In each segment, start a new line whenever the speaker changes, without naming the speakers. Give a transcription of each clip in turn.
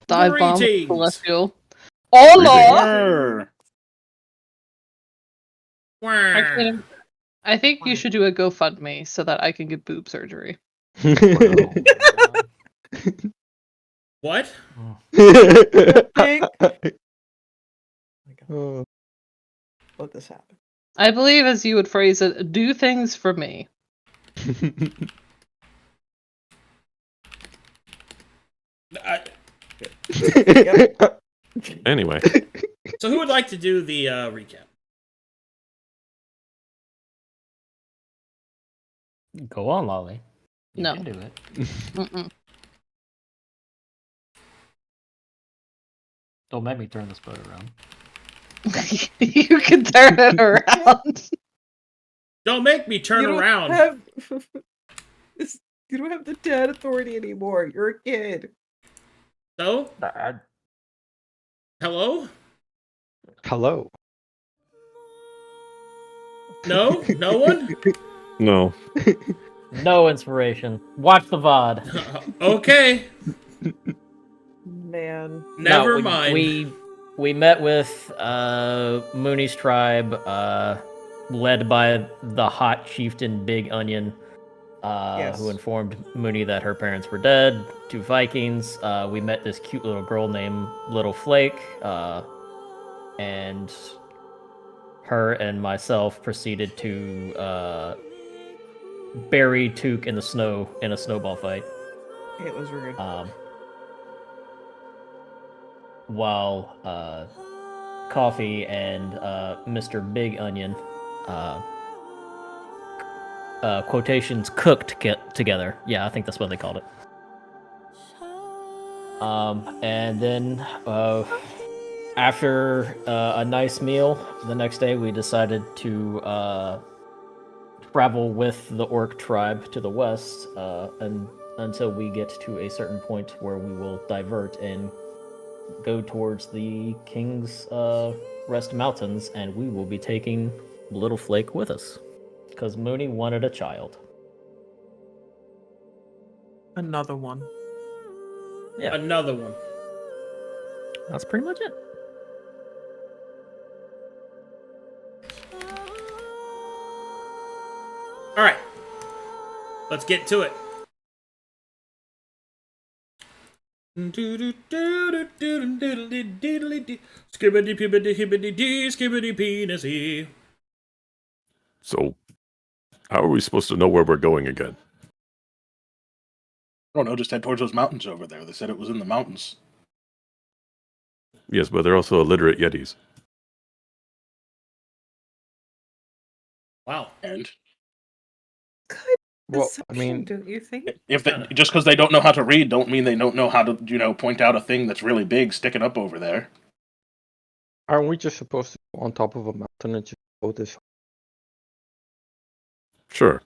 Dive bomb
Greetings.
celestial. Hola!
Greetings.
I think you should do a GoFundMe so that I can get boob surgery.
What?
Let this happen.
I believe, as you would phrase it, do things for me.
Anyway.
So who would like to do the recap?
Go on, Lolly. You
No.
can do it.
Mm-mm.
Don't make me turn this boat around.
You can turn it around.
Don't make me turn around.
You don't have the dad authority anymore. You're a kid.
So? Hello?
Hello.
No? No one?
No.
No inspiration. Watch the VOD.
Okay.
Man.
Never mind.
We met with Moony's tribe, led by the hot chieftain Big Onion, who informed Moony that her parents were dead. 2 Vikings. We met this cute little girl named Little Flake, and her and myself proceeded to bury Took in the snow in a snowball fight.
It was rude.
While Coffee and Mr. Big Onion, quotations, cooked together. Yeah, I think that's what they called it. And then after a nice meal, the next day we decided to travel with the Orc tribe to the west, and until we get to a certain point where we will divert and go towards the King's Rest Mountains, and we will be taking Little Flake with us, because Moony wanted a child.
Another one.
Yeah,
Another one.
that's pretty much it.
All right. Let's get to it. Skibbity pibbity hibbity dee, skibbity penisy.
So, how are we supposed to know where we're going again?
I don't know, just head towards those mountains over there. They said it was in the mountains.
Yes, but they're also illiterate Yetis.
Wow.
And
Good
Well,
assumption,
I mean,
don't you think?
if they, just because they don't know how to read, don't mean they don't know how to, point out a thing that's really big sticking up over there.
aren't we just supposed to go on top of a mountain and just go this?
Sure.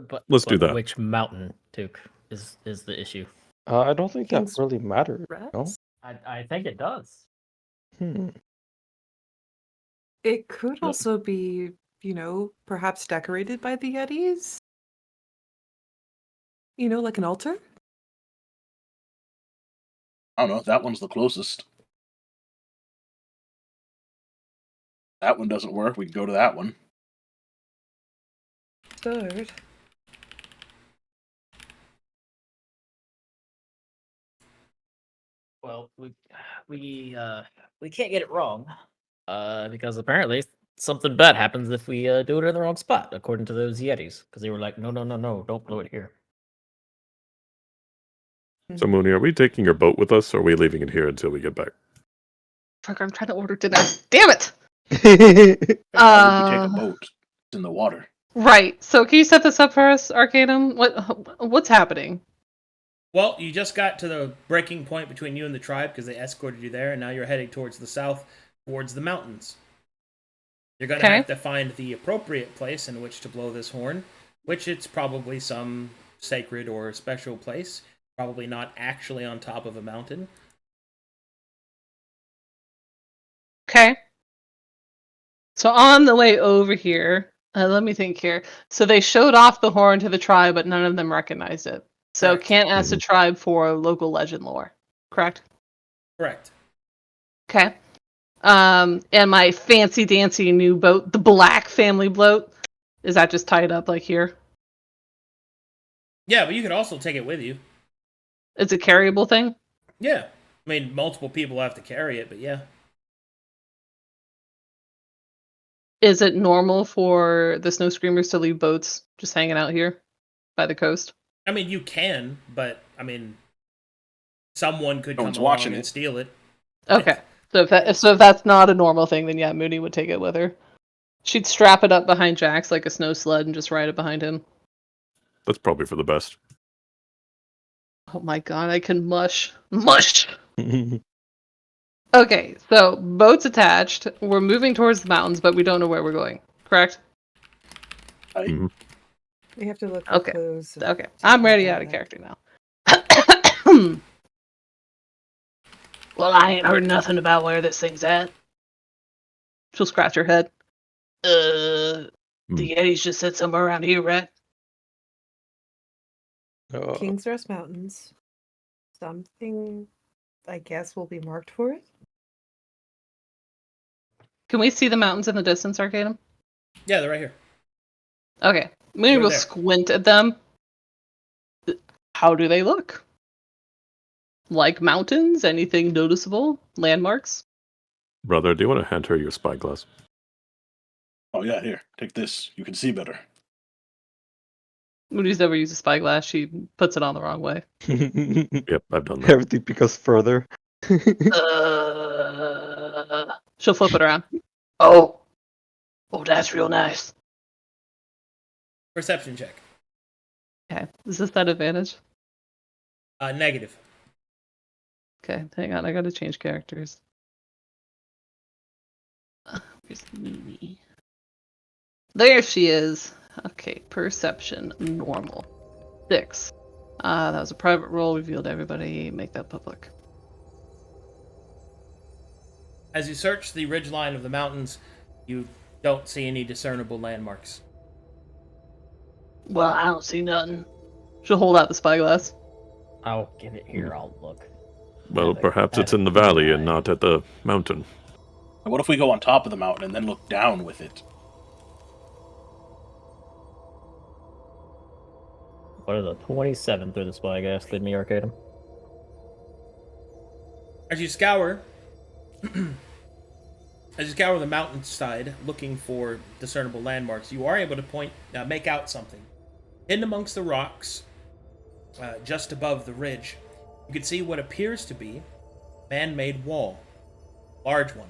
But
Let's do that.
Which mountain, Took, is the issue?
I don't think that
King's
really matters.
Rest?
No.
I think it does.
It could also be, perhaps decorated by the Yetis. Like an altar?
I don't know, that one's the closest. That one doesn't work, we can go to that one.
Third.
Well, we can't get it wrong, because apparently something bad happens if we do it in the wrong spot, according to those Yetis, because they were like, no, don't blow it here.
So, Moony, are we taking your boat with us, or are we leaving it here until we get back?
Fuck, I'm trying to order dinner. Damn it!
Why would you take a boat? It's in the water.
Right. So can you set this up for us, Arcadum? What's happening?
Well, you just got to the breaking point between you and the tribe because they escorted you there, and now you're heading towards the south, towards the mountains. You're going to have to find the appropriate place in which to blow this horn, which it's probably some sacred or special place, probably not actually on top of a mountain.
Okay. So on the way over here, let me think here. So they showed off the horn to the tribe, but none of them recognized it. So
Correct.
can't ask the tribe for local legend lore. Correct?
Correct.
Okay. And my fancy dancy new boat, the Black family boat, is that just tied up like here?
Yeah, but you could also take it with you.
It's a carryable thing?
Yeah. I mean, multiple people have to carry it, but yeah.
Is it normal for the snow screamers to leave boats just hanging out here by the coast?
I mean, you can, but I mean, someone could
No
come
one's
along
watching
and
it.
steal it.
Okay. So if that's not a normal thing, then yeah, Moony would take it with her. She'd strap it up behind Jax like a snow sled and just ride it behind him.
That's probably for the best.
Oh my god, I can mush. Mush! Okay, so boat's attached. We're moving towards the mountains, but we don't know where we're going. Correct?
Mhm.
We have to look for
Okay.
clues.
Okay, I'm ready out of character now. Well, I ain't heard nothing about where this thing's at. She'll scratch her head. The Yetis just said somewhere around here, right?
King's Rest Mountains. Something, I guess, will be marked for it.
Can we see the mountains in the distance, Arcadum?
Yeah, they're right here.
Okay. Moony
They're
will
there.
squint at them. How do they look? Like mountains? Anything noticeable? Landmarks?
Brother, do you want to hand her your spyglass?
Oh yeah, here, take this. You can see better.
Moody's never used a spyglass. She puts it on the wrong way.
Yep, I've done that.
Everything because further.
She'll flip it around. Oh, that's real nice.
Perception check.
Okay, is this that advantage?
Negative.
Okay, hang on. I gotta change characters. Where's Moony? There she is. Okay, perception normal. 6. That was a private roll. Revealed to everybody. Make that public.
As you search the ridgeline of the mountains, you don't see any discernible landmarks.
Well, I don't see nothing. She'll hold out the spyglass.
I'll give it here. I'll look.
Well,
Have a-
perhaps it's
have
in the
a
valley
good
and
eye.
not at the mountain.
And what if we go on top of the mountain and then look down with it?
What are the 27 through the spyglass? Lead me, Arcadum.
As you scour the mountainside looking for discernible landmarks, you are able to make out something. Hidden amongst the rocks, just above the ridge, you can see what appears to be a man-made wall. Large one.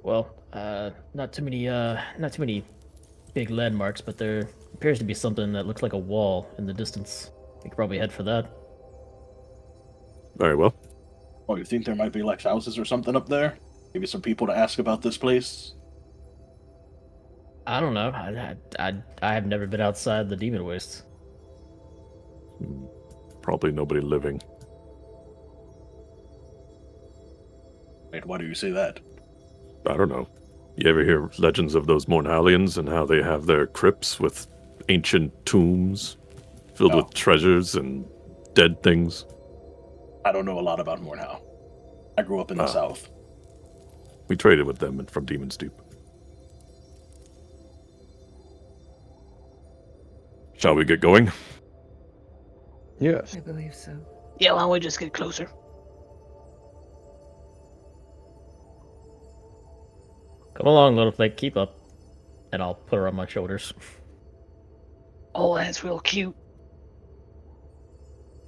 Well, not too many big landmarks, but there appears to be something that looks like a wall in the distance. We could probably head for that.
Very well.
Oh, you think there might be like houses or something up there? Maybe some people to ask about this place?
I don't know. I have never been outside the Demon Wastes.
Probably nobody living.
Wait, why do you say that?
I don't know. You ever hear legends of those Mornalians and how they have their crypts with ancient tombs filled
No.
with treasures and dead things?
I don't know a lot about Mornhal. I grew up in the south.
We traded with them from Demon's Deep. Shall we get going?
Yes.
I believe so.
Yeah, why don't we just get closer?
Come along, little thing. Keep up. And I'll put her on my shoulders.
Oh, that's real cute.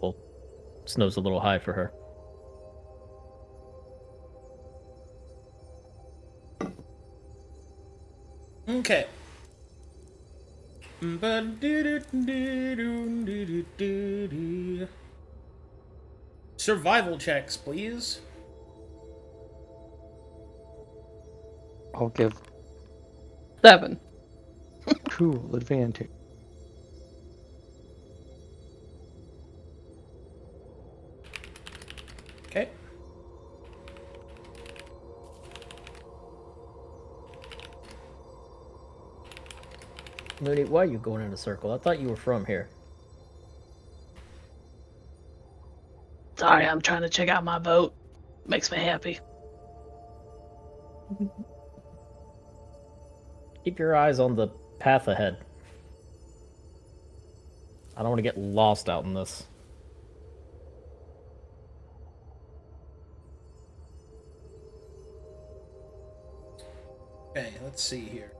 Well, snow's a little high for her.
Okay. Survival checks, please.
I'll give
7.
cool advantage.
Okay.
Moony, why are you going in a circle? I thought you were from here.
Sorry, I'm trying to check out my boat. Makes me happy.
Keep your eyes on the path ahead. I don't want to get lost out in this.
Okay, let's see here.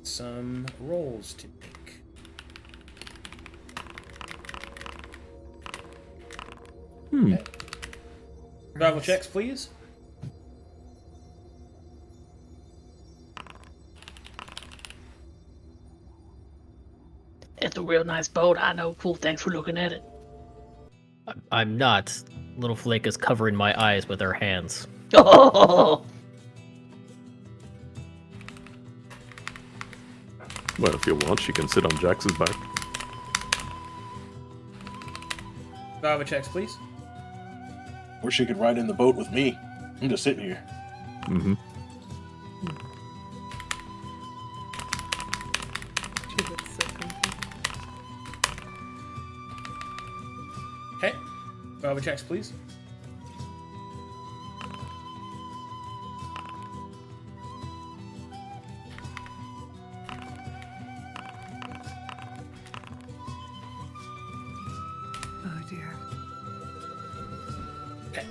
Some rolls to make. Okay. Survival checks, please.
It's a real nice boat. I know. Cool. Thanks for looking at it.
I'm not. Little Flake is covering my eyes with her hands.
Oh,
Well, if you want, she can sit on Jax's back.
Survival checks, please.
Or she could ride in the boat with me. I'm just sitting here.
Mm-hmm.
She looks so comfy.
Okay. Survival checks, please.
Oh dear.
Okay.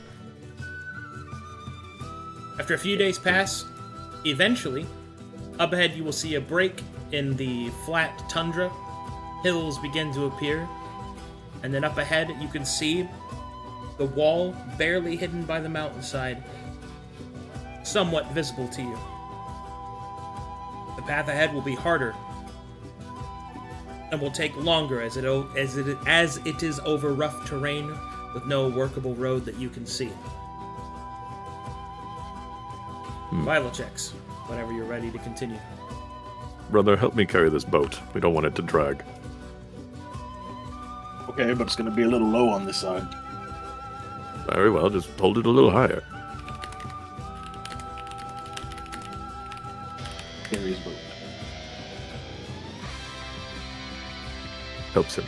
After a few days pass, eventually, up ahead you will see a break in the flat tundra. Hills begin to appear, and then up ahead you can see the wall barely hidden by the mountainside, somewhat visible to you. The path ahead will be harder and will take longer as it is over rough terrain with no workable road that you can see. Survival checks, whenever you're ready to continue.
Brother, help me carry this boat. We don't want it to drag.
Okay, but it's going to be a little low on this side.
Very well, just hold it a little higher.
Carry his boat.
Helps him.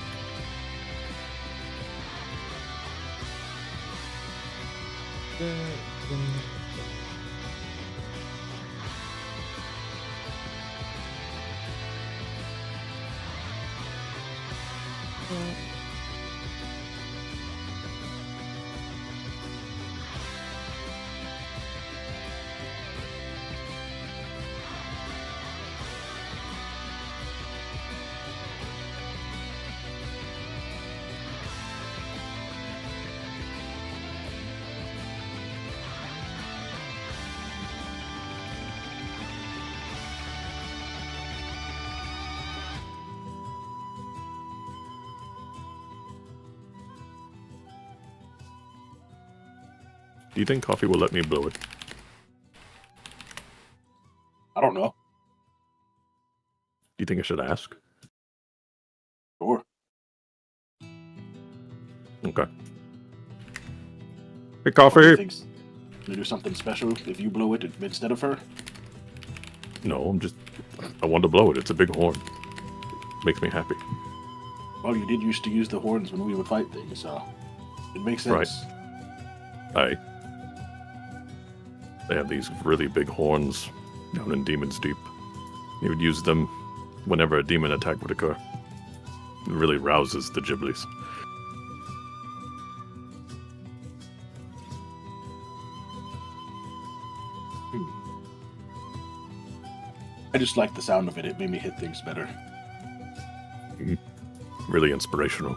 Do you think Coffee will let me blow it?
I don't know.
Do you think I should ask?
Sure.
Okay. Hey,
He
Coffee!
thinks to do something special if you blow it instead of her.
No, I want to blow it. It's a big horn. Makes me happy.
Well, you did used to use the horns when we would fight things, so it makes sense.
Right. They have these really big horns down in Demon's Deep. You would use them whenever a demon attack would occur. It really rouses the Ghiblies.
I just liked the sound of it. It made me hit things better.
Really inspirational.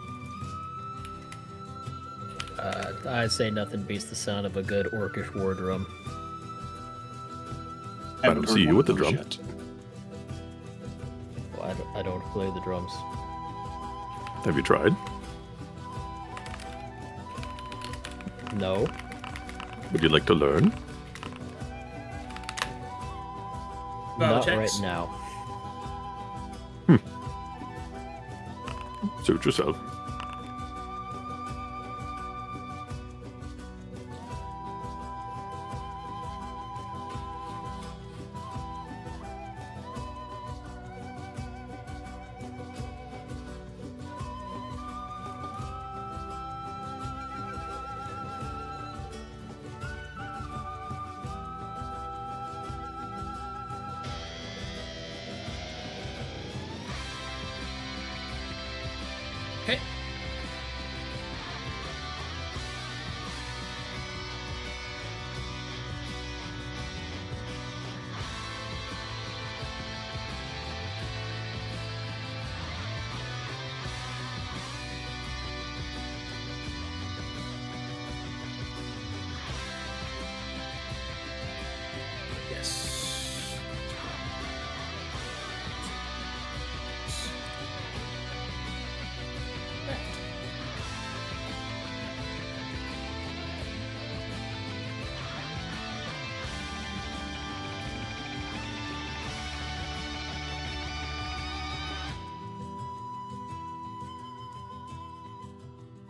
I'd say nothing beats the sound of a good orcish war drum.
I
don't see you with the drum.
Yet.
Well, I don't play the drums.
Have you tried?
No.
Would you like to learn?
Survival
Not
checks.
right now.
Suit yourself.
Okay. Yes.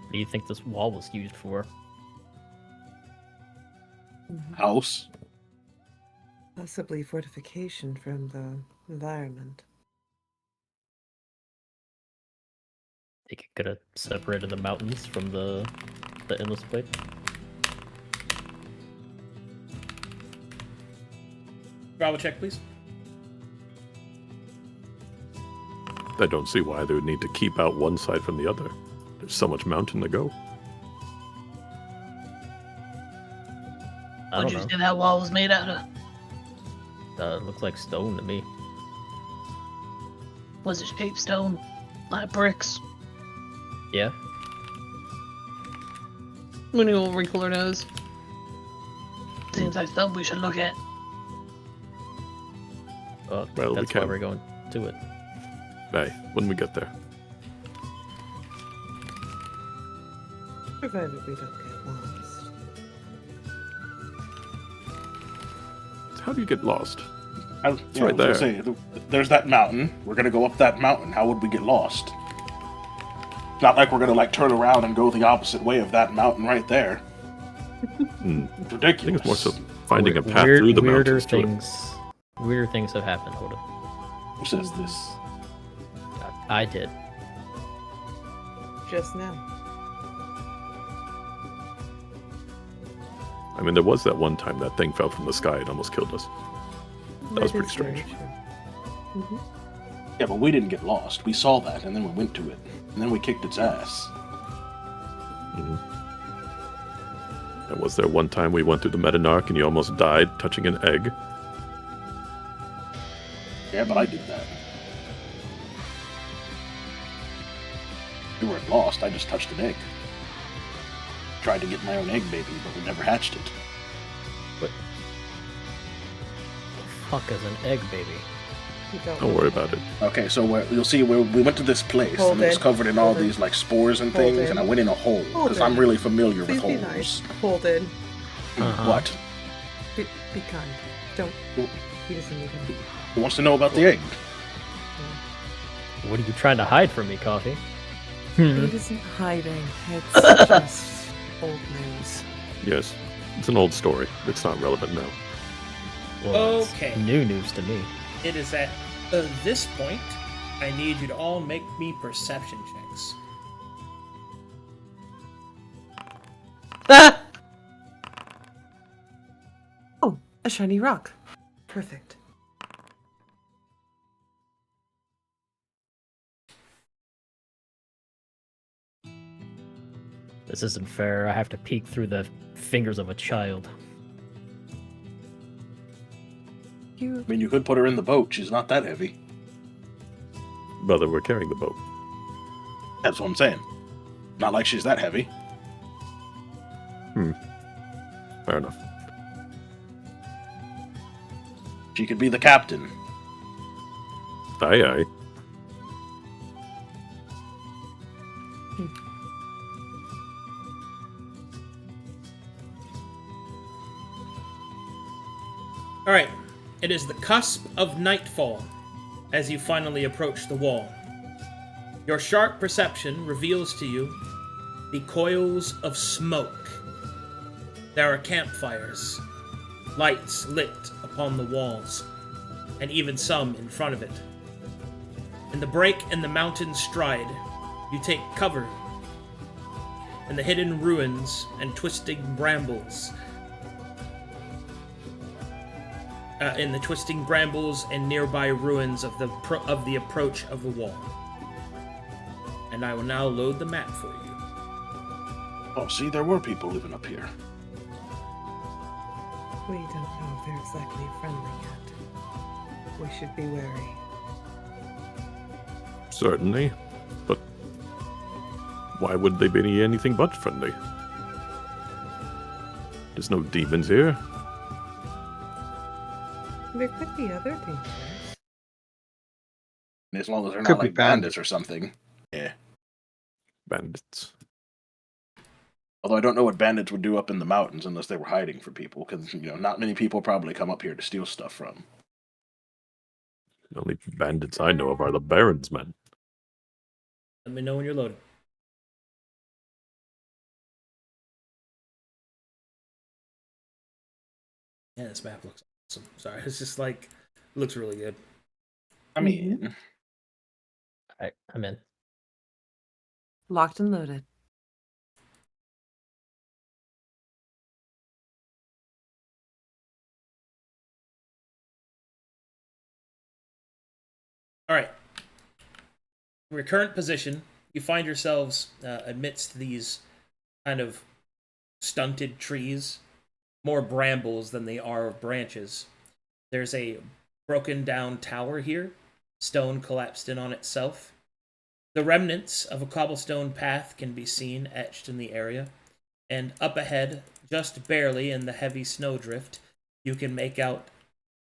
What do you think this wall was used for?
House.
Possibly fortification from the environment.
Think it could have separated the mountains from the endless plate?
Survival check, please.
I don't see why they would need to keep out one side from the other. There's so much mountain to go.
I
What'd
don't
you
know.
say that wall was made out of?
It looks like stone to me.
Was it shaped stone? Like bricks?
Yeah.
Moony will wrinkle her nose. Seems like something we should look at.
Well,
Well, we
that's why
can.
we're going to it.
Hey, when we get there.
Provided we don't get lost.
How do you get lost?
It's
right there.
There's that mountain. We're gonna go up that mountain. How would we get lost? It's not like we're gonna like turn around and go the opposite way of that mountain right there.
Hmm.
It's
I
ridiculous.
think it's more so finding a path
Weird-
through the
weirder
mountains. to it.
things. Weirder things have happened, Holdan.
Who says this?
I did.
Just now.
I mean, there was that one time that thing fell from the sky and almost killed us. That was pretty
is very
strange.
true. Mhm.
Yeah, but we didn't get lost. We saw that, and then we went to it, and then we kicked its ass.
Mhm. And was there one time we went through the Metanarch and you almost died touching an egg?
Yeah, but I did that. We weren't lost. I just touched an egg. Tried to get my own egg baby, but we never hatched it.
What the fuck is an egg baby?
You don't
Don't worry about it.
Okay, so you'll see we went to this place, and it was
Holdan.
covered in all
Holdan.
these like spores and things,
Holdan.
and I went in a hole because I'm
Holdan.
really familiar
Please
with
be
holes.
nice. Holden.
Uh-huh.
What?
Be kind. Don't. He doesn't need him.
Who wants to know about the egg?
What are you trying to hide from me, Coffee?
He isn't hiding. It's just old news.
Yes, it's an old story. It's not relevant now.
Well, it's
Okay.
new news to me.
It is at this point, I need you to all make me perception checks.
Ah!
Oh, a shiny rock. Perfect.
This isn't fair. I have to peek through the fingers of a child.
You.
I mean, you could put her in the boat. She's not that heavy.
Brother, we're carrying the boat.
That's what I'm saying. Not like she's that heavy.
Fair enough.
She could be the captain.
Aye, aye.
All right. It is the cusp of nightfall as you finally approach the wall. Your sharp perception reveals to you the coils of smoke. There are campfires, lights lit upon the walls, and even some in front of it. In the break in the mountain stride, you take cover in the hidden ruins and twisting brambles. In the twisting brambles and nearby ruins of the approach of the wall. And I will now load the map for you.
Oh, see, there were people living up here.
We don't know if they're exactly friendly yet. We should be wary.
Certainly, but why would they be anything but friendly? There's no demons here.
There could be other dangers.
As long as they're
Could
not
be
like bandits or something. Yeah.
Bandits.
Although I don't know what bandits would do up in the mountains unless they were hiding from people, because, not many people probably come up here to steal stuff from.
The only bandits I know of are the Baron's men.
Let me know when you're loaded. Yeah, this map looks awesome. Sorry, it's just like, looks really good.
I mean,
Alright, I'm in.
Locked and loaded.
All right. Your current position, you find yourselves amidst these kind of stunted trees, more brambles than they are branches. There's a broken down tower here, stone collapsed in on itself. The remnants of a cobblestone path can be seen etched in the area, and up ahead, just barely in the heavy snowdrift, you can make out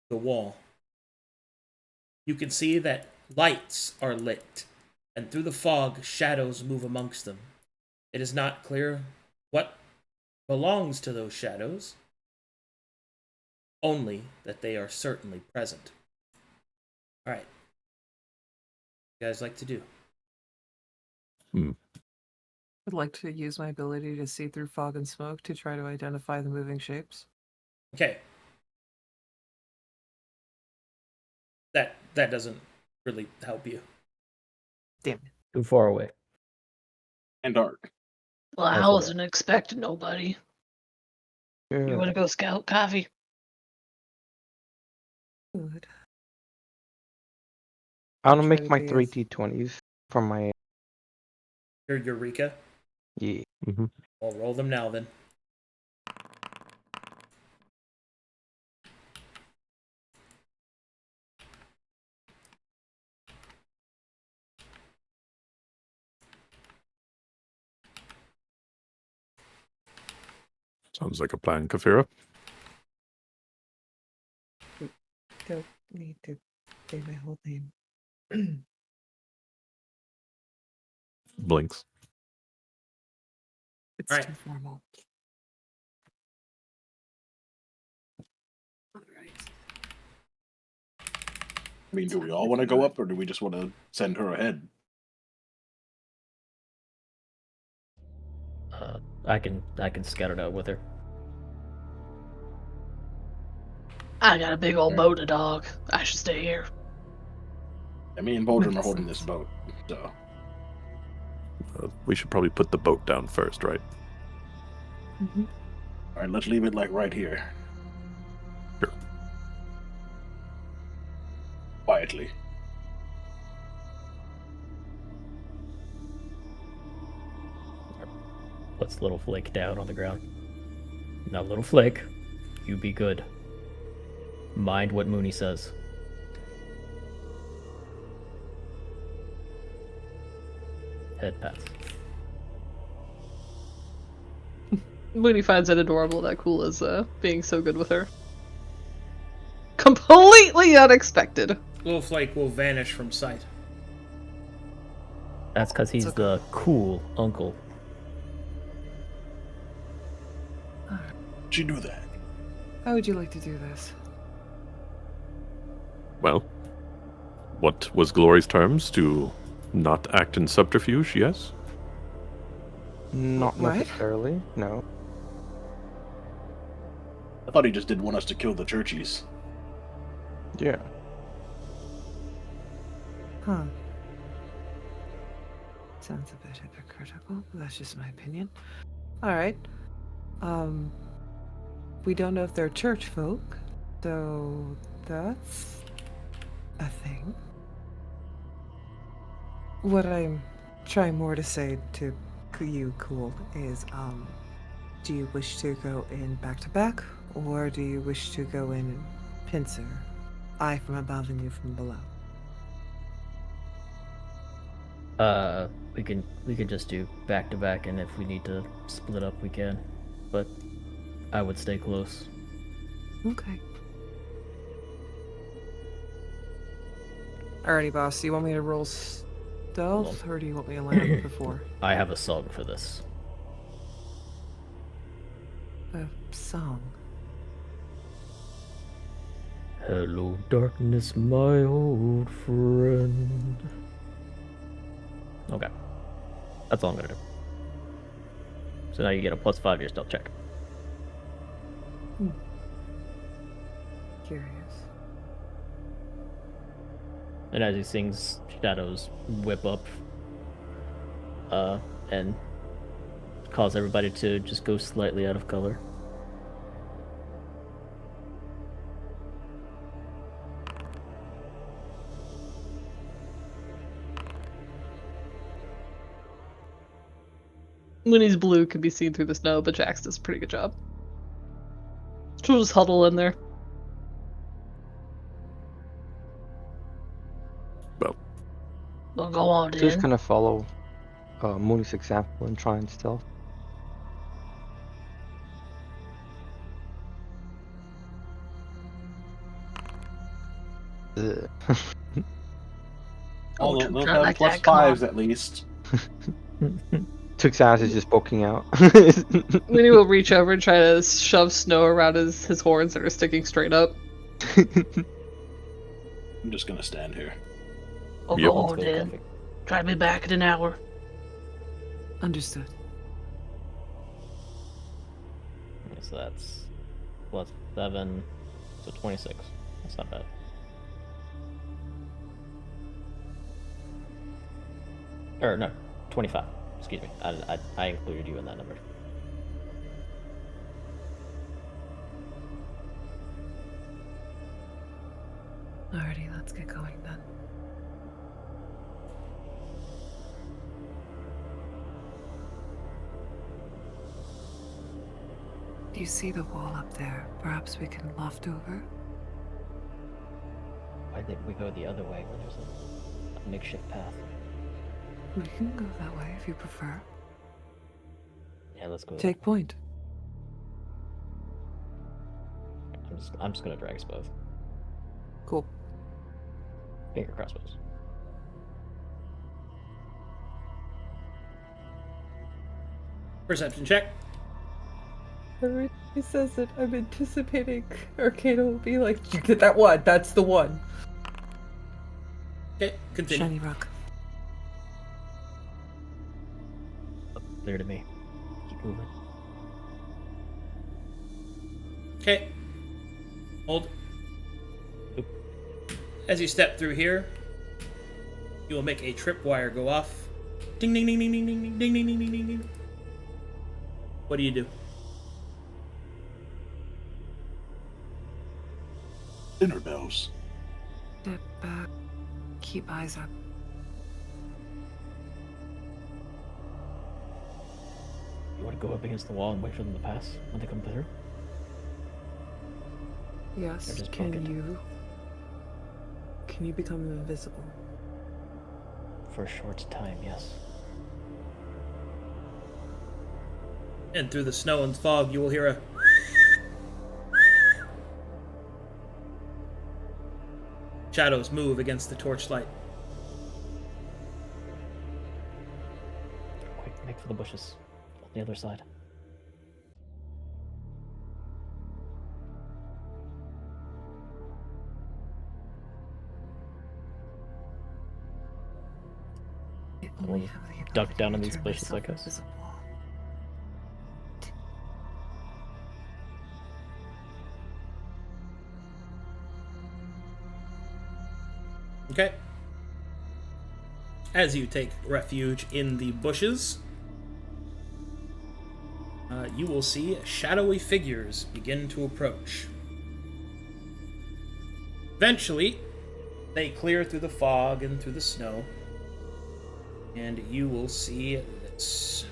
the wall. You can see that lights are lit, and through the fog, shadows move amongst them. It is not clear what belongs to those shadows, only that they are certainly present. Alright. What do you guys like to do?
I'd like to use my ability to see through fog and smoke to try to identify the moving shapes.
Okay. That doesn't really help you.
Damn it.
Too far away.
and dark.
Well, I
Also
wasn't expecting nobody. You
Yeah.
want to go scout, Coffee?
Good.
I want to
Try
make
to
my
be
three
as-
T20s for my
Your Eureka?
yeah.
I'll roll them now then.
Sounds like a plan, Kapheira.
Don't need to say my whole name.
Blinks.
It's
Alright.
too formal.
I mean, do we all want to go up, or do we just want to send her ahead?
I can scout it out with her.
I got a big old boat, a dog. I should stay here.
And me and Boldrum are
Makes
holding
sense.
this boat, so
We should probably put the boat down first, right?
Mm-hmm.
all right, let's leave it like right here.
Sure.
Quietly.
Puts little Flake down on the ground. Now, little Flake, you be good. Mind what Moony says. Head pats.
Mooney finds it adorable that Cool is being so good with her. Completely unexpected.
Little Flake will vanish from sight.
That's because he's
okay.
the cool uncle.
She knew that.
How would you like to do this?
Well, what was Glory's terms? To not act in subterfuge, yes?
Not
What?
necessarily, no.
I thought he just didn't want us to kill the churchies.
Yeah.
Huh. Sounds a bit hypocritical, but that's just my opinion. Alright. We don't know if they're church folk, so that's a thing. What I'm trying more to say to you, Cool, is, do you wish to go in back-to-back, or do you wish to go in pincer? I from above and you from below.
We can just do back to back, and if we need to split up, we can. But I would stay close.
Okay. Alrighty, boss. Do you want me to roll stealth, or do you want me to land before?
I have a song for this.
A song.
Hello, darkness, my old friend. Okay. That's all I'm gonna do. So now you get a +5 to your stealth check.
Curious.
And as he sings, shadows whip up and cause everybody to just go slightly out of color.
Looney's blue can be seen through the snow, but Jax does a pretty good job. She'll just huddle in there.
Well,
go on, dude.
just kind of follow Mooney's example and try and stealth. Ugh.
Oh,
don't
they'll
try
have
like that,
+5s
come
at least.
Tux's ass is just poking out.
Looney will reach over and try to shove snow around his horns that are sticking straight up.
I'm just gonna stand here.
Oh,
Yep.
go
Let's
on,
go,
then.
Kapheira.
Try to be back in an hour.
Understood.
Okay, so that's +7, so 26. That's not bad. Or no, 25. Excuse me. I included you in that number.
Alrighty, let's get going then. Do you see the wall up there? Perhaps we can loft over?
Why didn't we go the other way where there's a makeshift path?
We can go that way if you prefer.
Yeah, let's go.
Take point.
I'm just gonna drag us both.
Cool.
Finger crossbows.
Perception check.
Every time he says it, I'm anticipating Arcadum will be like, "You get that one? That's the one."
Okay, continue.
Shiny rock.
Clear to me. Keep moving.
Okay. Hold. As you step through here, you will make a tripwire go off. Ding ding ding ding ding ding ding ding ding ding ding ding. What do you do?
Dinner bells.
Step back. Keep eyes up.
You want to go up against the wall and wait for them to pass when they come through?
Yes.
Or just
Can
poke it?
you become invisible?
For a short time, yes.
And through the snow and fog, you will hear a shadows move against the torchlight.
Quick, make for the bushes. On the other side. We'll
have the ability
duck down in
to
these
turn
bushes, I
myself
guess.
invisible.
Okay. As you take refuge in the bushes, you will see shadowy figures begin to approach. Eventually, they clear through the fog and through the snow, and you will see this.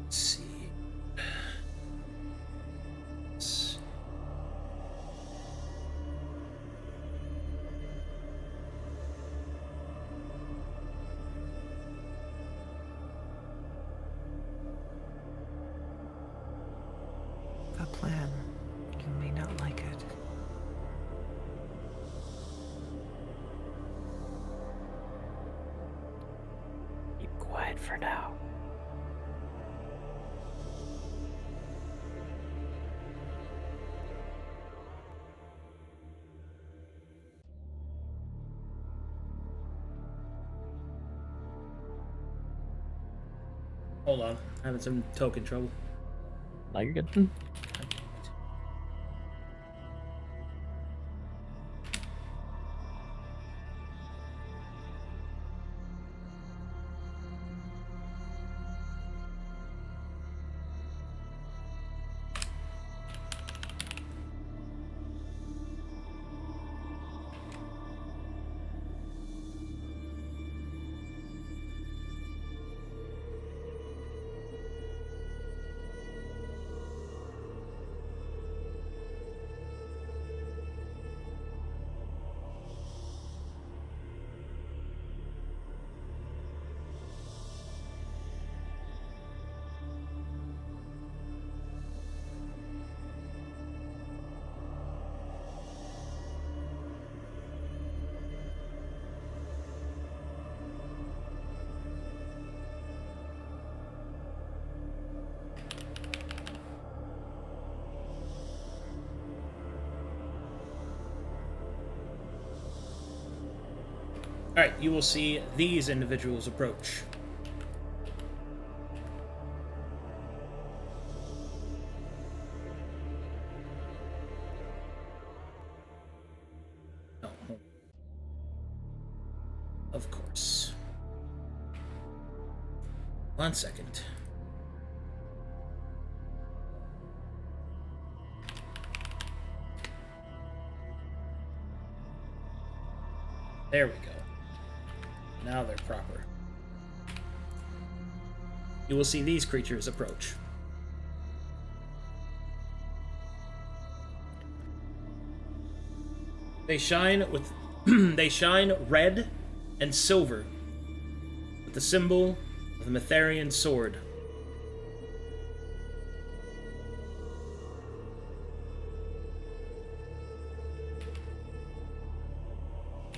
Let's see.
The plan. You may not like it.
Keep quiet for now.
Hold on, having some token trouble.
Now you're good.
Alright, you will see these individuals approach. Oh, of course. 1 second. There we go. Now they're proper. You will see these creatures approach. They shine with they shine red and silver with the symbol of the Metharian sword.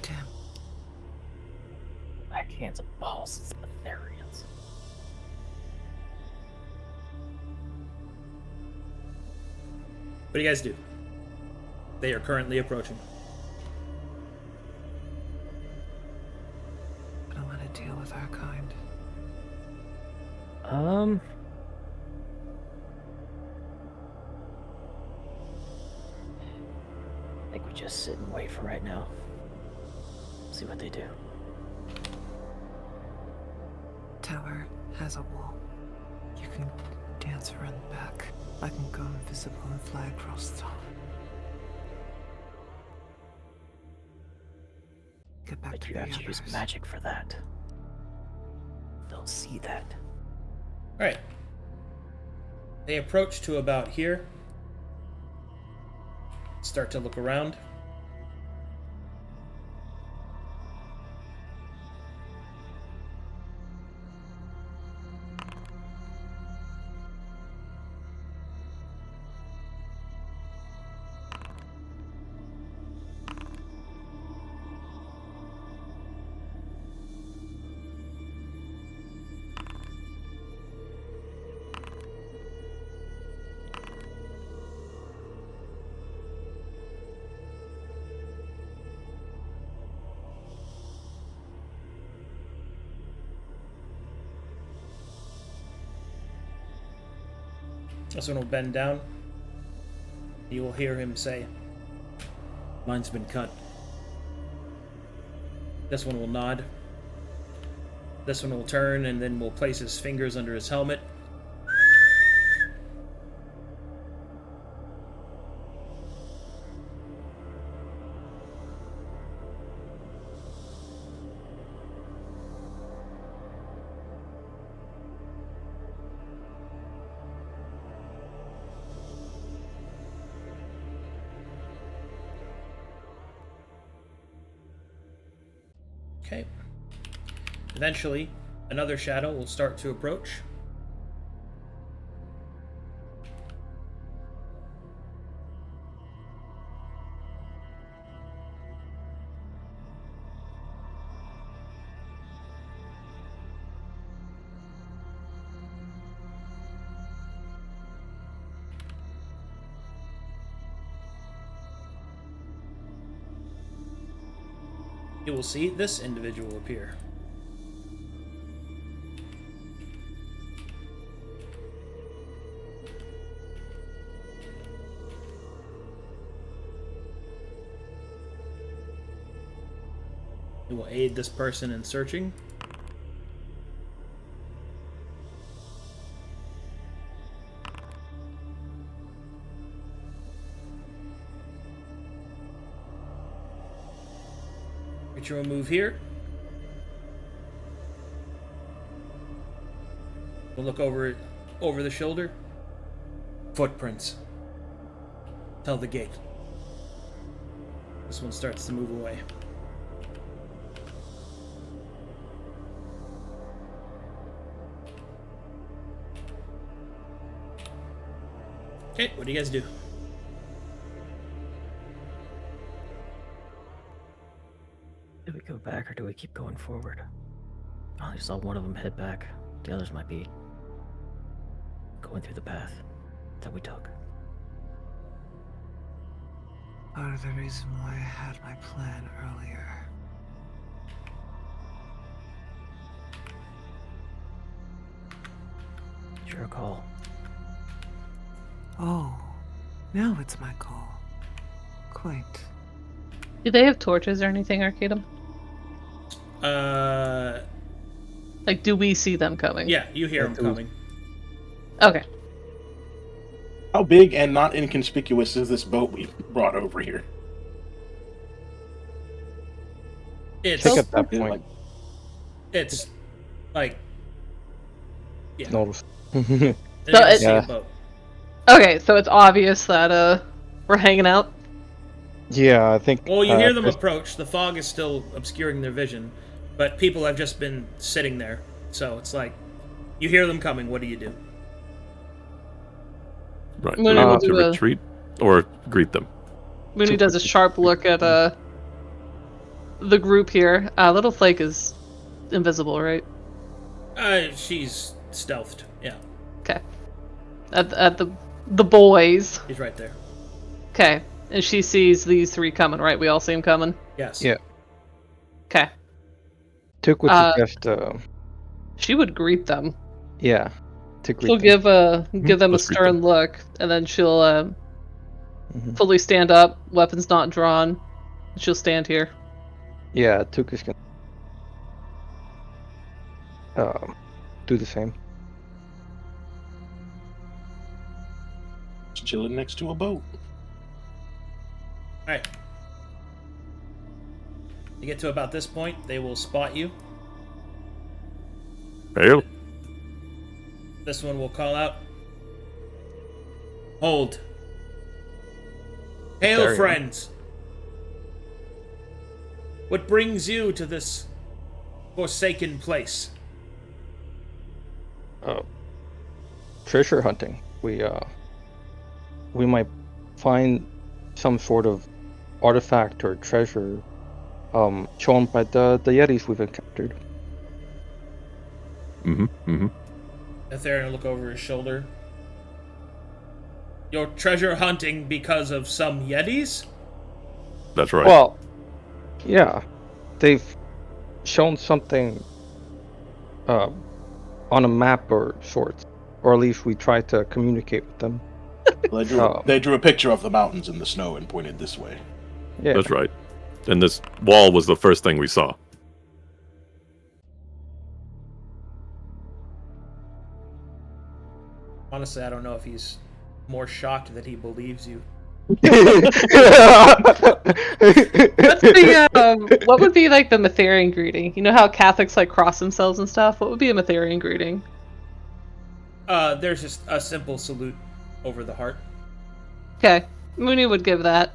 Damn.
Backhands and balls, it's Metharians.
What do you guys do? They are currently approaching.
I don't want to deal with our kind.
I think we just sit and wait for right now. See what they do.
Tower has a wall. You can dance around the back. I can go invisible and fly across the top. Get back
But
to
you
the
have to use
others.
magic for that. They'll see that.
Alright. They approach to about here. Start to look around. This one will bend down. You will hear him say, "Mine's been cut." This one will nod. This one will turn and then will place his fingers under his helmet. Okay. Eventually, another shadow will start to approach. You will see this individual appear. You will aid this person in searching. Creature will move here. We'll look over the shoulder. Footprints. Tell the gate. This one starts to move away. Okay, what do you guys do?
Do we go back or do we keep going forward? I only saw one of them head back. The others might be going through the path that we took.
Part of the reason why I had my plan earlier.
It's your call.
Oh, now it's my call. Quite.
Do they have torches or anything, Arcadum? Like, do we see them coming?
Yeah, you hear them coming.
Okay.
How big and not inconspicuous is this boat we brought over here?
It's
I think at that point,
it's like yeah.
notice.
Then
So
you see a
Yeah.
boat.
Okay, so it's obvious that we're hanging out.
Yeah, I think.
Well, you hear them
first-
approach. The fog is still obscuring their vision, but people have just been sitting there. So it's like you hear them coming. What do you do?
Right.
Moony
Do we
will
want to
do a-
retreat or greet them?
Moony does a sharp look at the group here. Little Flake is invisible, right?
She's stealthed. Yeah,
Okay. At the boys.
he's right there.
Okay. And she sees these three coming, right? We all see them coming.
Yes.
Yeah.
Okay.
Took would suggest,
She would greet them.
yeah, to greet
She'll
them.
give them a
Let's greet
stern
them.
look, and then she'll
Mhm.
fully stand up, weapons not drawn. She'll stand here.
Yeah, Took is gonna do the same.
Just chilling next to a boat.
All right. You get to about this point, they will spot you.
Hail.
This one will call out. Hold. Hail,
There you go.
friends. What brings you to this forsaken place?
Treasure hunting. We might find some sort of artifact or treasure shown by the Yetis we've encountered.
Kapheira will look over his shoulder. You're treasure hunting because of some Yetis?
That's right.
Well, yeah, they've shown something on a map or sorts Or at least we try to communicate with them.
Well, they drew a picture of the mountains in the snow and pointed this way.
Yeah.
That's right. And this wall was the first thing we saw.
Honestly, I don't know if he's more shocked that he believes you.
What's what would be like the Matherian greeting? You know how Catholics like cross themselves and stuff? What would be a Matherian greeting?
There's just a simple salute over the heart.
Okay, Moony would give that.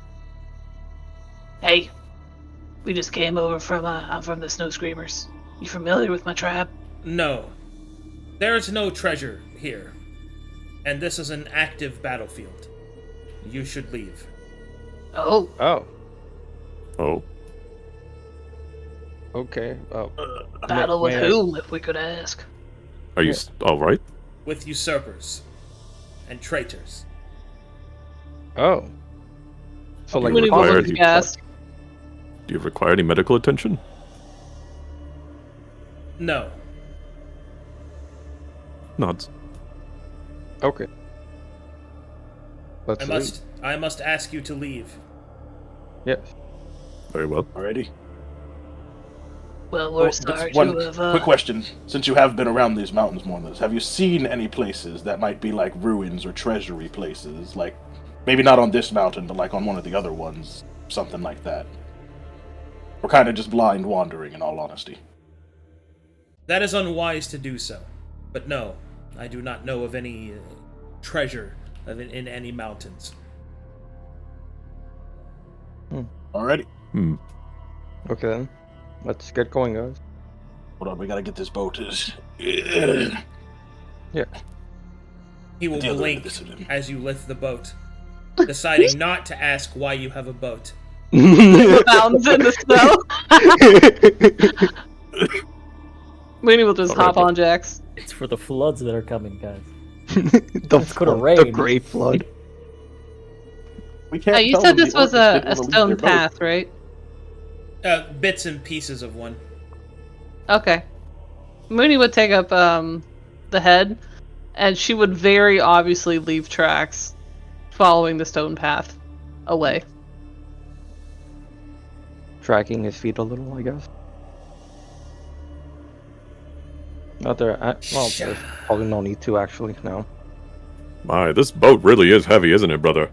Hey, we just came over from I'm from the Snow Screamers. You familiar with my tribe?
No. There's no treasure here. And this is an active battlefield. You should leave.
Oh.
Oh.
Oh.
Okay.
Battle with whom, if we could ask?
Are you all right?
With usurpers and traitors.
Oh. So like
Moony will look aghast.
Do you require any medical attention?
No.
Nods.
Okay. Let's leave.
I must ask you to leave.
Yes.
Very well.
Alrighty.
Well, we're sorry
One
to have.
quick question: since you have been around these mountains more than this, have you seen any places that might be like ruins or treasury places? Like, maybe not on this mountain, but like on one of the other ones, something like that. Or kind of just blind wandering, in all honesty.
That is unwise to do so. But no, I do not know of any treasure in any mountains.
Alrighty.
Okay then. Let's get going, guys.
Hold on, we gotta get this boat.
Yeah.
He will
Deal with
blink
this.
as you lift the boat, deciding not to ask why you have a boat.
Mountains in the snow. Moony will just hop on Jax.
It's for the floods that are coming, guys.
It's
gonna rain.
The Great Flood.
We can't.
You
tell
said
them
this
the
was
orcs
a
didn't wanna leave
stone
their boat.
path, right?
Bits and pieces of one.
Okay. Moony would take up the head, and she would very obviously leave tracks following the stone path away.
Tracking his feet a little, I guess. Not there. Well, there's probably no need to actually now.
My, this boat really is heavy, isn't it, brother?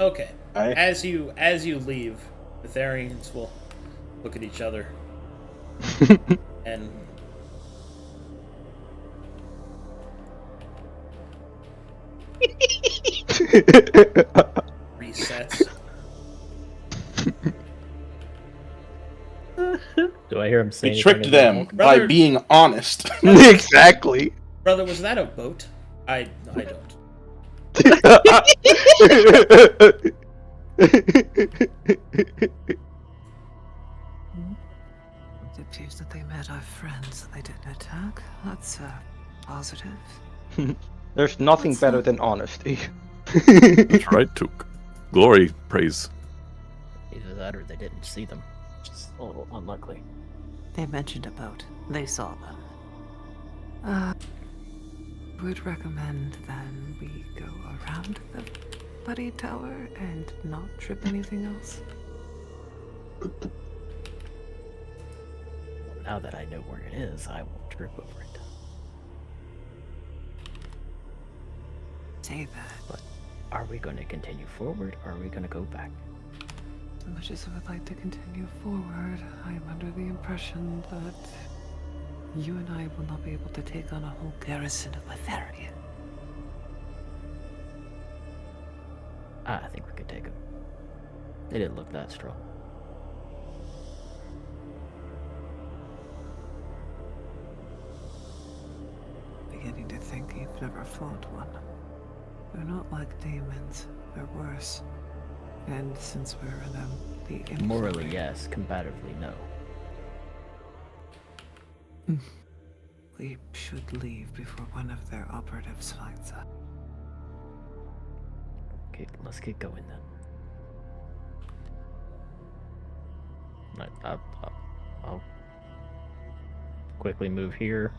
Okay.
Aye.
As you leave, the Therians will look at each other and resets.
Do I hear him say
We tricked
anything
them
about
by
Brother-
being honest.
Exactly.
Brother, was that a boat? I don't.
It appears that they met our friends. They didn't attack. That's positive.
There's nothing
What's
better
up?
than honesty.
That's right, Took. Glory, praise.
Either that or they didn't see them. Which is a little unlikely.
They mentioned a boat. They saw them. Would recommend then we go around the Buddy Tower and not trip anything else.
Now that I know where it is, I won't trip over it.
Say that.
But are we going to continue forward, or are we going to go back?
As much as I would like to continue forward, I am under the impression that you and I will not be able to take on a whole garrison of Matherian.
I think we could take them. They didn't look that strong.
Beginning to think you've never fought one. They're not like demons. They're worse. And since we're in the
Morally,
infantry,
yes. Combatively, no.
we should leave before one of their operatives finds us.
Okay, let's get going then. I'll quickly move here.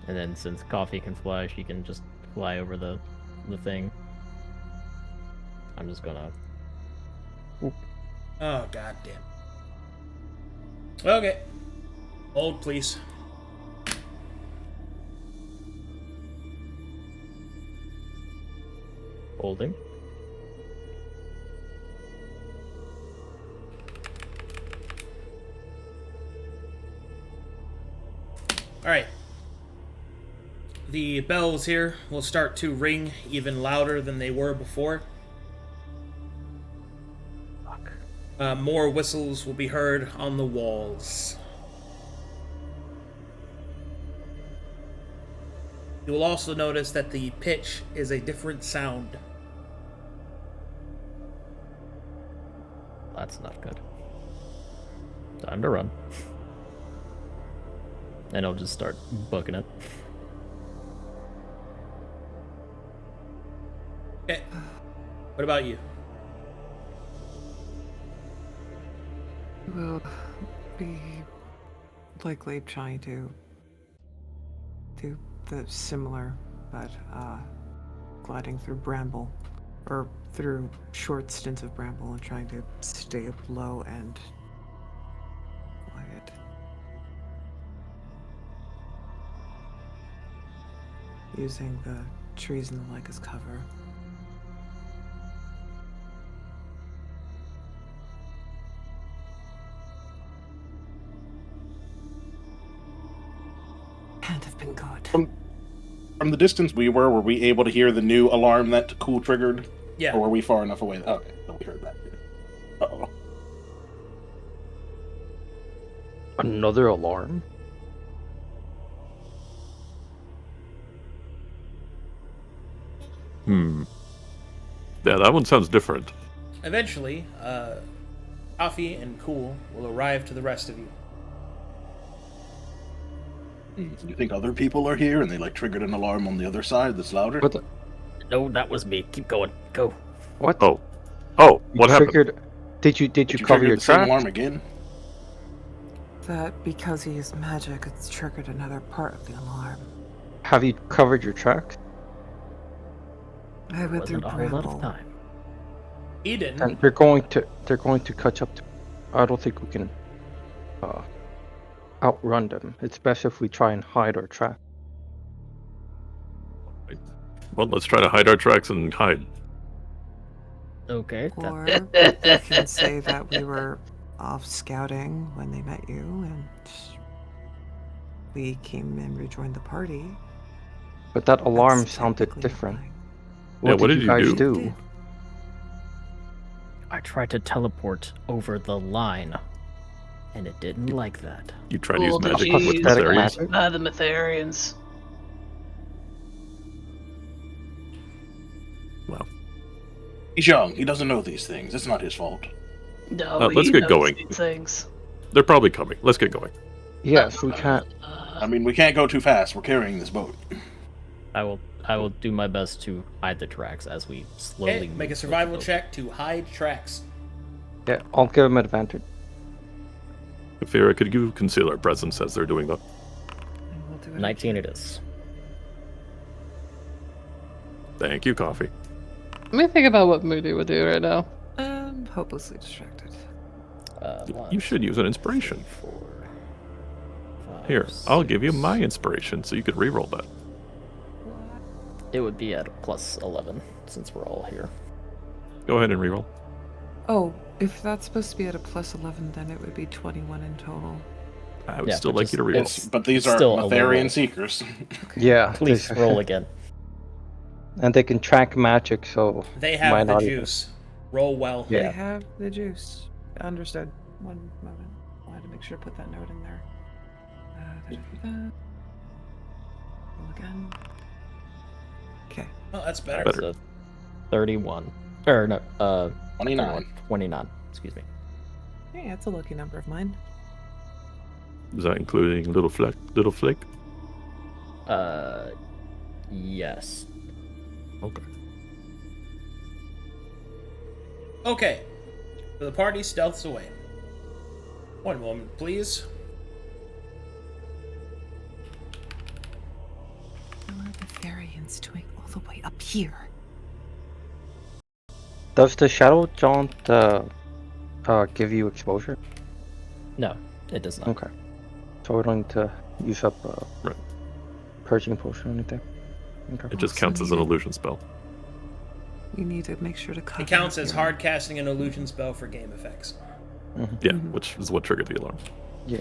And then since Coffee can fly, she can just fly over the thing. I'm just gonna...
Oh, goddamn. Okay. Hold, please.
Holding.
Alright. The bells here will start to ring even louder than they were before. More whistles will be heard on the walls. You will also notice that the pitch is a different sound.
That's not good. Time to run. And I'll just start booking it.
Okay. What about you?
We'll be likely trying to do the similar, but gliding through bramble, or through short stints of bramble and trying to stay low and quiet. Using the trees and the like as cover. Can't have been good.
From the distance we were we able to hear the new alarm that Cool triggered?
Yeah.
Or were we far enough away? Okay, no, we heard that too. Uh-oh.
Another alarm?
Yeah, that one sounds different.
Eventually, Coffee and Cool will arrive to the rest of you.
You think other people are here and they triggered an alarm on the other side that's louder?
What?
No, that was me. Keep going. Go.
What?
Oh, what happened?
Triggered... Did you
Did you
cover
trigger
your
the same
tracks?
alarm again?
That because he used magic, it's triggered another part of the alarm.
Have you covered your tracks?
I went through
Wasn't a whole lot
bramble.
of time.
Eden,
And they're going to catch up to... I don't think we can outrun them. It's best if we try and hide our track.
Well, let's try to hide our tracks and hide.
Okay.
Or you can say that we were off scouting when they met you, and we came and rejoined the party.
But that alarm
That's
sounded
technically
different.
fine.
What did
you
you
guys
do?
do?
I tried to teleport over the line, and it didn't like that.
You tried to use
Well, did
magic
you
with
use
pathetic
Mytherians?
magic?
the Mytherians.
Wow.
He's young. He doesn't know these things. It's not his fault.
No,
Let's
he
get
knows
going.
these things.
They're probably coming. Let's get going.
Yes, we can't.
I mean, we can't go too fast. We're carrying this boat.
I will do my best to hide the tracks as we slowly
okay,
move
make a
with the
survival
boat.
check to hide tracks.
Yeah, I'll give them advantage.
Kapheira, could you conceal our presence as they're doing that?
And we'll do it
19 it is.
Thank you, Coffee.
Let me think about what Moody would do right now.
I'm hopelessly distracted.
You should use an inspiration.
4, 5,
Here, I'll give you
6.
my inspiration so you could reroll that.
It would be at plus 11 since we're all here.
Go ahead and reroll.
Oh, if that's supposed to be at a plus 11, then it would be 21 in total.
I would
Yeah,
still
but
like you to
just-
reroll.
it's-
But these are
Still a low roll.
Mytherian seekers.
Yeah,
Please
they-
roll again.
And they can track magic, so
They
might
have the
not even-
juice. Roll well.
Yeah.
They have the juice. Understood. One moment. I had to make sure to put that note in there. Roll again. Okay.
Oh, that's better.
Better.
So 31. Or no,
29.
29. Excuse me.
Hey, that's a lucky number of mine.
Is that including Little Flake?
Yes.
Okay.
Okay. So the party stealths away. One moment, please.
Tasnorians doing all the way up here?
Does the Shadow Jaunt give you exposure?
No, it does not.
Okay. So we don't need to use up
Right.
Purging Potion or anything. Okay.
It just
Also
counts as an
needed-
illusion spell.
You need to make sure to cover.
It counts as
your-
hard casting an illusion spell for game effects.
Yeah,
Mhm.
which is what triggered the alarm.
Yeah.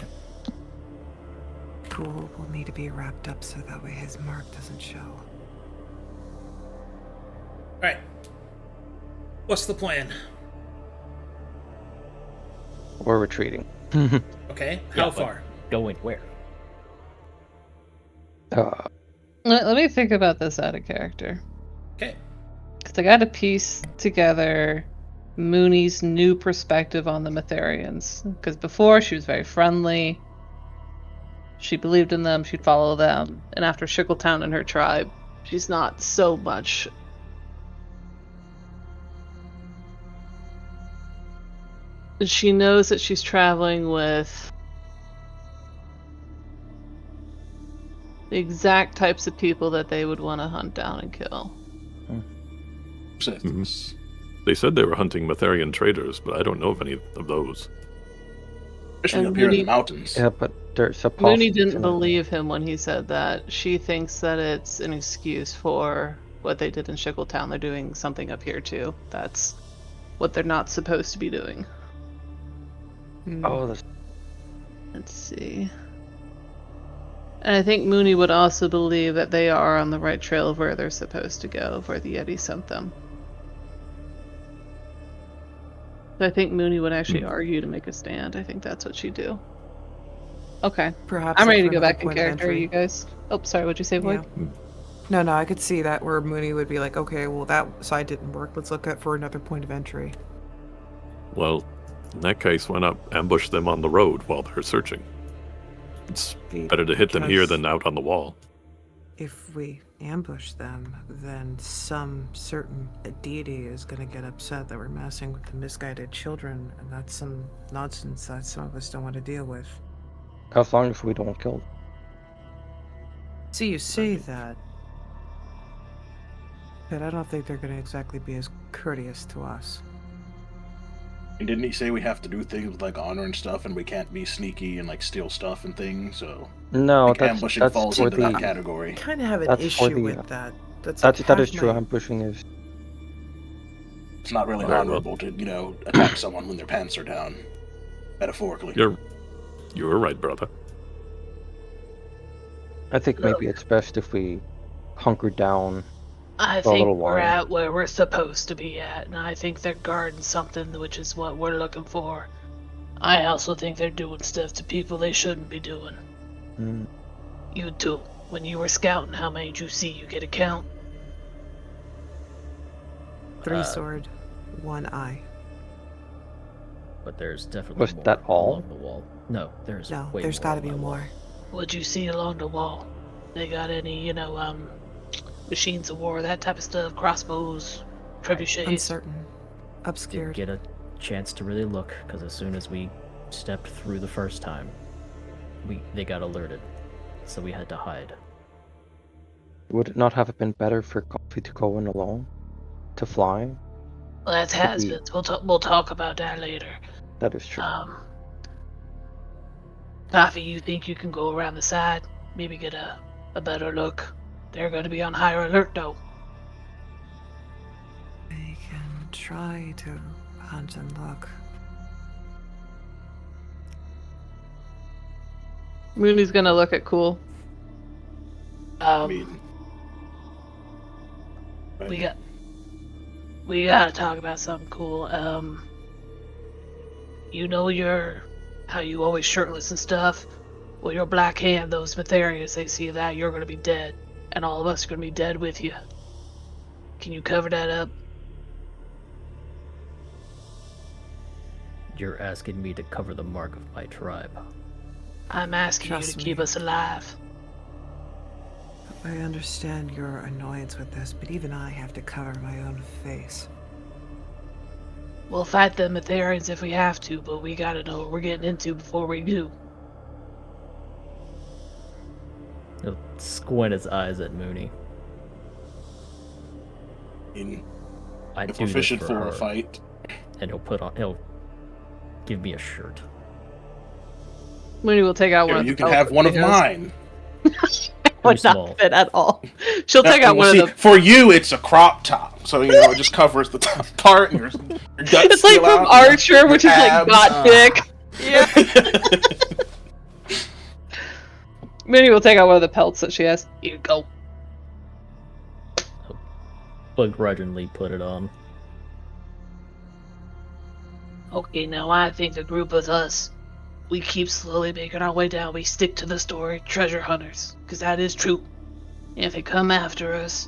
Pool will need to be wrapped up so that way his mark doesn't show.
Alright. What's the plan?
We're retreating.
Okay,
Yeah,
how
but-
far?
Going where?
Let me think about this out of character.
Okay.
Because I got to piece together Mooney's new perspective on the Matherians. Because before, she was very friendly. She believed in them. She'd follow them. And after Shickletown and her tribe, she's not so much. She knows that she's traveling with the exact types of people that they would want to hunt down and kill.
They said they were hunting Matherian traders, but I don't know of any of those.
Especially
And
up here in the
Mooney-
mountains.
Yeah, but there's a
Mooney
possibility.
didn't believe him when he said that. She thinks that it's an excuse for what they did in Shickletown. They're doing something up here too. That's what they're not supposed to be doing.
Oh, that's...
Let's see. And I think Mooney would also believe that they are on the right trail of where they're supposed to go, where the Yeti sent them. So I think Mooney would actually argue to make a stand. I think that's what she'd do. Okay.
Perhaps
I'm ready
look
to
for
go
another
back in
point of
character,
entry.
you guys. Oh, sorry, what'd you say, Void?
Yeah. No, I could see that where Mooney would be like, okay, well that side didn't work. Let's look at for another point of entry.
Well, in that case, why not ambush them on the road while they're searching? It's better to hit them here than out on the wall.
If we ambush them, then some certain deity is going to get upset that we're messing with the misguided children, and that's some nonsense that some of us don't want to deal with.
As long as we don't kill them.
See, you say that, but I don't think they're going to exactly be as courteous to us.
And didn't he say we have to do things with like honor and stuff, and we can't be sneaky and like steal stuff and things? So
No,
like,
that's
ambushing falls
for
into
the...
that category.
I kind of have an
That's for
issue
the,
with that. That's
That
like
is
half
true.
my-
Ambushing is...
It's not really
Very well.
honorable to, attack someone when their pants are down. Metaphorically.
You were right, brother.
I think maybe it's best if we hunker down.
I
A
think
little
we're
while.
at where we're supposed to be at, and I think they're guarding something, which is what we're looking for. I also think they're doing stuff to people they shouldn't be doing.
Mm.
You too. When you were scouting, how many did you see? You get a count?
3 sword, 1 eye.
But there's definitely
Was
more
that all?
along the wall. No, there's
No,
way
there's
more
got to
on
be
that wall.
more.
What'd you see along the wall? They got any, machines of war, that type of stuff, crossbows, trebuchets?
Uncertain.
Didn't
Obscured.
get a chance to really look because as soon as we stepped through the first time, they got alerted, so we had to hide.
Would it not have been better for Coffee to go in alone? To fly?
Well, that's has-beens. We'll talk about that later.
That is true.
Coffee, you think you can go around the side? Maybe get a better look? They're going to be on higher alert, though.
I can try to hunt and look.
Mooney's going to look at Cool.
I mean,
We gotta talk about something cool. How you always shirtless and stuff? Well, your black hand, those Matherians, they see that, you're gonna be dead. And all of us are gonna be dead with you. Can you cover that up?
You're asking me to cover the mark of my tribe.
I'm asking you
Trust
to
me.
keep us alive.
I understand your annoyance with this, but even I have to cover my own face.
We'll fight the Matherians if we have to, but we gotta know what we're getting into before we do.
He'll squint his eyes at Mooney. I
You're
do this
proficient
for
for
her,
a fight.
and he'll give me a shirt.
Moony will take out one
Here,
of the
you can
pelts
have
that
one
she
of
has.
mine.
Would
Too small.
not fit at all. She'll take out one
see,
of the.
For you, it's a crop top, so it just covers the top part, and your guts
It's like
spill
from
out,
Archer, which is like
abs.
got dick. Yeah. Moony will take out one of the pelts that she has. Here you go.
Begrudgingly put it on.
Okay, now I think the group of us, we keep slowly making our way down. We stick to the story, treasure hunters, because that is true. And if they come after us,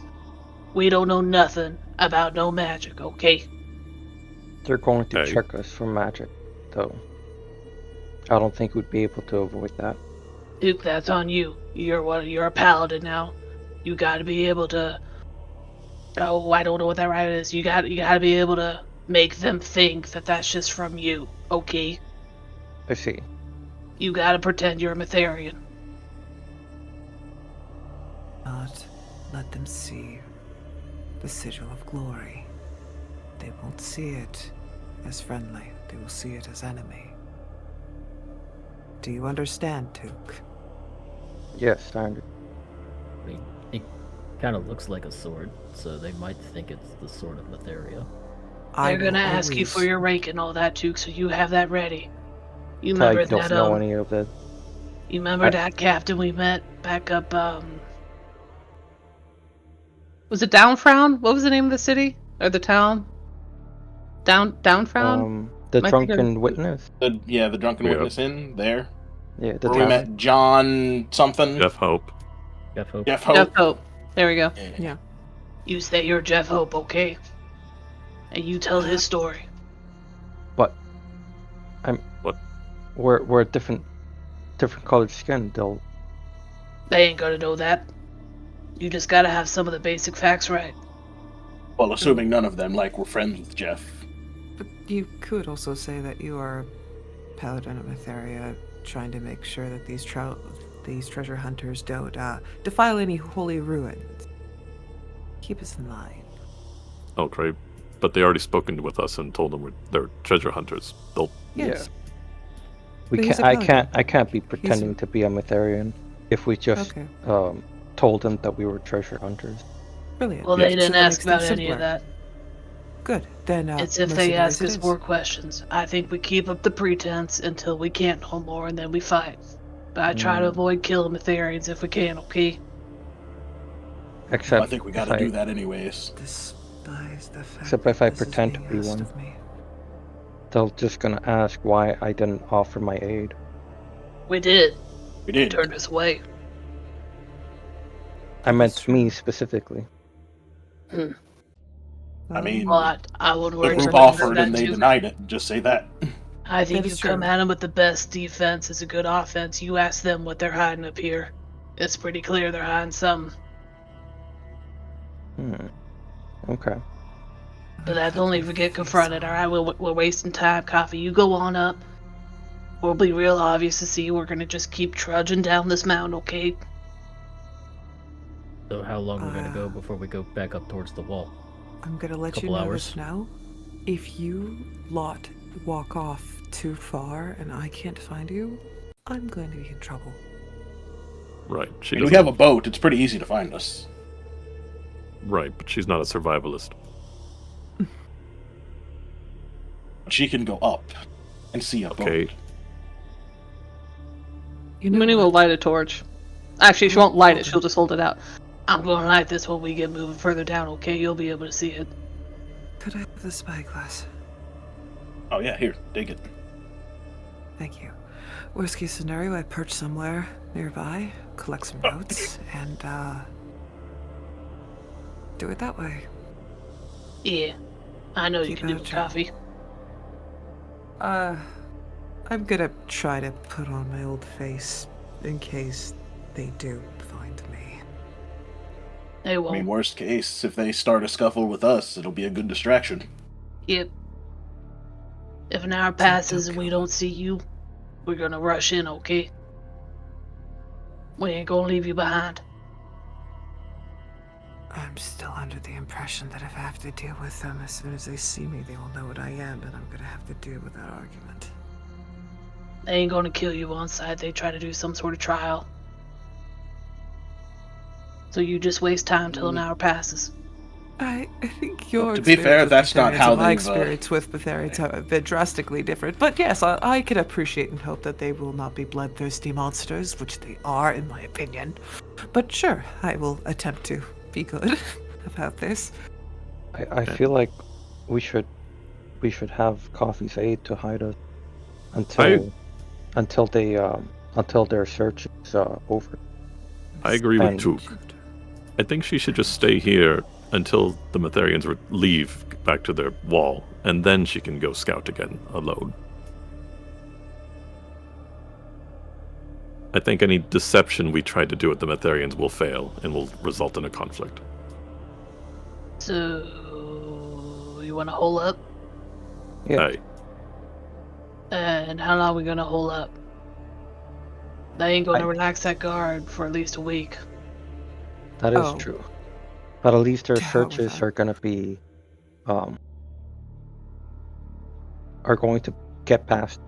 we don't know nothing about no magic, okay?
They're going to
Hey.
check us for magic, though. I don't think we'd be able to avoid that.
Duke, that's on you. You're a paladin now. You gotta be able to. Oh, I don't know what that right is. You gotta be able to make them think that that's just from you, okay?
I see.
You gotta pretend you're a Metherian.
Not let them see the sigil of glory. They won't see it as friendly. They will see it as enemy. Do you understand, Took?
Yes, I understand.
I mean, it kind of looks like a sword, so they might think it's the sword of Letheria.
They're gonna ask you for your rank and all that, Took, so you have that ready. You
I
remember
don't
that,
know any of that.
You remember that captain we met back up,
Was it Downfrown? What was the name of the city? Or the town? Downfrown?
The
Am I
drunken
thinking-
witness.
The drunken
Yeah.
witness in there.
Yeah, the
Where we
tavern.
met John something.
Jeff Hope.
Jeff Hope.
Jeff Hope.
Jeff Hope. There we go.
Yeah.
You say you're Jeff Hope, okay? And you tell his story.
But
What?
we're different colored skin.
They ain't gonna know that. You just gotta have some of the basic facts right.
Well, assuming none of them were friends with Jeff.
But you could also say that you are Paladin of Metheria, trying to make sure that these treasure hunters don't defile any holy ruins. Keep us in line.
Okay, but they already spoken with us and told them they're treasure hunters. They'll.
Yes.
We
But he's
can't.
a paladin.
I can't be pretending to be a Metherian if we just
Okay.
told them that we were treasure hunters.
Brilliant.
Well,
Yeah.
they
So
didn't
that
ask
makes them
about any of
simpler.
that.
Good. Then
It's if they
mercenaries
ask
it
us
is.
more questions. I think we keep up the pretense until we can't no more, and then we fight. But I try to avoid killing Metherians if we can, okay?
Except
I think we gotta do that anyways.
Despise the fact
Except if I
that this is
pretend to
being
be
asked
one.
of me.
They're just gonna ask why I didn't offer my aid.
We did.
We did.
Turned us away.
I meant me specifically.
I mean,
Well, I would
the
worry
group
about
offered
that
and they
too.
denied it. Just say that.
I think
That
you
is
come
true.
at them with the best defense is a good offense. You ask them what they're hiding up here. It's pretty clear they're hiding something.
Okay.
But that's only if we get confronted, alright? We're wasting time, Coffee. You go on up. We'll be real obvious to see. We're gonna just keep trudging down this mountain, okay?
So how long we're gonna go before we go back up towards the wall?
I'm gonna let you
Couple
know
hours.
this now. If you lot walk off too far and I can't find you, I'm going to be in trouble.
Right. She
I mean, we
doesn't.
have a boat. It's pretty easy to find us.
Right, but she's not a survivalist.
She can go up and see a
Okay.
boat.
You know
Moony will
what?
light a torch. Actually, she won't light it. She'll just hold it out.
I'm gonna light this when we get moving further down, okay? You'll be able to see it.
Could I have the spyglass?
Oh yeah, here, take it.
Thank you. Worst case scenario, I perch somewhere nearby, collect some notes, and do it that way.
Yeah. I know you
Keep
can do
it
it,
travel.
Coffee.
I'm gonna try to put on my old face in case they do find me.
They
I
won't.
mean, worst case, if they start a scuffle with us, it'll be a good distraction.
Yep. If an hour passes and we don't see you, we're gonna rush in, okay? We ain't gonna leave you behind.
I'm still under the impression that if I have to deal with them as soon as they see me, they will know what I am, and I'm gonna have to deal with that argument.
They ain't gonna kill you on sight. They try to do some sort of trial. So you just waste time till an hour passes.
I think your
to be fair, that's not how
my
they've.
experience with Betharians have been drastically different. But yes, I can appreciate and hope that they will not be bloodthirsty monsters, which they are, in my opinion. But sure, I will attempt to be good about this.
I feel like we should have Coffee's aid to hide us until their search is over.
I agree with
And-
Took. I think she should just stay here until the Metherians leave back to their wall, and then she can go scout again alone. I think any deception we try to do with the Metherians will fail and will result in a conflict.
So you wanna hole up?
Yeah.
Aye.
And how long are we gonna hole up? They ain't gonna
I-
relax that guard for at least a week.
That is
Oh.
true. But at least their
To hell with
searches
that.
are gonna be are going to get past.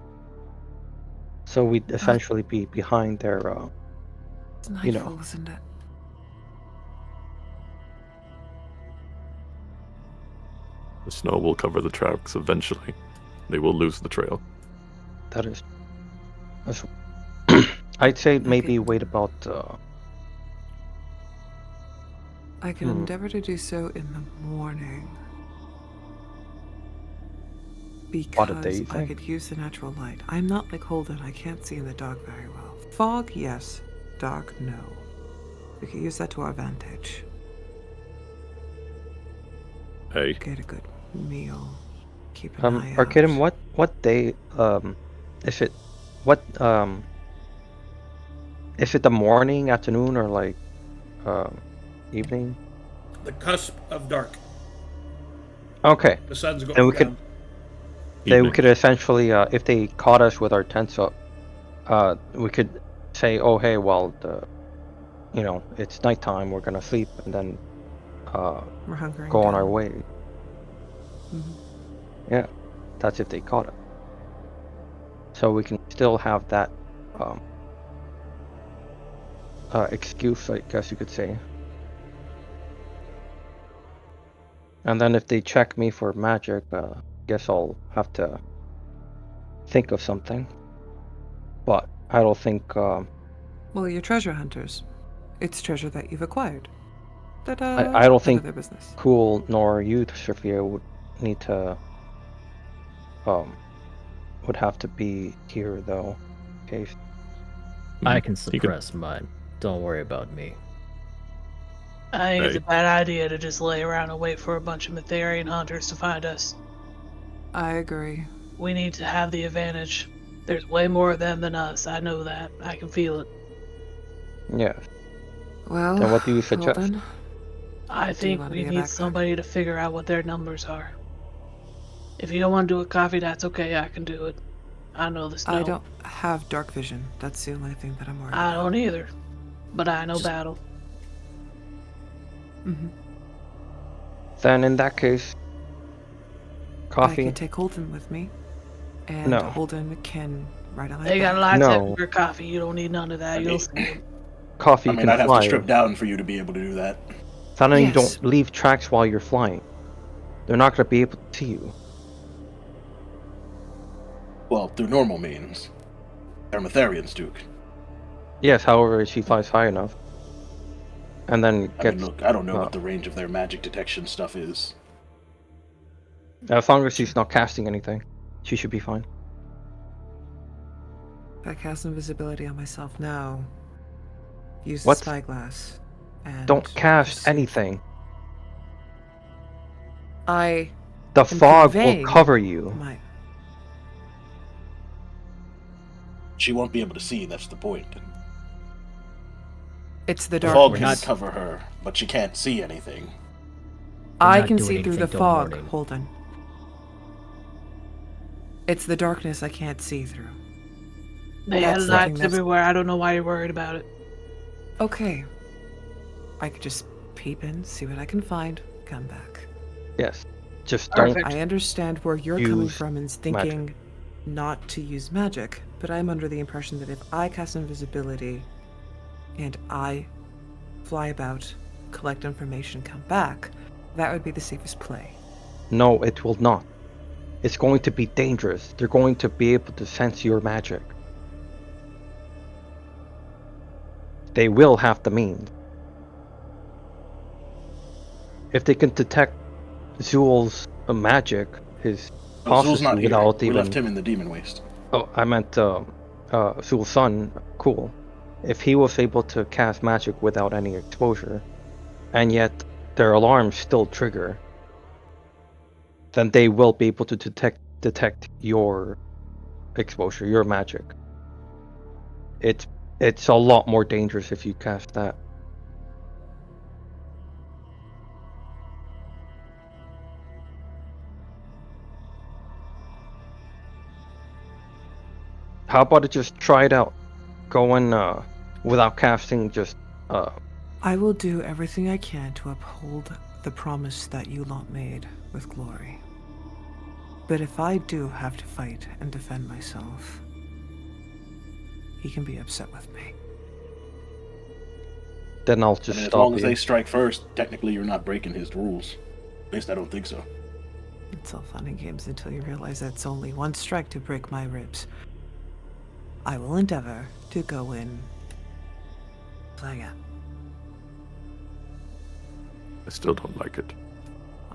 So we'd essentially be behind their
It's
You know.
nightfall, isn't it?
The snow will cover the tracks eventually. They will lose the trail.
that is that's I'd say maybe wait about
I can endeavor to do so in the morning.
What, a day,
Because
you
I
think?
could use the natural light. I'm not like Holden, I can't see in the dark very well. Fog, yes. Dark, no. We could use that to our advantage.
Hey,
Get a good meal. Keep an eye out.
Arcadum, what day is it is it the morning, afternoon, or like evening?
The cusp of dark.
Okay.
The sun's
Then
going
we could-
down.
Then we
evening.
could essentially, if they caught us with our tents up, we could say, "Oh, hey, well, it's nighttime. We're gonna sleep, and then
We're hunkering
go on
down.
our way."
Mhm.
Yeah, that's if they caught us. So we can still have that excuse, I guess you could say. And then if they check me for magic, guess I'll have to think of something. But I don't think.
Well, you're treasure hunters. It's treasure that you've acquired. Ta-da!
I don't
None
think
of their business.
Cool nor you, Sophia, would need to. Would have to be here though. In case.
I can
You could-
suppress mine. Don't worry about me.
I think it's a
Hey.
bad idea to just lay around and wait for a bunch of Metherian hunters to find us.
I agree.
We need to have the advantage. There's way more of them than us. I know that. I can feel it.
Yeah.
Well,
Then what do you suggest?
Holden,
I
Do you
think
wanna
we
be a
need
backpack?
somebody to figure out what their numbers are. If you don't want to do it, Coffee, that's okay. I can do it. I know the snow.
I don't have dark vision. That's the only thing that I'm worried
I
about.
don't either. But I know battle.
Mm-hmm.
Then in that case,
I
Coffee.
can take Holden with me, and
No.
Holden can ride on my
They got
back.
lights
No.
everywhere, Coffee. You don't need none of that.
I
You'll
mean-
see it.
Coffee
I
you
mean,
can
I'd have
fly.
to strip down for you to be able to do that.
Suddenly you
Yes.
don't leave tracks while you're flying. They're not going to be able to see you.
Well, through normal means. They're Metherians, Duke.
Yes, however, she flies high enough. And then
I
gets.
mean, look, I don't know
uh,
what the range of their magic detection stuff is.
As long as she's not casting anything, she should be fine.
I cast invisibility on myself now. Use
What?
the spyglass. And
Don't cast
pursue-
anything.
I
The
am
fog will
conveying
cover you.
my.
She won't be able to see, that's the point.
It's the
The fog
darkness.
can cover her, but she can't see anything.
I
not
can
doing
see through the
anything till
fog,
morning.
Holden. It's the darkness I can't see through.
They
That's
had
the thing
lights
that's-
everywhere. I don't know why you're worried about it.
Okay. I could just peep in, see what I can find, come back.
Yes. Just
Perfect.
don't.
I understand where you're coming
Use
from and thinking not to use magic, but I'm under the impression that if I cast invisibility and I fly about, collect information, come back, that would be the safest play.
No, it will not. It's going to be dangerous. They're going to be able to sense your magic. They will have the means. If they can detect Zul's magic, his
Zul's not here.
without
We
even...
left him in the Demon Waste.
Oh, I meant Zul's son, cool. If he was able to cast magic without any exposure, and yet their alarms still trigger, then they will be able to detect your exposure, your magic. It's a lot more dangerous if you cast that. How about it just try it out? Go in without casting, just
I will do everything I can to uphold the promise that you lot made with glory. But if I do have to fight and defend myself, he can be upset with me.
then I'll
I
just
mean, as
stop
long as
you.
they strike first, technically you're not breaking his rules. At least I don't think so.
It's all fun and games until you realize that's only one strike to break my ribs. I will endeavor to go in playing out.
I still don't like it.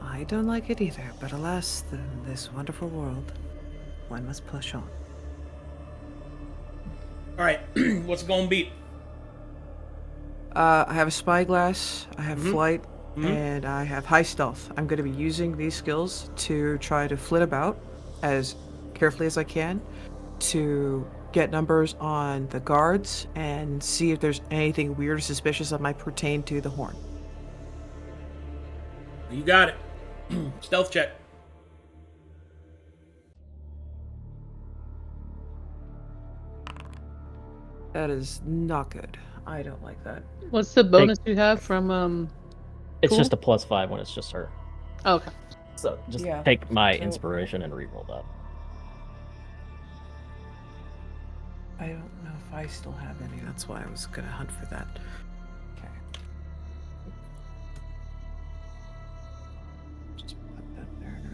I don't like it either, but alas, in this wonderful world, one must push on.
Alright, what's it gonna be?
I have a spyglass, I have flight, and I have high stealth. I'm going to be using these skills to try to flit about as carefully as I can to get numbers on the guards and see if there's anything weird or suspicious that might pertain to the horn.
You got it. Stealth check.
That is not good. I don't like that.
What's the bonus you have from
It's
Cool.
just a +5 when it's just her.
Oh, okay.
So just
Yeah.
take my
So-
inspiration and reroll that.
I don't know if I still have any. That's why I was going to hunt for that. Okay. Just put that there.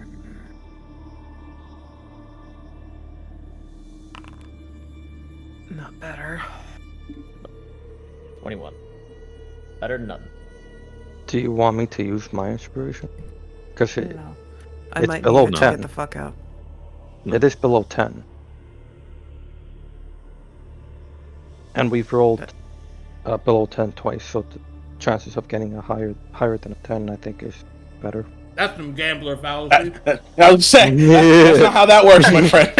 Not better.
21. Better than nothing.
Do you want me to use my inspiration? Because
I don't know. I
it's
might
below
need to
10.
get the fuck out.
It is below 10. And we've rolled below 10 twice, so the chances of getting a higher than a 10, I think, is better.
That's some gambler fallacy.
I was saying, that's not how that works, my friend.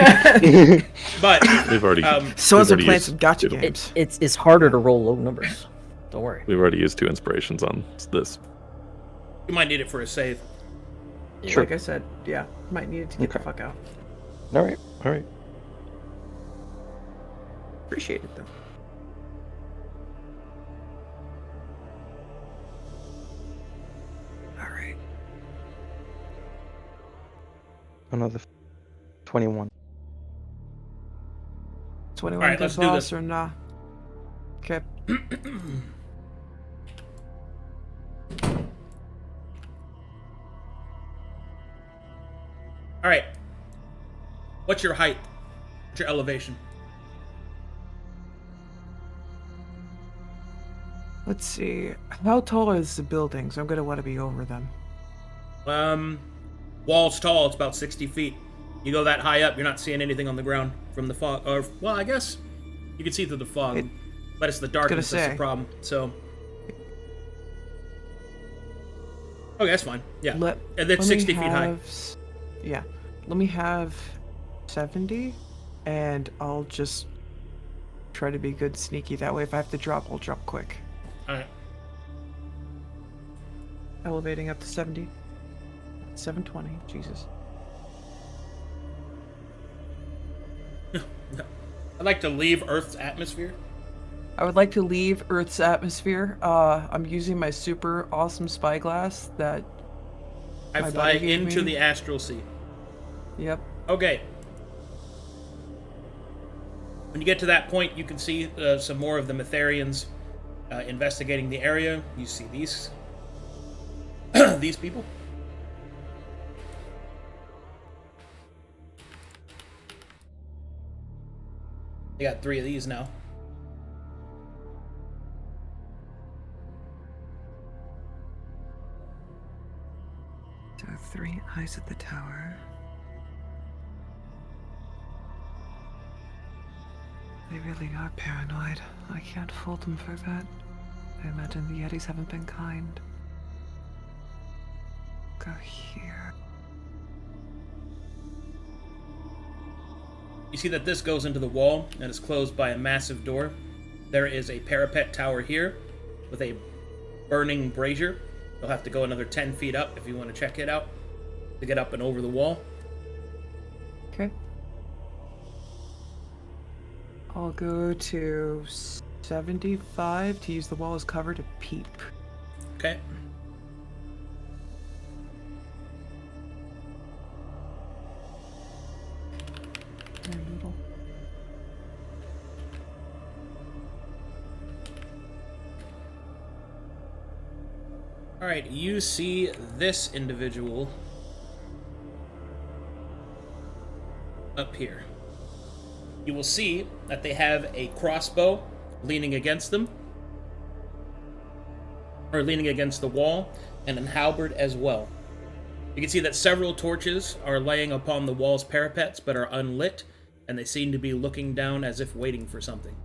But
We've already.
Someone's
we've
been
already
playing
used
some gotcha
two.
games.
It's harder to roll low numbers. Don't worry.
We've already used 2 inspirations on this.
you might need it for a save.
Sure.
Like I said, yeah, might need it to get the
Okay.
fuck out.
Alright, alright.
Appreciate it though. All right.
Another 21.
21
Alright, let's
good
do
boss
this.
or nah? Okay.
Alright. What's your height? What's your elevation?
Let's see. How tall is the buildings? I'm gonna want to be over them.
Wall's tall, it's about 60 feet. You go that high up, you're not seeing anything on the ground from the fog. Or, well, I guess you can see through the fog. But it's the darkness that's the
say.
problem. So. Okay, that's fine. Yeah.
Let
And that's
me
60 feet high.
have Yeah. Let me have 70, and I'll just try to be good sneaky. That way, if I have to drop, I'll drop quick.
Alright.
Elevating up to 70. 720. Jesus.
I'd like to leave Earth's atmosphere.
I would like to leave Earth's atmosphere. I'm using my super awesome spyglass that
I fly into the astral sea.
Yep.
Okay. When you get to that point, you can see some more of the Metharians investigating the area. You see these these people. They got 3 of these now.
So 3 eyes at the tower. They really are paranoid. I can't fault them for that. I imagine the Yetis haven't been kind. Go here.
You see that this goes into the wall and is closed by a massive door. There is a parapet tower here with a burning brazier. You'll have to go another 10 feet up if you want to check it out to get up and over the wall.
Okay. I'll go to 75 to use the wall as cover to peep.
Okay. Alright, you see this individual up here. You will see that they have a crossbow leaning against them, or leaning against the wall, and an halberd as well. You can see that several torches are laying upon the wall's parapets but are unlit, and they seem to be looking down as if waiting for something.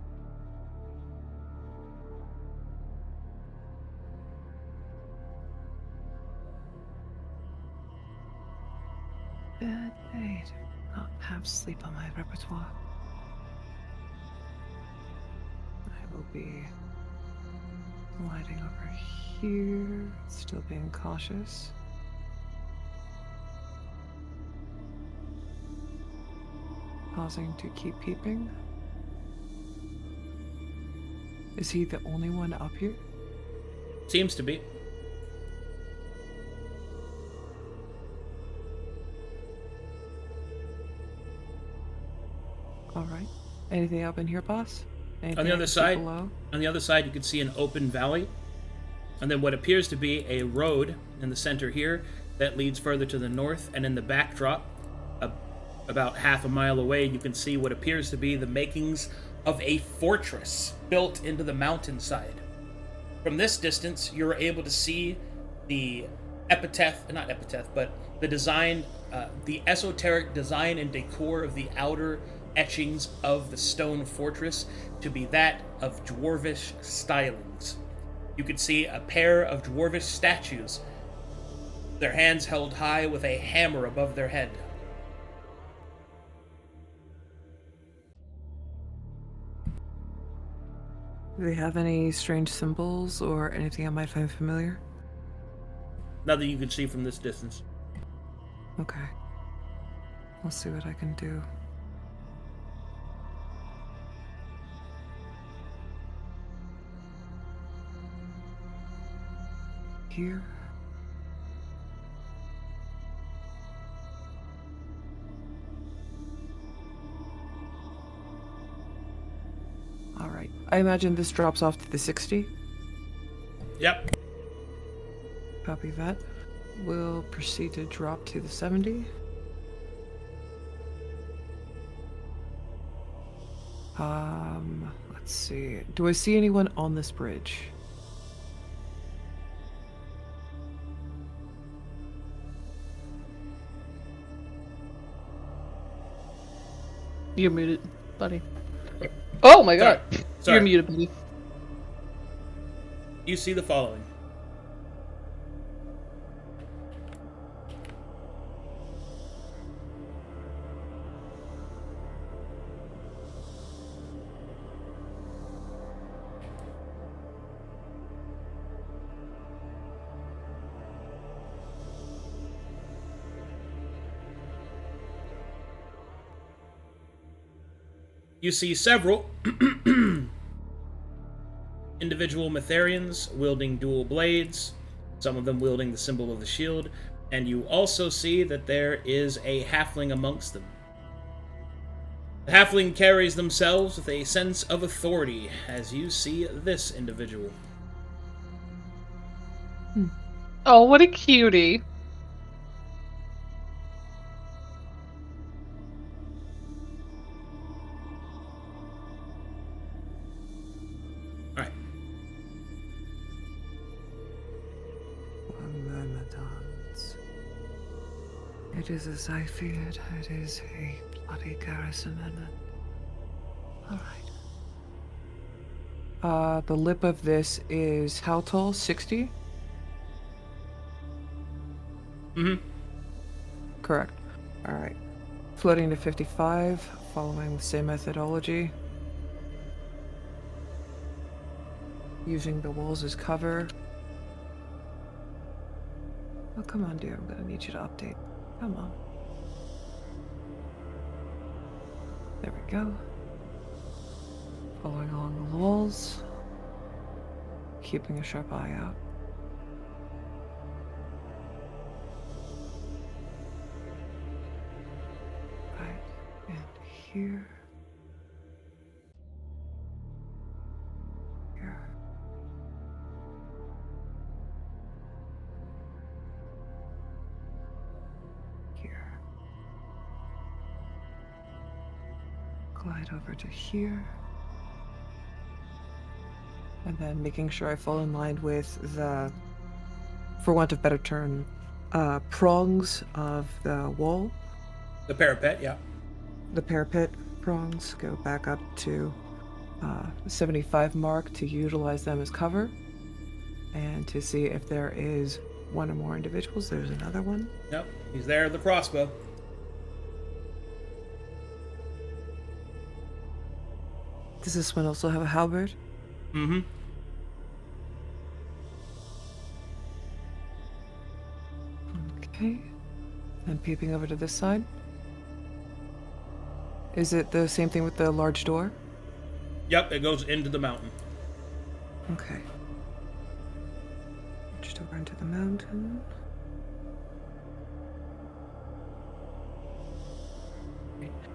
Bad day to not have sleep on my repertoire. I will be gliding over here, still being cautious. Pausing to keep peeping. Is he the only one up here?
Seems to be.
All right. Anything up in here, boss? Anything
On the other side,
below?
on the other side, you can see an open valley, and then what appears to be a road in the center here that leads further to the north. And in the backdrop, about half a mile away, you can see what appears to be the makings of a fortress built into the mountainside. From this distance, you're able to see the the design, the esoteric design and decor of the outer etchings of the stone fortress to be that of dwarvish stylings. You can see a pair of dwarvish statues, their hands held high with a hammer above their head.
Do they have any strange symbols or anything I might find familiar?
Nothing you can see from this distance.
Okay. I'll see what I can do. Here. All right. I imagine this drops off to the 60.
Yep.
Copy that. We'll proceed to drop to the 70. Let's see. Do I see anyone on this bridge?
You're muted, buddy. Oh my god!
Sorry.
You're muted, buddy.
You see the following. You see several individual Metherians wielding dual blades, some of them wielding the symbol of the shield, and you also see that there is a halfling amongst them. The halfling carries themselves with a sense of authority, as you see this individual.
Oh, what a cutie.
Alright.
Myrmidons. It is as I feared. It is a bloody garrison, and alright. The lip of this is how tall? 60?
Mm-hmm.
Correct. Alright. Floating to 55, following the same methodology. Using the walls as cover. Oh, come on, dear. I'm gonna need you to update. Come on. There we go. Following along the walls. Keeping a sharp eye out. Right. And here. Here. Here. Glide over to here. And then making sure I fall in line with the, for want of better term, prongs of the wall.
The parapet, yeah.
The parapet prongs go back up to 75 mark to utilize them as cover. And to see if there is one or more individuals. There's another one.
Yep, he's there with the crossbow.
Does this one also have a halberd?
Mm-hmm.
Okay. And peeping over to this side. Is it the same thing with the large door?
Yep, it goes into the mountain.
Okay. Large door into the mountain.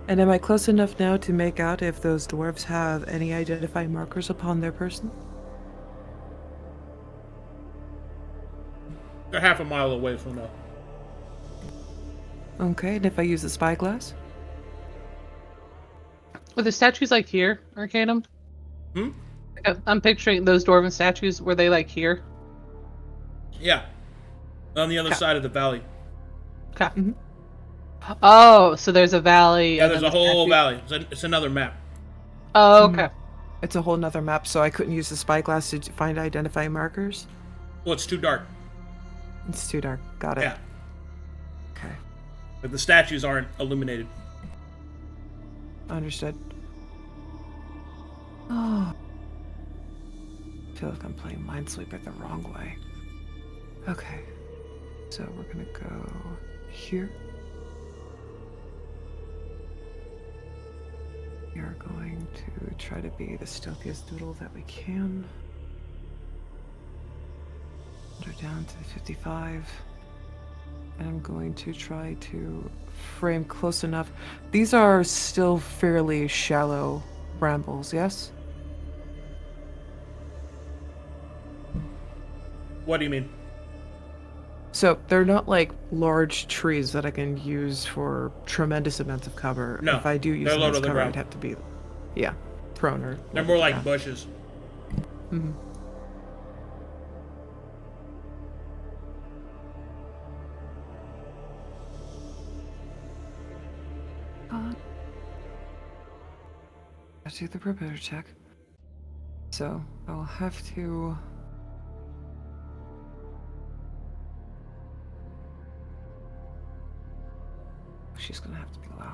And am I close enough now to make out if those dwarves have any identifying markers upon their person?
They're half a mile away from now.
Okay, and if I use the spyglass?
Were the statues like here, Arcadum?
Hmm?
I'm picturing those dwarven statues. Were they like here?
Yeah. On the other side of the valley.
Okay. Mm-hmm. Oh, so there's a valley.
Yeah, there's a whole valley. It's another map.
Oh, okay.
It's a whole nother map, so I couldn't use the spyglass to find identifying markers?
Well, it's too dark.
It's too dark. Got it.
Yeah.
Okay.
But the statues aren't illuminated.
Understood. Oh. I feel like I'm playing Minesweeper the wrong way. Okay. So we're gonna go here. We are going to try to be the stealthiest doodle that we can. Go down to 55. And I'm going to try to frame close enough. These are still fairly shallow brambles, yes?
What do you mean?
So they're not like large trees that I can use for tremendous amounts of cover.
No,
if I do use
they're
them
low
as
to the
cover,
ground.
it'd have to be, yeah, prone or.
They're more like bushes.
Mm-hmm. Let's do the prepare check. So I'll have to. She's gonna have to be low.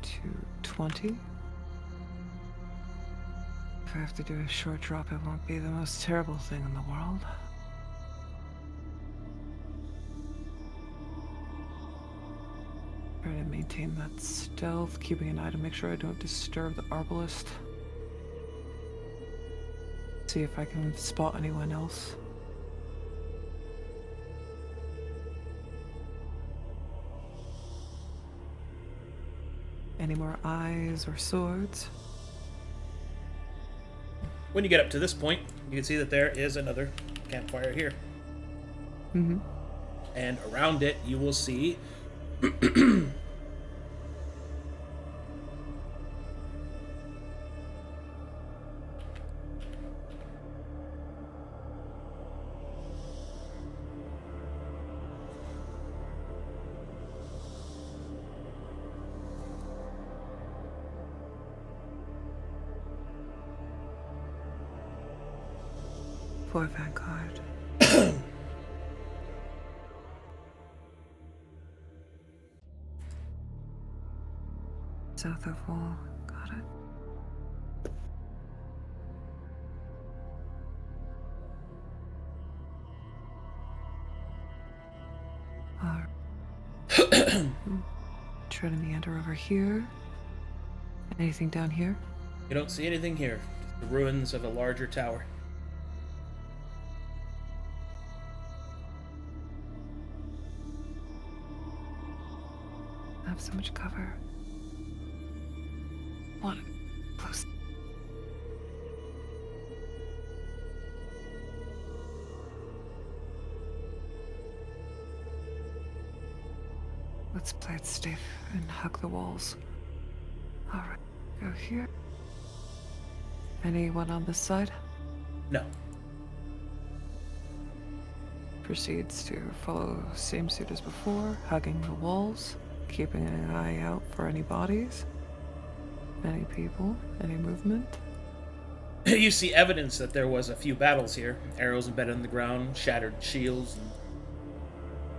To 20. If I have to do a short drop, it won't be the most terrible thing in the world. Try to maintain that stealth, keeping an eye to make sure I don't disturb the arbalist. See if I can spot anyone else. Any more eyes or swords?
When you get up to this point, you can see that there is another campfire here.
Mm-hmm.
And around it, you will see
For Vanguard. South of wall. Got it. Alright. Try to meander over here. Anything down here?
you don't see anything here. Just the ruins of a larger tower.
I have so much cover. One close. Let's play it safe and hug the walls. Alright, go here. Anyone on this side?
No.
Proceeds to follow same suit as before, hugging the walls, keeping an eye out for any bodies, any people, any movement.
You see evidence that there was a few battles here. Arrows embedded in the ground, shattered shields, and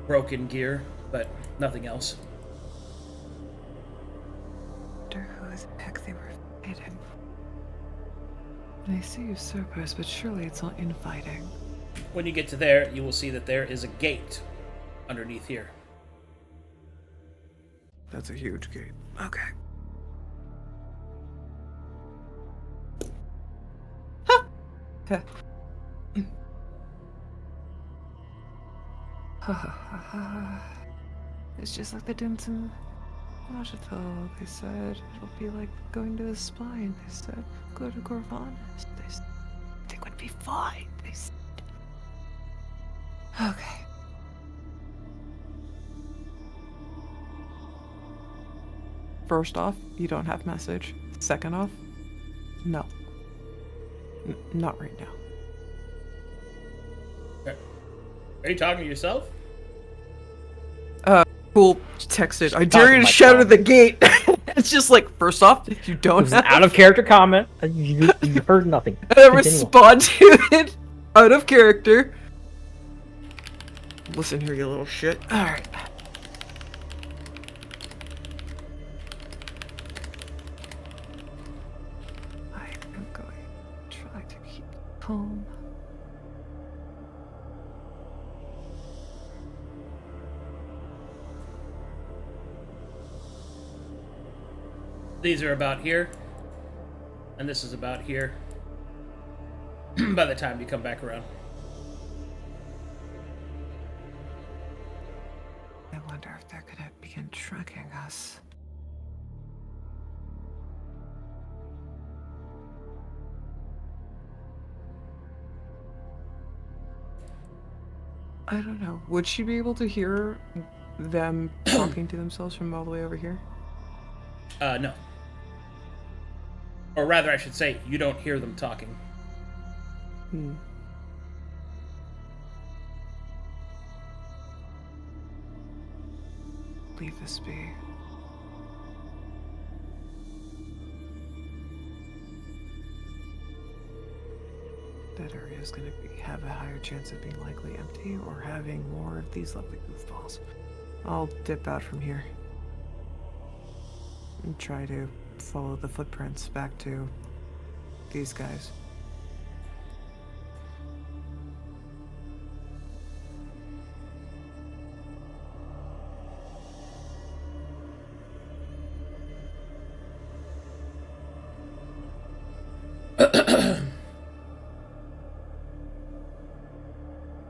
broken gear, but nothing else.
Wonder who the heck they were fighting. I see usurpers, but surely it's not infighting.
When you get to there, you will see that there is a gate underneath here.
That's a huge gate. Okay. Ha! Ha ha ha. It's just like the dunes in Washington. They said it'll be like going to the spine. They said go to Corvallis. They said it would be fine. They said. Okay. First off, you don't have message. Second off, no. Not right now.
Are you talking to yourself?
Cool texted. I dare you to shout at the gate. It's just like, first off, you don't
It was an out of character comment. You heard nothing.
Respond to it out of character. Listen here, you little shit. Alright. I am going to try to keep calm.
These are about here, and this is about here by the time you come back around.
I wonder if they're gonna begin tracking us. I don't know. Would she be able to hear them talking to themselves from all the way over here?
No. Or rather, I should say, you don't hear them talking.
Leave this be. That area is going to have a higher chance of being likely empty or having more of these lovely goofballs. I'll dip out from here and try to follow the footprints back to these guys.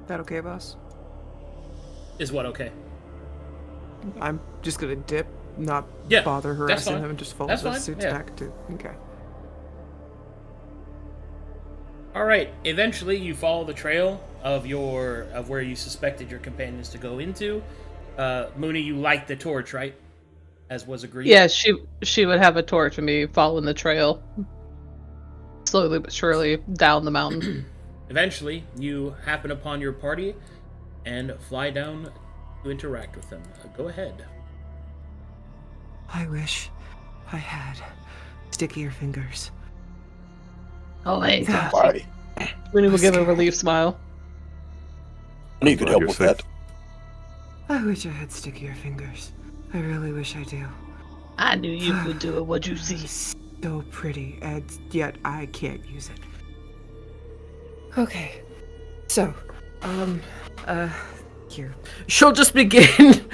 That okay, boss?
Is what okay?
I'm just gonna dip, not
Yeah,
bother
that's
harassing
fine.
him, and just follow
That's
the
fine,
suits
yeah.
back to. Okay.
Alright, eventually you follow the trail of where you suspected your companions to go into. Moony, you light the torch, right? As was agreed.
Yeah, she would have a torch and me following the trail. Slowly but surely down the mountain.
Eventually, you happen upon your party and fly down to interact with them. Go ahead.
I wish I had stickier fingers.
Oh, hey,
Yeah.
Coffee.
Why?
Mooney will give a
scared.
relief smile.
I know you could
Glad
help
you're
with
safe.
that.
I wish I had stickier fingers. I really wish I do.
I knew you could do it. What'd you see?
So pretty, and yet I can't use it. Okay, so, here. She'll just begin,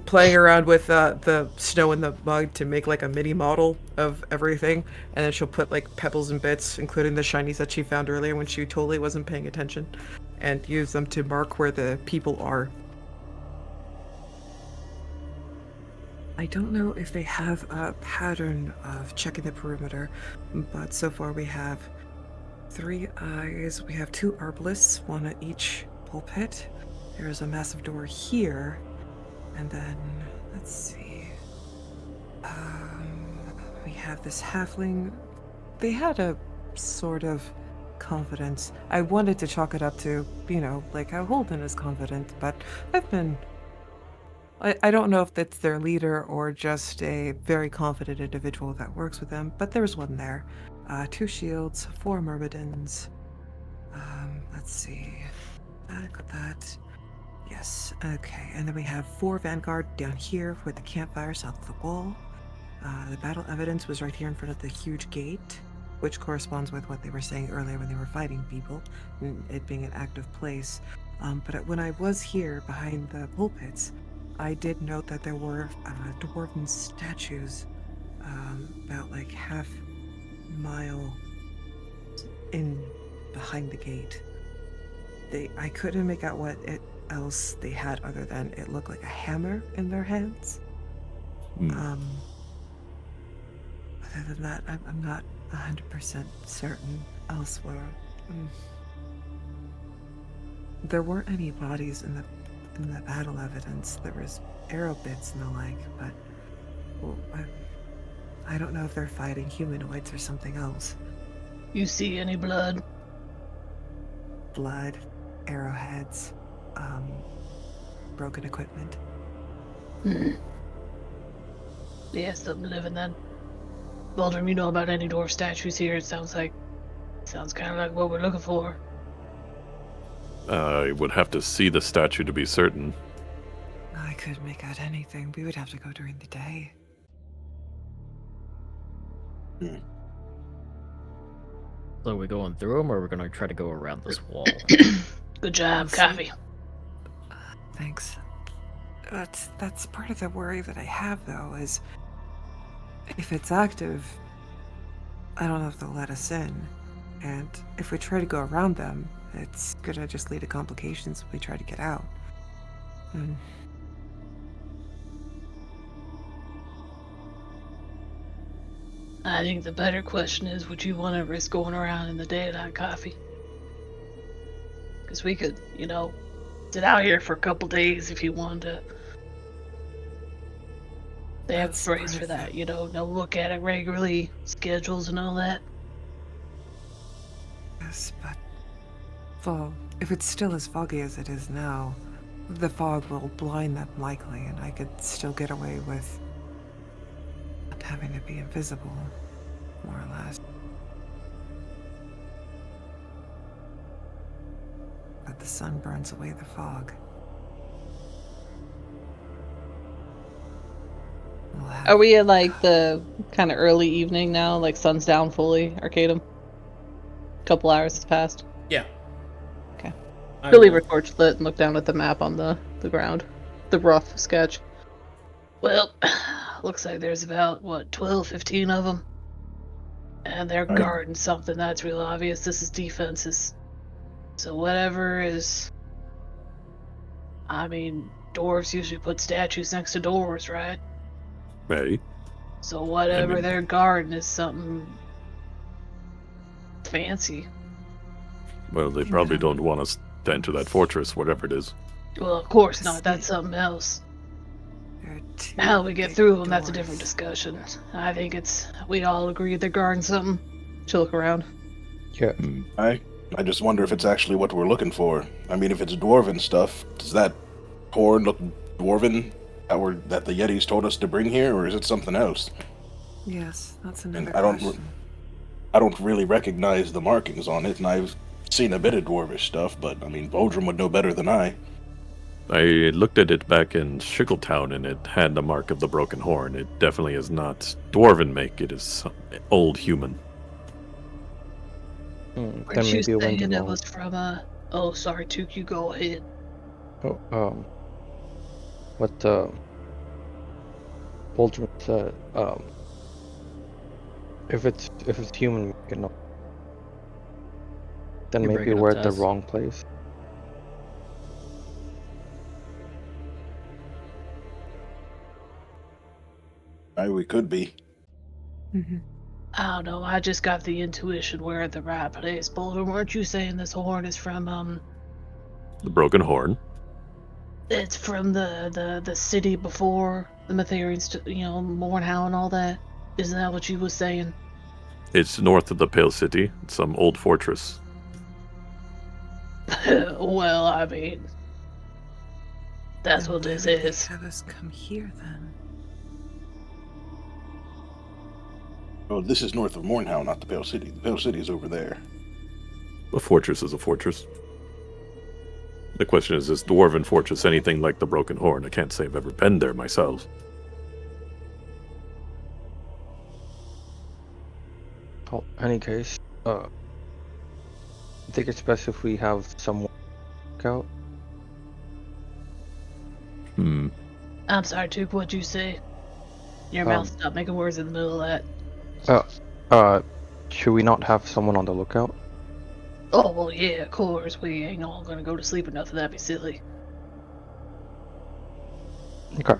playing around with the snow in the mug to make like a mini model of everything, and then she'll put like pebbles and bits, including the shinies that she found earlier when she totally wasn't paying attention, and use them to mark where the people are. I don't know if they have a pattern of checking the perimeter, but so far we have 3 eyes, we have 2 arbalists, 1 at each pulpit. There's a massive door here, and then, let's see, we have this halfling. They had a sort of confidence. I wanted to chalk it up to, you know, like how Holdan is confident, but I've been... I don't know if that's their leader or just a very confident individual that works with them, but there's one there. 2 shields, 4 myrmidons. Let's see. Got that. Yes, okay. And then we have 4 vanguard down here with the campfire south of the wall. The battle evidence was right here in front of the huge gate, which corresponds with what they were saying earlier when they were fighting people, it being an active place. But when I was here behind the pulpits, I did note that there were dwarven statues about like half mile in behind the gate. I couldn't make out what else they had other than it looked like a hammer in their hands. Other than that, I'm not 100% certain elsewhere. There weren't any bodies in the battle evidence. There was arrow bits and the like, but well, I don't know if they're fighting humanoids or something else.
You see any blood?
Blood, arrowheads, broken equipment.
Yeah, something living then. Boldrum, you know about any dwarf statues here? It sounds kind of like what we're looking for.
I would have to see the statue to be certain.
I couldn't make out anything. We would have to go during the day.
So are we going through them, or are we going to try to go around this wall?
Good job,
see.
Coffee.
Thanks. That's part of the worry that I have, though, is if it's active, I don't know if they'll let us in. And if we try to go around them, it's gonna just lead to complications if we try to get out.
I think the better question is, would you want to risk going around in the daylight, Coffee? Because we could, sit out here for a couple days if you wanted to. They have a phrase for that, no look at it regularly, schedules and all that.
Yes, but... well, if it's still as foggy as it is now, the fog will blind them likely, and I could still get away with not having to be invisible, more or less. But the sun burns away the fog.
Are we at like the kind of early evening now? Like sun's down fully, Arcadum? Couple hours has passed.
Yeah.
Okay. He'll leave her torch lit and look down at the map on the ground. The rough sketch.
Well, looks like there's about, 12, 15 of them. And they're guarding something that's real obvious. This is defenses. So whatever is... I mean, dwarves usually put statues next to doors, right?
Hey.
So whatever they're guarding is something fancy.
Well, they probably don't want us to enter that fortress, whatever it is.
Well, of course not. That's something else. How we get through them, that's a different discussion. I think we all agree they're guarding something.
She'll look around.
Yeah.
I just wonder if it's actually what we're looking for. I mean, if it's dwarven stuff, does that horn look dwarven that the Yetis told us to bring here, or is it something else?
Yes, that's another
And
question.
I don't really recognize the markings on it, and I've seen a bit of dwarvish stuff, but I mean, Boldrum would know better than I.
I looked at it back in Shickletown, and it had the mark of the broken horn. It definitely is not dwarven make. It is old human.
Weren't you saying it was from Oh, sorry, Took, you go ahead.
Oh, what Boldrum said, if it's human, we can know. Then
You're
maybe
breaking up,
we're at the
Taz.
wrong place.
We could be.
Mm-hmm.
I don't know, I just got the intuition we're at the right place. Boulder, weren't you saying this horn is from,
The broken horn.
it's from the city before the Matherians, Mournhow and all that? Isn't that what you was saying?
It's north of the Pale City. It's some old fortress.
Well, I mean, that's what this is.
Have us come here then.
Oh, this is north of Mournhow, not the Pale City. The Pale City is over there.
A fortress is a fortress. The question is Dwarven Fortress anything like the Broken Horn? I can't say I've ever been there myself.
Oh, any case, I think it's best if we have someone look out.
I'm sorry, Took, what'd you say? Your mouth stopped making words in the middle of that.
Should we not have someone on the lookout?
Oh, well, yeah, of course. We ain't all gonna go to sleep or nothing. That'd be silly.
Okay.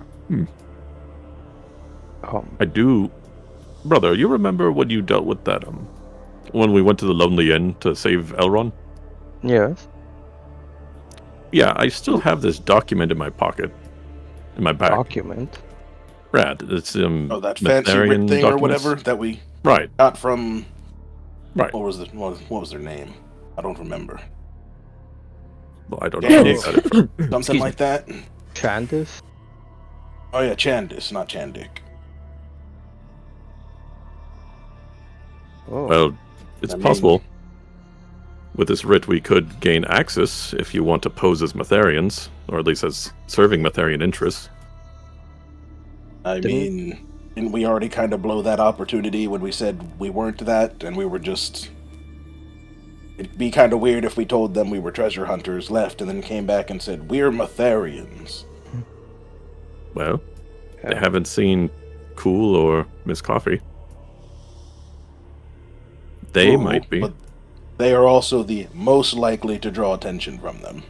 I do... Brother, you remember when you dealt with that, when we went to the Lonely Inn to save Elrond?
Yes.
Yeah, I still have this document in my pocket. In my bag.
Document?
Rad. It's,
that fancy writ thing or whatever that we got from...
Right.
What was their name? I don't remember.
Well, I don't know.
Something like that?
Chandis?
Oh yeah, Chandis, not Chandik.
Oh.
Well, it's possible. With this writ, we could gain access if you want to pose as Matherians, or at least as serving Matherian interests.
I mean, didn't we already kind of blow that opportunity when we said we weren't that, and we were just... It'd be kind of weird if we told them we were treasure hunters, left, and then came back and said, we're Matherians.
Well, they haven't seen Cool or Miss Coffee. They might be.
But they are also the most likely to draw attention from them.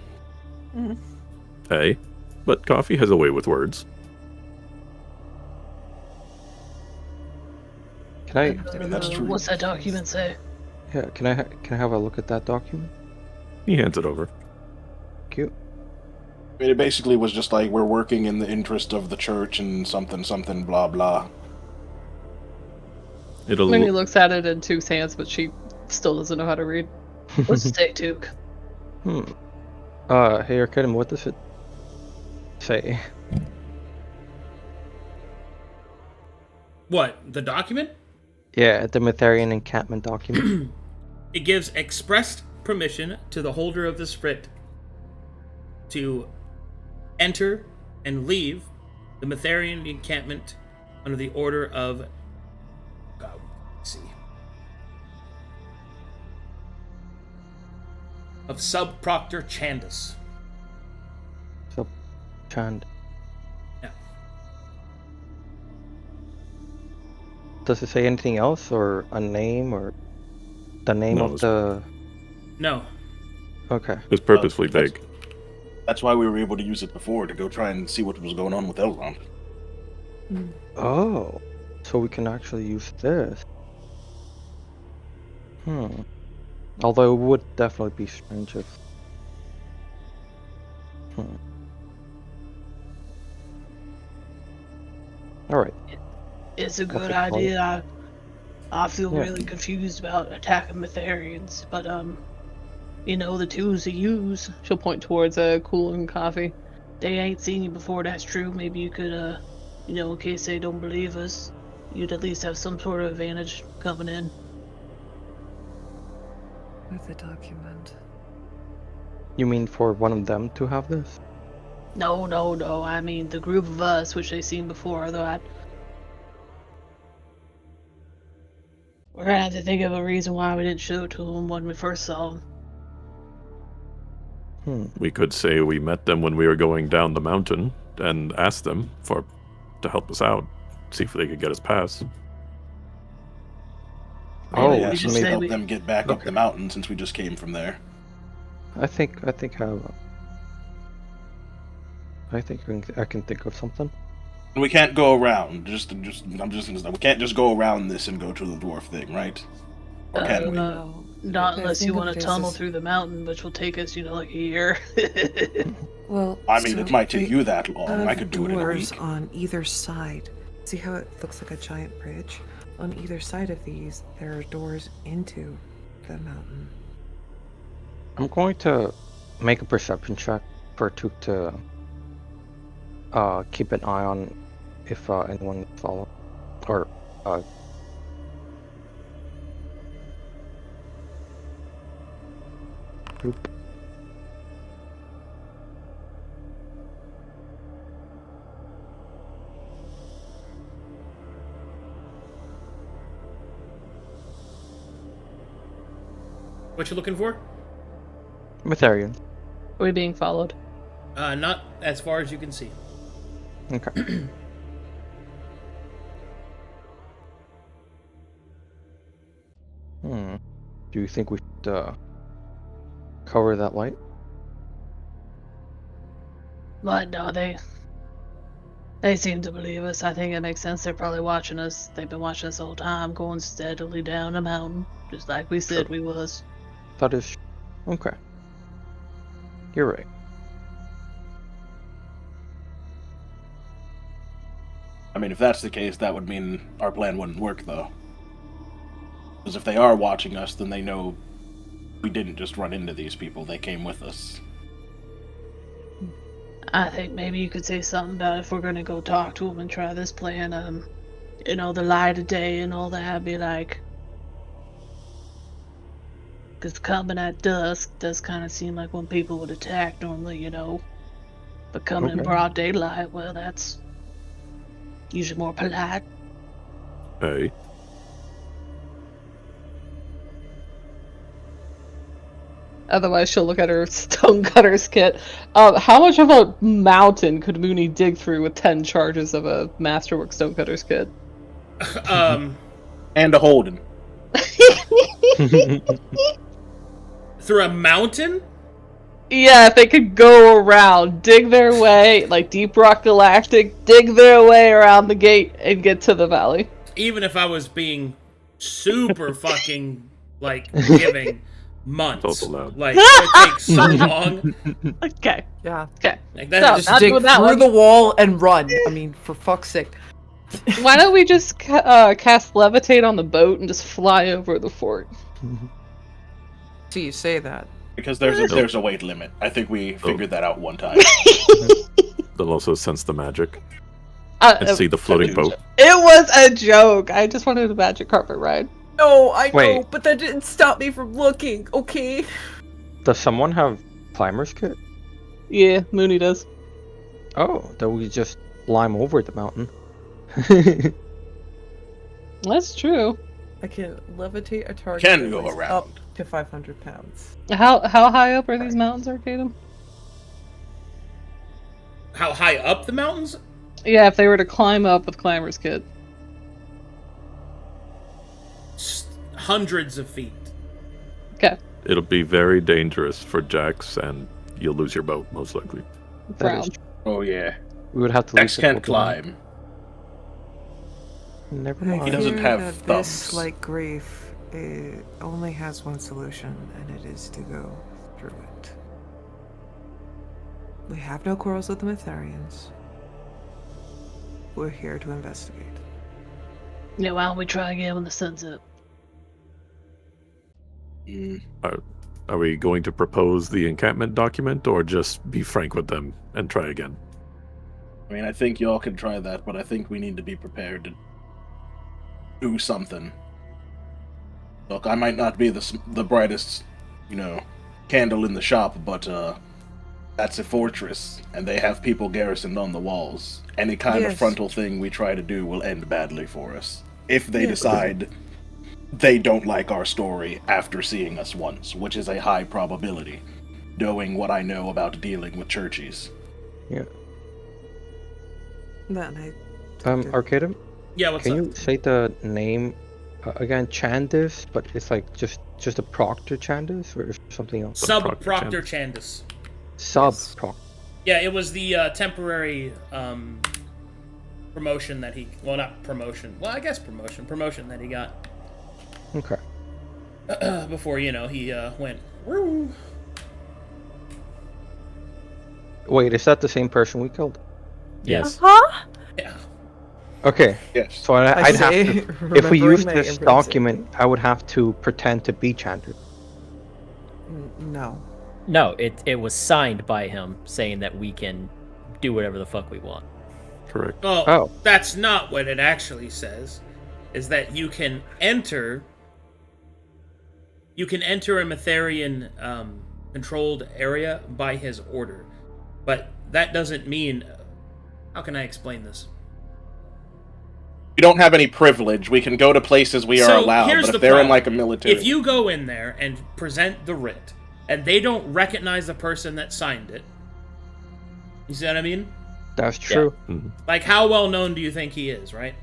Hey, but Coffee has a way with words.
Can I?
I mean, that's true.
What's that document say?
Yeah. Can I have a look at that document?
He hands it over.
Cute.
I mean, it basically was just like, we're working in the interest of the church and something, blah, blah.
Moony looks at it in Took's hands, but she still doesn't know how to read.
What's it say, Took?
Hey, Arcadum, what does it say?
What, the document?
Yeah, the Matherian encampment document.
It gives expressed permission to the holder of this writ to enter and leave the Matherian encampment under the order of... God, let's see. Of Sub-Proctor Chandis.
Chand.
Yeah.
Does it say anything else, or a name, or the name
No,
of the?
No.
Okay.
It's purposefully
That's-
vague.
That's why we were able to use it before, to go try and see what was going on with Elrond.
Oh, so we can actually use this. Although it would definitely be strange if. All right.
It's a good
Okay, fine.
idea. I feel
Yeah.
really confused about attacking Mytharians, but the tools to use.
She'll point towards a cooling coffee.
They ain't seen you before, that's true. Maybe you could, in case they don't believe us, you'd at least have some sort of advantage coming in.
With the document.
You mean for one of them to have this?
No. I mean, the group of us, which they've seen before, though we're gonna have to think of a reason why we didn't show it to them when we first saw them.
We could say we met them when we were going down the mountain and asked them to help us out, see if they could get us past.
Oh,
Maybe
yeah,
we
so
just
maybe
say
help
we-
them get back up
Okay.
the mountain since we just came from there.
I think I can think of something.
We can't go around. We can't just go around this and go to the dwarf thing, right? Or can we?
Not
I
unless you
think
want to
this
tunnel
is-
through the mountain, which will take us, like a year.
Well,
I mean,
so
it might take
we
you that long. I
have
could do it in a
doors
week.
on either side. See how it looks like a giant bridge? On either side of these, there are doors into the mountain.
I'm going to make a perception check for Took to keep an eye on if anyone follow or group.
What you looking for?
Mytharian.
Are we being followed?
Not as far as you can see.
Okay. Do you think we should cover that light?
But no, they seem to believe us. I think it makes sense. They're probably watching us. They've been watching us the whole time, going steadily down the mountain, just like we said we was.
That is okay. You're right.
I mean, if that's the case, that would mean our plan wouldn't work, though. Because if they are watching us, then they know we didn't just run into these people. They came with us.
I think maybe you could say something about if we're gonna go talk to them and try this plan, the light of day and all that, be like, because coming at dusk does kind of seem like when people would attack normally, but coming in
Okay.
broad daylight, well, that's usually more polite.
Hey,
Otherwise, she'll look at her stonecutter's kit. How much of a mountain could Moony dig through with 10 charges of a masterwork stonecutter's kit?
And a Holden.
Through a mountain?
Yeah, if they could go around, dig their way, like Deep Rock Galactic, dig their way around the gate and get to the valley.
Even if I was being super fucking, giving months.
Also loud.
Like, it would take so long.
Okay,
Yeah.
okay.
Like,
So,
that is
not
Dig
doing that
through
one.
the wall and run. I mean, for fuck's sake.
Why don't we just cast Levitate on the boat and just fly over the fort?
So you say that.
Because there's a weight limit. I think we figured that out one time.
they'll also sense the magic and see the floating boat.
It was a joke. I just wanted a magic carpet ride.
No, I know,
Wait.
but that didn't stop me from looking, okay?
Does someone have climber's kit?
Yeah, Moony does.
Oh, then we just climb over the mountain.
That's true.
I can levitate a target
Can
that
go
weighs
around.
up to 500 pounds.
How high up are these mountains, Arcadum?
how high up the mountains?
Yeah, if they were to climb up with climber's kit.
hundreds of feet.
Okay.
It'll be very dangerous for Jax, and you'll lose your boat, most likely.
That is
Brown.
true.
Oh yeah.
We would have to
Jax
leave the
can't
boat behind.
climb.
Never
I
mind.
He doesn't
fear
have
that
thumbs.
this, like grief, it only has one solution, and it is to go through it. We have no quarrels with the Mytharians. We're here to investigate.
Yeah, why don't we try again when the sun's up?
Are we going to propose the encampment document, or just be frank with them and try again?
I mean, I think y'all can try that, but I think we need to be prepared to do something. Look, I might not be the brightest, candle in the shop, but that's a fortress, and they have people garrisoned on the walls. Any kind of
Yes.
frontal thing we try to do will end badly for us. If they decide they don't like our story after seeing us once, which is a high probability, knowing what I know about dealing with churchies.
Yeah.
That night.
Arcadum,
Yeah, what's
can
up?
you say the name again? Chandis, but it's like just a Proctor Chandis or something else?
Sub-Proctor Chandis.
Sub-Proctor.
Yeah, it was the temporary promotion that he... Well, not promotion. Well, I guess promotion. Promotion that he got.
Okay.
Before, he went... Woo!
Wait, is that the same person we killed?
Yes.
Yeah.
Okay.
Yes.
So I'd have
say,
to, if we
remembering
use
my
this
imprints.
document, I would have to pretend to be Chandis.
No.
No, it was signed by him saying that we can do whatever the fuck we want.
Correct.
Well,
Oh.
that's not what it actually says. Is that you can enter a Mytharian controlled area by his order. But that doesn't mean... How can I explain this?
We don't have any privilege. We can go to places we are
So,
allowed,
here's
but
the
if they're in
problem.
like a military...
If you go in there and present the writ, and they don't recognize the person that signed it, you see what I mean?
That's true.
Mhm.
Like, how well known do you think he is, right?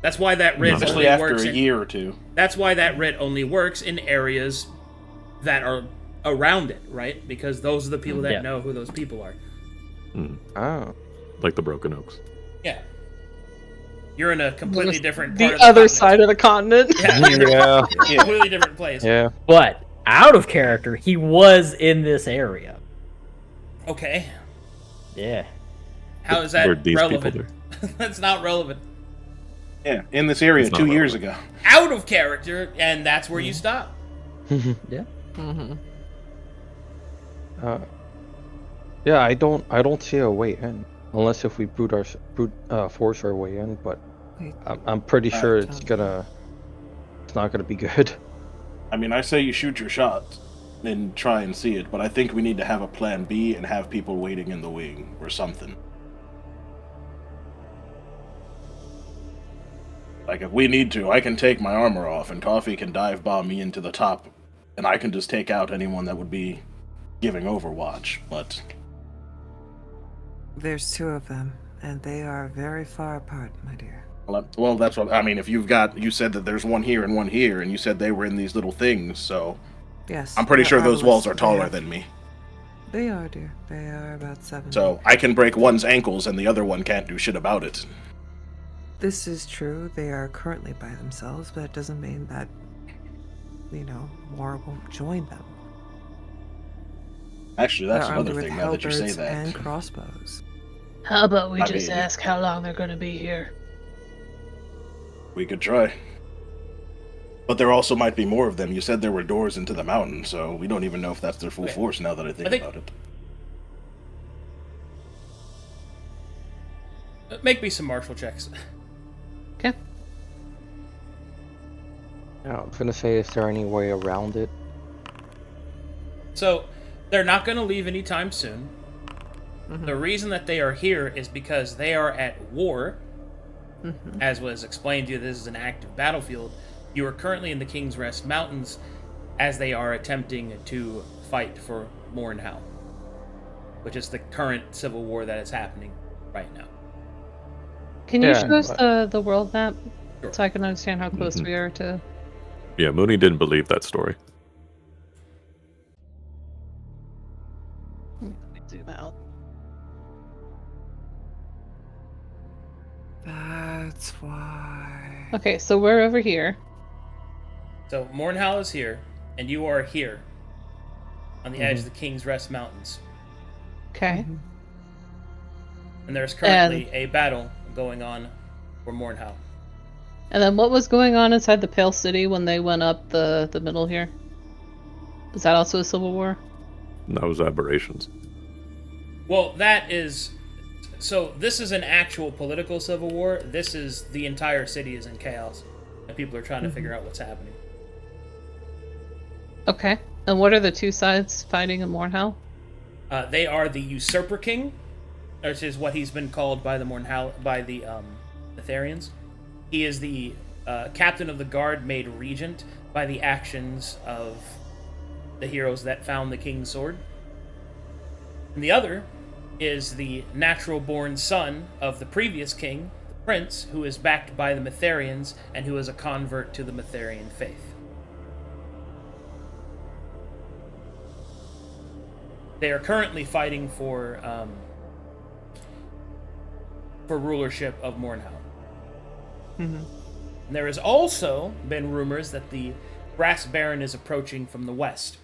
That's why that writ
Especially
only
after
works
a year or two.
That's why that writ only works in areas that are around it, right? Because those are the people that
Yeah.
know who those people are.
Oh.
Like the Broken Oaks.
Yeah. You're in a completely different part
The
of the
other
continent.
side of the continent.
Yeah, you're
Yeah.
in a completely different place.
Yeah.
But out of character, he was in this area.
Okay.
Yeah.
How is that
Where'd these people
relevant? That's not relevant.
Yeah, in this area
It's not
2 years
relevant.
ago.
Out of character, and that's where you stop.
Yeah.
Mm-hmm.
Yeah, I don't see a way in, unless if we force our way in. But
Wait.
I'm pretty sure
Alright.
it's not gonna be good.
I mean, I say you shoot your shot and try and see it, but I think we need to have a plan B and have people waiting in the wing or something. Like, if we need to, I can take my armor off and Coffee can dive bomb me into the top, and I can just take out anyone that would be giving Overwatch, but...
There's 2 of them, and they are very far apart, my dear.
Well, that's what... I mean, if you said that there's one here, and you said they were in these little things, so...
Yes.
I'm pretty
they're
sure those walls are
obelisk.
taller than me.
They are, dear. They are about 7.
So, I can break one's ankles and the other one can't do shit about it.
This is true. They are currently by themselves, but it doesn't mean that, more won't join them.
Actually, that's
They're armed
another
with
thing, now that you say
halberds
that.
and crossbows.
How about we
I
just
mean-
ask how long they're gonna be here?
We could try. But there also might be more of them. You said there were doors into the mountain, so we don't even know if that's their full
Okay.
force now that I think
I think-
about it.
Make me some martial checks.
Okay.
Yeah, I was gonna say, is there any way around it?
So, they're not going to leave anytime soon.
Mhm.
The reason that they are here is because they are at war.
Mhm.
As was explained to you, this is an active battlefield. You are currently in the King's Rest Mountains as they are attempting to fight for Mournhow, which is the current civil war that is happening right now.
Can you
Yeah,
show us
but-
the world map
Sure.
so I can understand how close
Mhm.
we are to?
Yeah, Mooney didn't believe that story.
Let me zoom out.
That's why.
Okay, so we're over here.
So Mornhal is here, and you are here, on the edge of the King's Rest Mountains.
Okay.
And there's currently a battle going on for Mornhal.
And then what was going on inside the Pale City when they went up the middle here? Is that also a civil war?
That was aberrations.
Well, that is... So, this is an actual political civil war. This is the entire city is in chaos. And people are trying to figure out what's happening.
Okay. And what are the two sides fighting in Mornhal?
They are the Usurper King, which is what he's been called by the Netherians. He is the captain of the guard made regent by the actions of the heroes that found the king's sword. And the other is the natural-born son of the previous king, the prince, who is backed by the Netherians and who is a convert to the Netherian faith. They are currently fighting for rulership of Mornhal. And there has also been rumors that the Brass Baron is approaching from the west.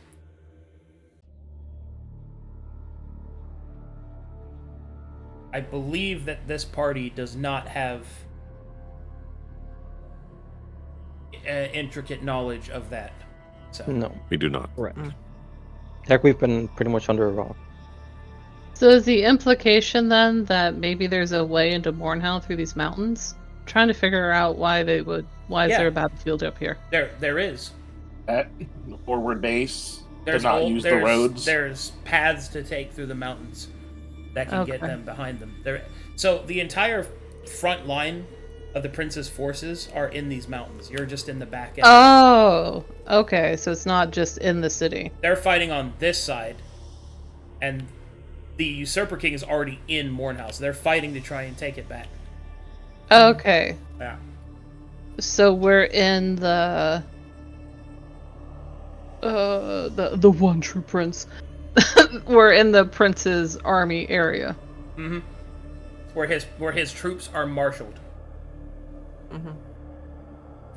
I believe that this party does not have intricate knowledge of that. So.
No,
We do not.
correct. Heck, we've been pretty much under a rock.
So is the implication then that maybe there's a way into Mornhal through these mountains? I'm trying to figure out why is there a battlefield up here?
There is.
At the forward base,
There's
to not
whole-
use the
there's-
roads.
There's paths to take through the mountains that can get
Okay.
them behind them. So the entire front line of the prince's forces are in these mountains. You're just in the back end.
Oh, okay. So it's not just in the city.
They're fighting on this side, and the Usurper King is already in Mornhal, so they're fighting to try and take it back.
Okay.
Yeah.
So we're in the one true prince. We're in the prince's army area.
Mm-hmm. Where his troops are marshaled.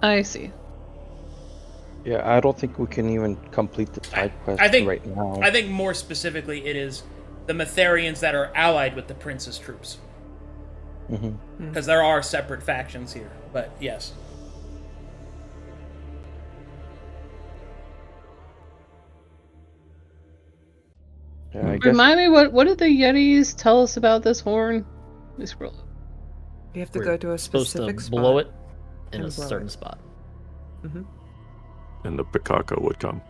I see.
Yeah, I don't think we can even complete the side quest right now.
I think more specifically it is the Netherians that are allied with the prince's troops. Because there are separate factions here, but yes.
Yeah, I guess.
Remind me, what did the Yetis tell us about this horn? Let me scroll up.
You have to
We're
go to a
supposed
specific
to
spot.
blow it in
and
a
blow
certain
it.
spot.
And the Pikaka would come.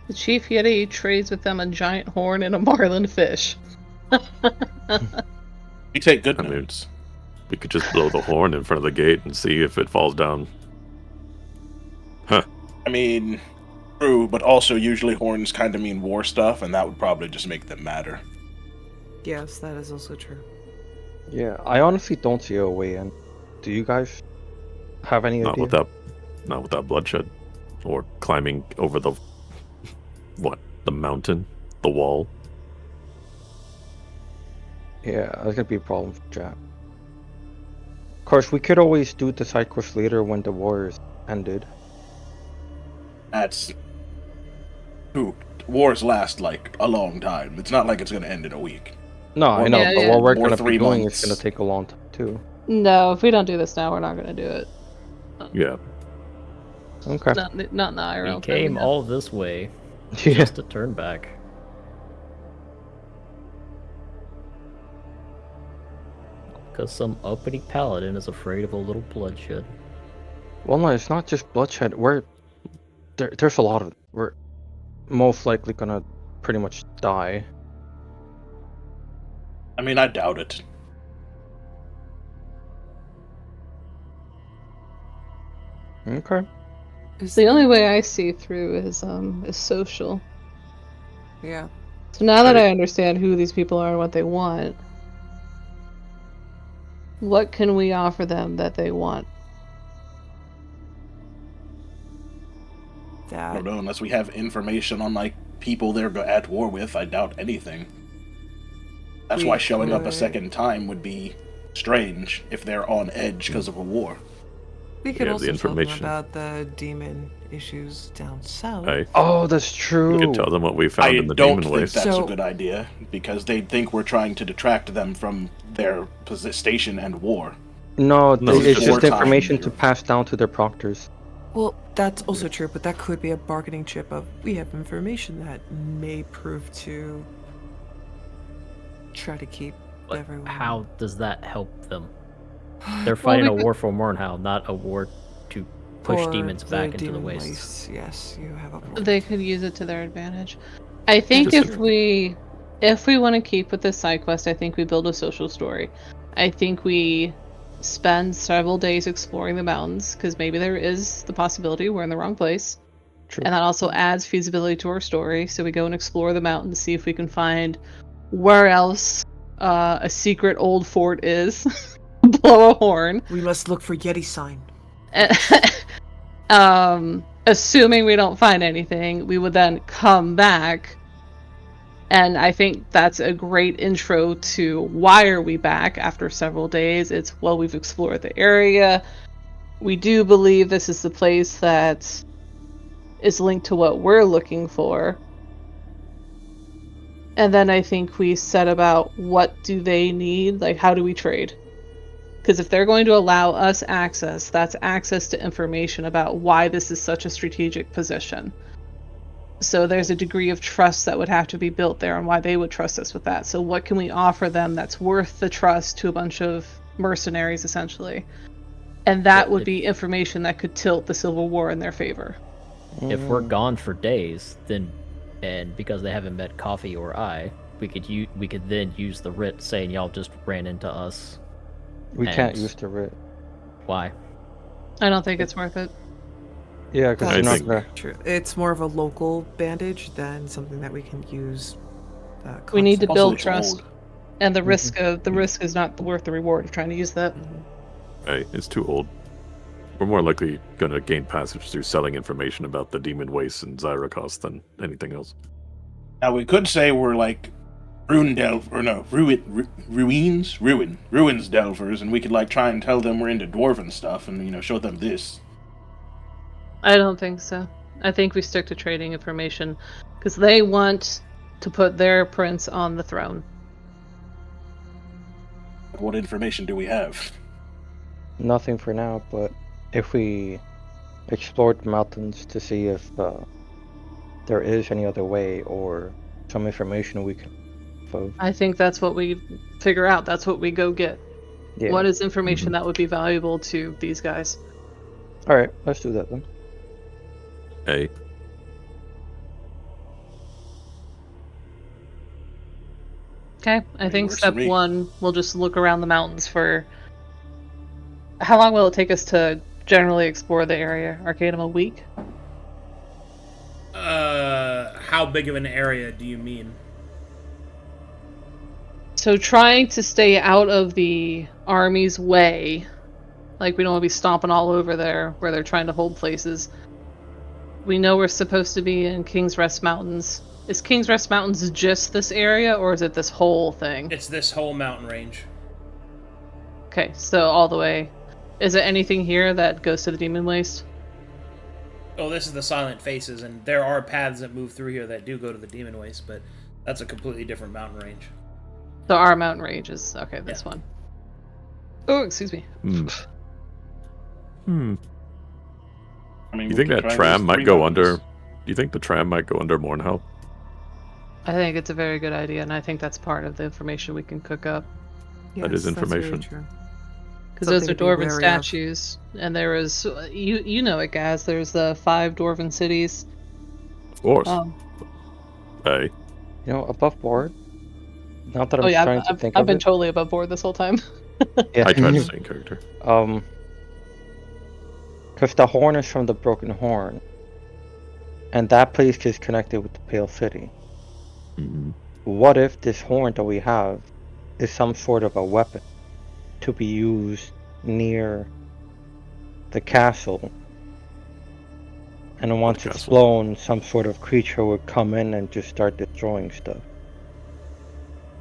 The chief Yeti trades with them a giant horn and a marlin fish.
We take good
I mean,
notes.
We could just blow the horn in front of the gate and see if it falls down. Huh.
I mean, true, but also usually horns kind of mean war stuff, and that would probably just make them matter.
Yes, that is also true.
Yeah, I honestly don't see a way in. Do you guys have any
Not
idea?
without bloodshed. Or climbing over the... What? The mountain? The wall?
Yeah, that's gonna be a problem for Jack. Of course, we could always do the side quest later when the war is ended.
That's... Ooh, wars last, like, a long time. It's not like it's going to end in a week.
No, I know,
Yeah,
but
yeah.
what we're
Or
gonna
3
be doing
months.
is gonna take a long time too.
No, if we don't do this now, we're not going to do it.
Yeah.
Okay.
Not in the IRL.
We came
no.
all this way
Yeah.
just to turn back. Because some uppity paladin is afraid of a little bloodshed.
Well, no, it's not just bloodshed. There's a lot of. We're most likely gonna pretty much die.
I mean, I doubt it.
Okay.
The only way I see through is social.
Yeah.
So now that I understand who these people are and what they want, What can we offer them that they want?
I don't know, unless we have information on, like, people they're at war with, I doubt anything. That's why showing up a second time would be strange if they're on edge because of a war.
We could
Yeah,
also
the
tell them
information.
about the demon issues down south.
Hey,
Oh, that's true.
we could tell them what we found in the demon
think
waste.
that's
So-
a good idea, because they'd think we're trying to detract them from their station and war.
No,
No,
it's
it's
just
wartime.
information to pass down to their proctors.
Well, that's also true, but that could be a bargaining chip of we have information that may prove to try to keep
But
everyone.
how does that help them? They're fighting a war for Mornhow, not a war to push
For
demons back into the
demon
wastes.
Yes, you have a point.
They could use it to their advantage. I think
Just
if we want to keep with this side quest, I think we build a social story. I think we spend several days exploring the mountains, because maybe there is the possibility we're in the wrong place.
True.
And that also adds feasibility to our story. So we go and explore the mountains, see if we can find where else a secret old fort is. Blow a horn.
We must look for Yeti sign.
Assuming we don't find anything, we would then come back. And I think that's a great intro to why are we back after several days. It's, well, we've explored the area. We do believe this is the place that is linked to what we're looking for. And then I think we set about what do they need, like how do we trade? Because if they're going to allow us access, that's access to information about why this is such a strategic position. So there's a degree of trust that would have to be built there and why they would trust us with that. So what can we offer them that's worth the trust to a bunch of mercenaries, essentially? And that would be information that could tilt the Civil War in their favor.
If we're gone for days, then, and because they haven't met Coffee or I, we could then use the writ saying y'all just ran into us.
We can't
And-
use the writ.
Why?
I don't think it's worth it.
Yeah, because you're not
think-
gonna.
True. It's more of a local bandage than something that we can use.
We need to
Also,
build
it's
trust.
old.
And the risk is not worth the reward of trying to use that.
Hey, it's too old. We're more likely going to gain passage through selling information about the demon wastes and Zyracos than anything else.
Now we could say we're like ruins delvers, and we could like try and tell them we're into dwarven stuff, and show them this.
I don't think so. I think we stick to trading information because they want to put their prince on the throne.
What information do we have?
Nothing for now, but if we explore the mountains to see if there is any other way or some information we can.
I think that's what we figure out. That's what we go get.
Yeah.
What is information that would be valuable to these guys?
All right, let's do that then.
Hey,
Okay, I think
works for
step
me.
one, we'll just look around the mountains for... How long will it take us to generally explore the area? Arcadum, a week?
How big of an area do you mean?
So trying to stay out of the army's way, like we don't want to be stomping all over there where they're trying to hold places. We know we're supposed to be in King's Rest Mountains. Is King's Rest Mountains just this area, or is it this whole thing?
It's this whole mountain range.
Okay, so all the way. Is it anything here that goes to the Demon Waste?
Oh, this is the Silent Faces, and there are paths that move through here that do go to the Demon Waste, but that's a completely different mountain range.
So our mountain range is... Okay, this
Yeah.
one. Oh, excuse me.
I mean,
You
we
think
could
that
try
tram
those
might
three
go
mountains.
under? Do you think the tram might go under Mornhell?
I think it's a very good idea, and I think that's part of the information we can cook up.
That is
Yes, that's very
information.
true.
Because those are
Something to be
dwarven
wary of.
statues, and there is you know it, Ghaz. There's the 5 dwarven cities.
Of course. Hey,
You know, above board. Not that I'm
Oh yeah,
trying to think
I've
of
been
it.
totally above board this whole time.
Yeah.
I tried to stay in character.
Because the horn is from the Broken Horn, and that place is connected with the Pale City.
Mhm.
What if this horn that we have is some sort of a weapon? to be used near the castle. And then once it's blown, some sort of creature would come in and just start destroying stuff.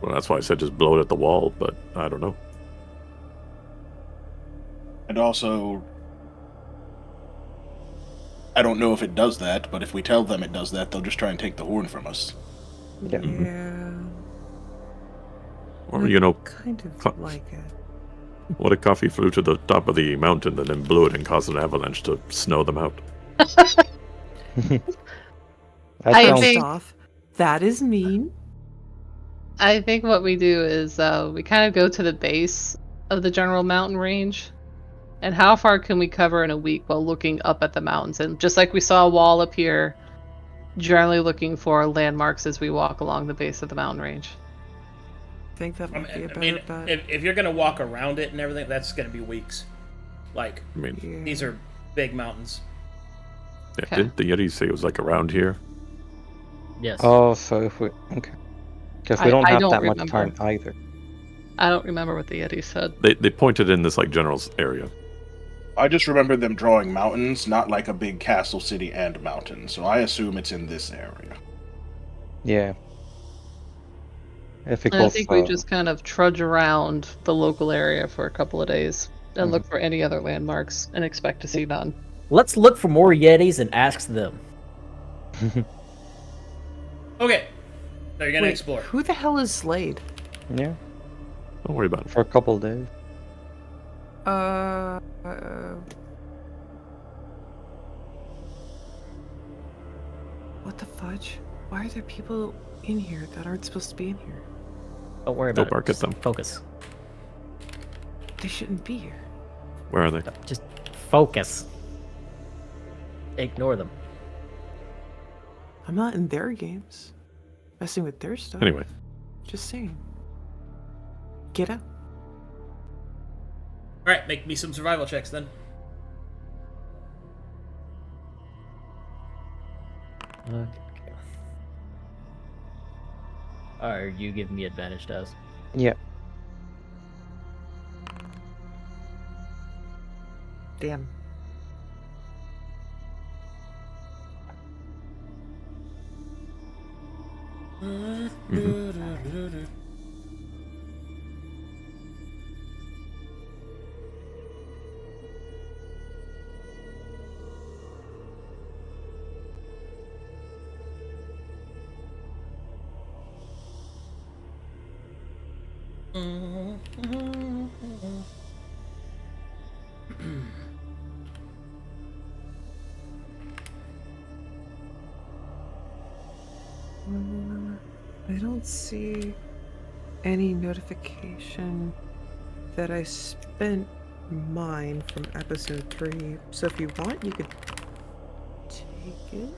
Well, that's why I said just blow it at the wall, but I don't know.
And also, I don't know if it does that, but if we tell them it does that, they'll just try and take the horn from us.
Yeah.
Yeah.
Or, you know,
Kind of like it.
what if Coffee flew to the top of the mountain and then blew it and caused an avalanche to snow them out?
First off, that is mean.
I think what we do is we kind of go to the base of the general mountain range. And how far can we cover in a week while looking up at the mountains? And just like we saw a wall up here, generally looking for landmarks as we walk along the base of the mountain range.
I think that might be a better bet.
If you're going to walk around it and everything, that's going to be weeks. Like, these are big mountains.
Yeah, okay. Didn't the Yeti say it was like around here?
Yes.
Oh, so if we... Okay. Because we don't have that much time either.
I don't remember what the Yeti said.
They pointed in this, like, general area.
I just remember them drawing mountains, not like a big castle, city, and mountain. So I assume it's in this area.
Yeah.
I think we just kind of trudge around the local area for a couple of days and look for any other landmarks and expect to see none.
Let's look for more Yetis and ask them.
Okay. So you're going to explore.
Who the hell is Slade?
Yeah.
Don't worry about it.
For a couple of days.
What the fudge? Why are there people in here that aren't supposed to be in here?
Don't worry about it.
Don't bark at them.
Focus.
They shouldn't be here.
Where are they?
Just focus. Ignore them.
I'm not in their games. Messing with their stuff.
Anyway.
Just saying. Get out.
Alright, make me some survival checks then.
Okay. Are you giving me advantage, Daz?
Yeah.
Damn. I don't see any notification that I spent mine from episode 3. So if you want, you could take it.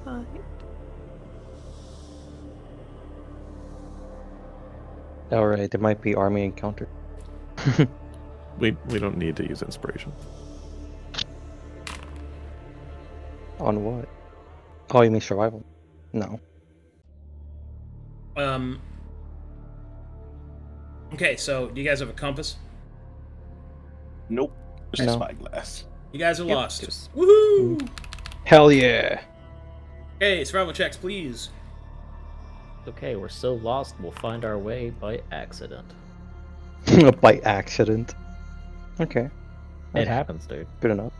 Fine.
Alright, there might be army encounter.
We don't need to use inspiration.
On what? Oh, you mean survival? No.
Okay, so do you guys have a compass?
Nope. Just
No.
a spyglass.
You guys are
Yep,
lost.
just-
Woohoo!
Hell yeah!
Okay, survival checks, please.
Okay, we're so lost, we'll find our way by accident.
By accident. Okay.
It happens, dude.
Good enough.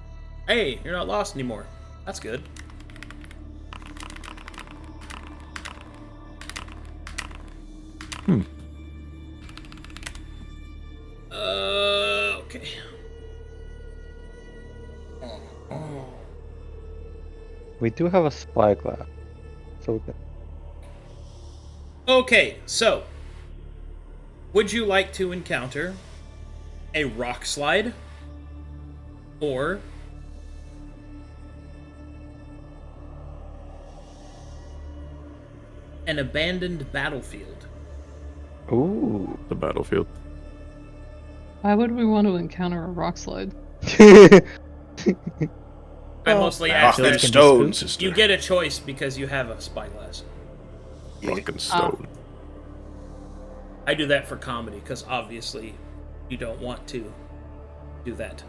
Hey, you're not lost anymore. That's good. Okay.
We do have a spyglass. So we can...
Okay, so would you like to encounter a rock slide or an abandoned battlefield?
Ooh.
The battlefield.
Why would we want to encounter a rock slide?
I mostly
Rock
asked
and
that
stone, sister.
you get a choice because you have a spyglass.
Rock and stone.
I do that for comedy, because obviously you don't want to do that.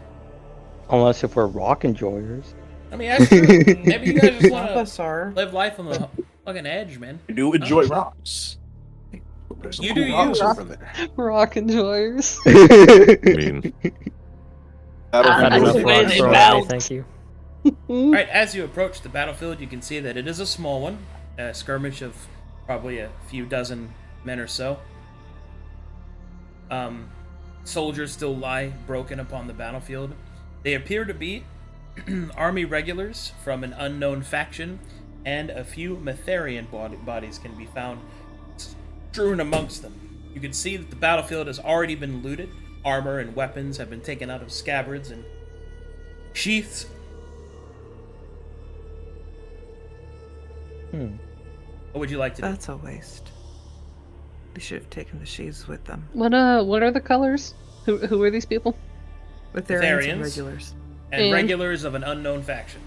Unless if we're rock enjoyers.
I mean, that's true. Maybe you guys just
Some of
want
us are.
to live life on the fucking edge, man.
I do enjoy rocks. There's some
You
cool
do
rocks
you.
over there.
Rock enjoyers.
I mean,
I
I
don't
just
know.
way they
Throw
bounce.
Thank you.
Alright, as you approach the battlefield, you can see that it is a small one. A skirmish of probably a few dozen men or so. Soldiers still lie broken upon the battlefield. They appear to be army regulars from an unknown faction, and a few Metherian bodies can be found strewn amongst them. You can see that the battlefield has already been looted. Armor and weapons have been taken out of scabbards and sheaths. What would you like to do?
That's a waste. We should have taken the sheaves with them.
What are the colors? Who are these people?
With their
Therians.
regulars.
And regulars of an unknown faction.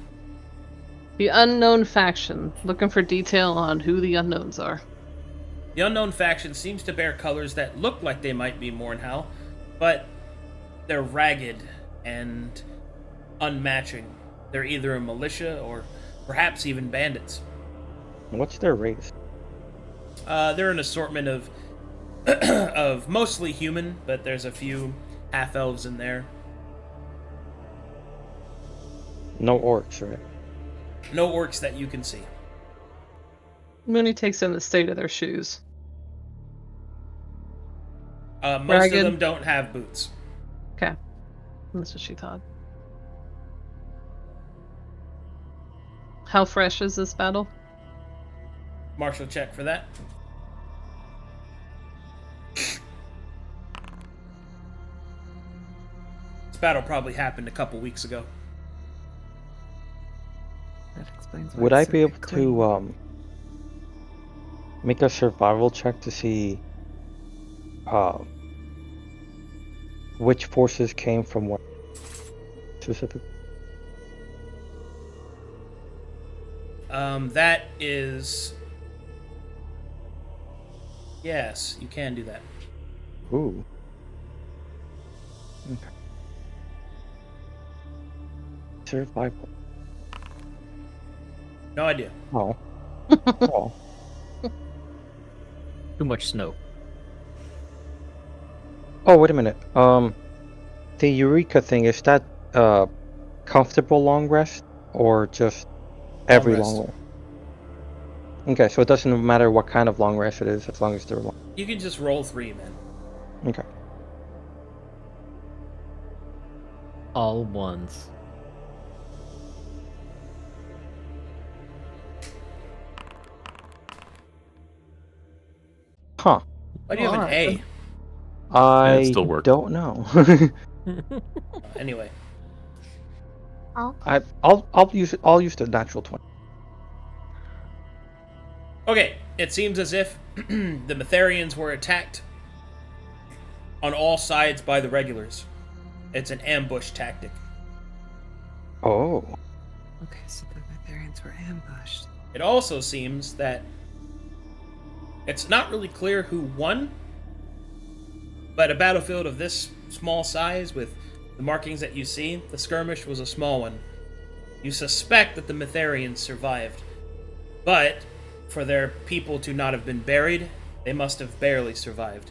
The unknown faction. Looking for detail on who the unknowns are.
The unknown faction seems to bear colors that look like they might be Mornhal, but they're ragged and unmatching. They're either a militia or perhaps even bandits.
What's their race?
They're an assortment of of mostly human, but there's a few half-elves in there.
No orcs, right?
No orcs that you can see.
Mooney takes in the state of their shoes.
Most
Ragged.
of them don't have boots.
Okay. That's what she thought. How fresh is this battle?
Marshal check for that. This battle probably happened a couple weeks ago.
That explains why
Would
it's
I
so
be able
clean.
to make a survival check to see which forces came from what specific?
That is... Yes, you can do that.
Ooh. Okay. Survival.
No idea.
Oh. Oh.
Too much snow.
Oh, wait a minute. The Eureka thing, is that comfortable long rest or just every
rest.
long rest? Okay, so it doesn't matter what kind of long rest it is as long as they're long.
You can just roll 3, man.
Okay.
All ones.
Huh.
Why do you have an A?
I
it still worked.
don't know.
Anyway.
I'll use the natural 20.
Okay, it seems as if the Metherians were attacked on all sides by the regulars. It's an ambush tactic.
Oh.
Okay, so the Metherians were ambushed.
It also seems that it's not really clear who won, but a battlefield of this small size with the markings that you see, the skirmish was a small one. You suspect that the Metherians survived, but for their people to not have been buried, they must have barely survived.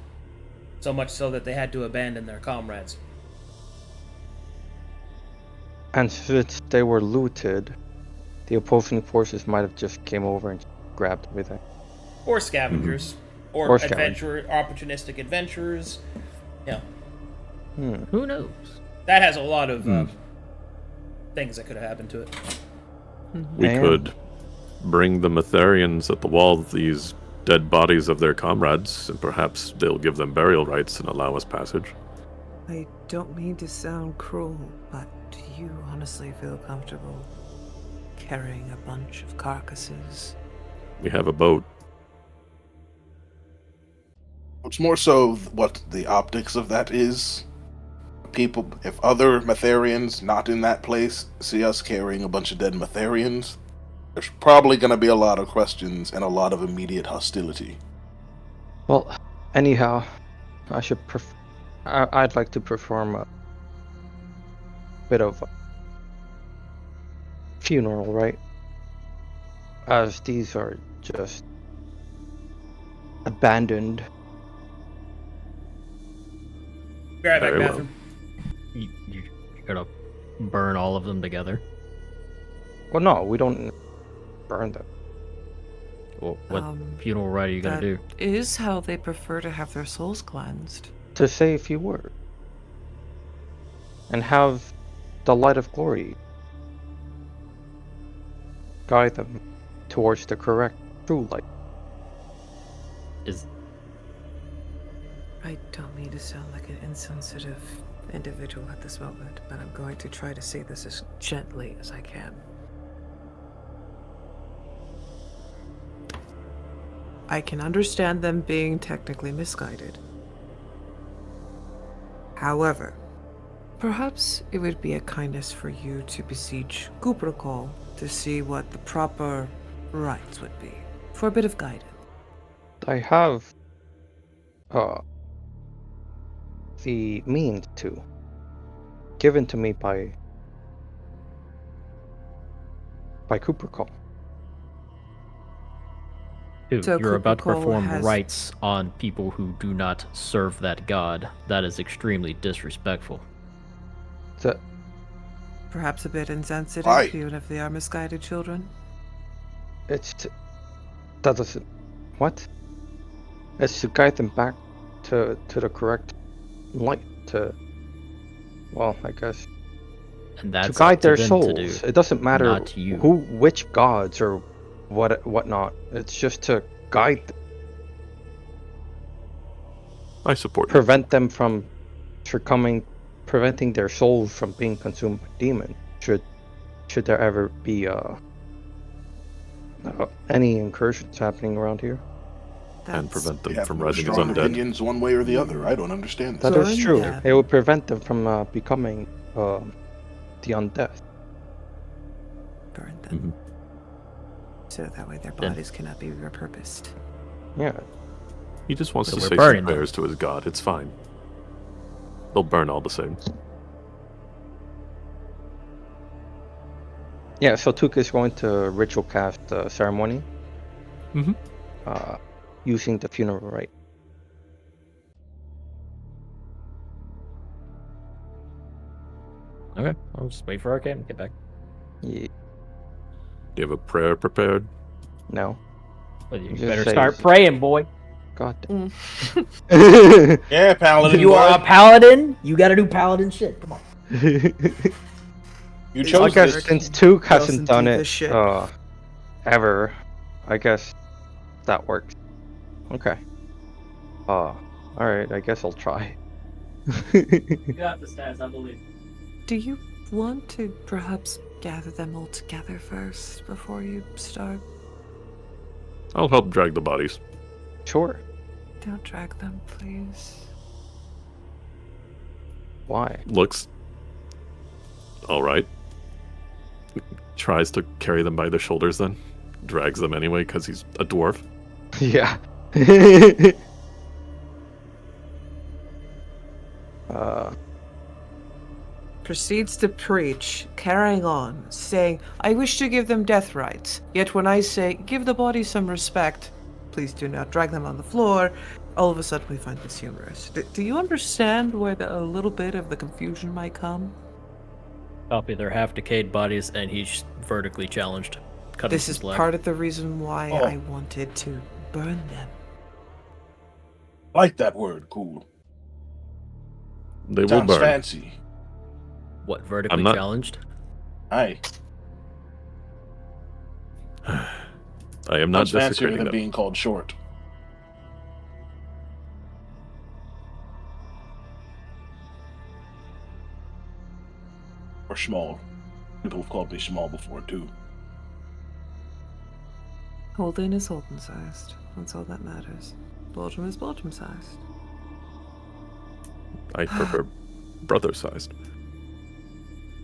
So much so that they had to abandon their comrades.
And since they were looted, the opposing forces might have just came over and grabbed everything.
Or scavengers. Or
Or scavengers.
opportunistic adventurers. Yeah.
Who knows?
That has a lot of things that could have happened to it.
We
Man.
could bring the Metherians at the wall these dead bodies of their comrades, and perhaps they'll give them burial rites and allow us passage.
I don't mean to sound cruel, but do you honestly feel comfortable carrying a bunch of carcasses?
We have a boat.
It's more so what the optics of that is. People, if other Metherians not in that place see us carrying a bunch of dead Metherians, there's probably going to be a lot of questions and a lot of immediate hostility.
Well, Anyhow, I'd like to perform a bit of a funeral rite, as these are just abandoned.
Be right back,
Very well.
bathroom.
You gonna burn all of them together?
Well, no, we don't burn them.
Well, what funeral rite are you gonna do?
That is how they prefer to have their souls cleansed.
To say a few words. And have the light of glory guide them towards the correct true light.
Is
I don't mean to sound like an insensitive individual at this moment, but I'm going to try to say this as gently as I can. I can understand them being technically misguided. However, perhaps it would be a kindness for you to beseech Kuprokol to see what the proper rites would be, for a bit of guidance.
I have the means to, given to me by Cooper Call.
So
you're about to
Kuprokol
perform
has-
rites on people who do not serve that god. That is extremely disrespectful.
The,
Perhaps a bit insensitive,
Why?
even if they are misguided children.
that doesn't, what? It's to guide them back to the correct light, to, well, I guess,
And that's
to guide
up to
their
them
souls.
to do.
It doesn't matter
not you.
which gods or whatnot. It's just to guide them,
I support you.
prevent them from preventing their souls from being consumed by demons. Should there ever be any incursions happening around here?
And prevent
They
them
have
from
no
rising as
strong
undead.
opinions one way or the other. I don't understand this.
That is
Burn
true.
them.
It will prevent them from becoming the undead.
Burn them.
Mhm.
So that way their
Then-
bodies cannot be repurposed.
Yeah.
He just wants
So
to
we're
say
burning
some
them.
prayers to his god. It's fine. They'll burn all the same.
Yeah, so Tuka is going to ritual cast the ceremony.
Mhm.
Using the funeral rite.
Okay, I'll just wait for Arcadum to get back.
Yeah.
Do you have a prayer prepared?
No.
Well, you
Just
better
say
start
it's-
praying, boy.
God damn.
Yeah, Paladin.
You are a
boy.
paladin. You gotta do paladin shit. Come on.
You
It's
chose
I guess
this.
since Tuke
Doesn't
hasn't done
do
it
this shit.
ever, I guess that works. Okay. Alright, I guess I'll try.
You got the stats, I believe.
Do you want to perhaps gather them all together first before you start?
I'll help drag the bodies.
Sure.
Don't drag them, please.
Why?
Looks alright. Tries to carry them by the shoulders then. Drags them anyway because he's a dwarf.
Yeah.
Proceeds to preach, carrying on, saying, I wish to give them death rites. Yet when I say, give the body some respect, please do not drag them on the floor, all of a sudden we find this humorous. Do you understand where a little bit of the confusion might come?
Copy their half-decayed bodies, and he's vertically challenged. Cut
This
his
is
leg.
part of the reason why
Oh.
I wanted to burn them.
Like that word, cool.
They will
Sounds
burn.
fancy.
What, vertically
I'm not-
challenged?
Aye.
I am not
Sounds fancier
desecrating
than
them.
being called short. Or small. People have called me small before, too.
Holdan is Holdan sized. That's all that matters. Boldrum is Boldrum sized.
I prefer brother-sized.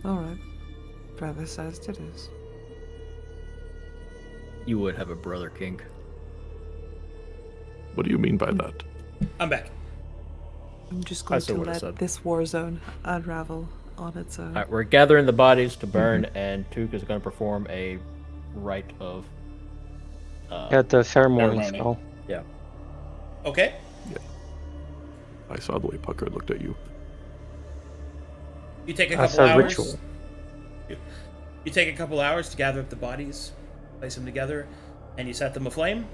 Alright. Brother sized it is.
You would have a brother kink.
What do you mean by that?
I'm back.
I'm just going
still
to
would've
let
said.
this war zone unravel on its own.
All right, we're gathering the bodies to burn, and Took is going to perform a rite of.
Yeah, the ceremony
Ceremony.
spell.
Yeah.
Okay.
I saw the way Pucker looked at you.
You take a
That's
couple
a
hours.
ritual.
You take a couple hours to gather up the bodies, place them together, and you set them aflame.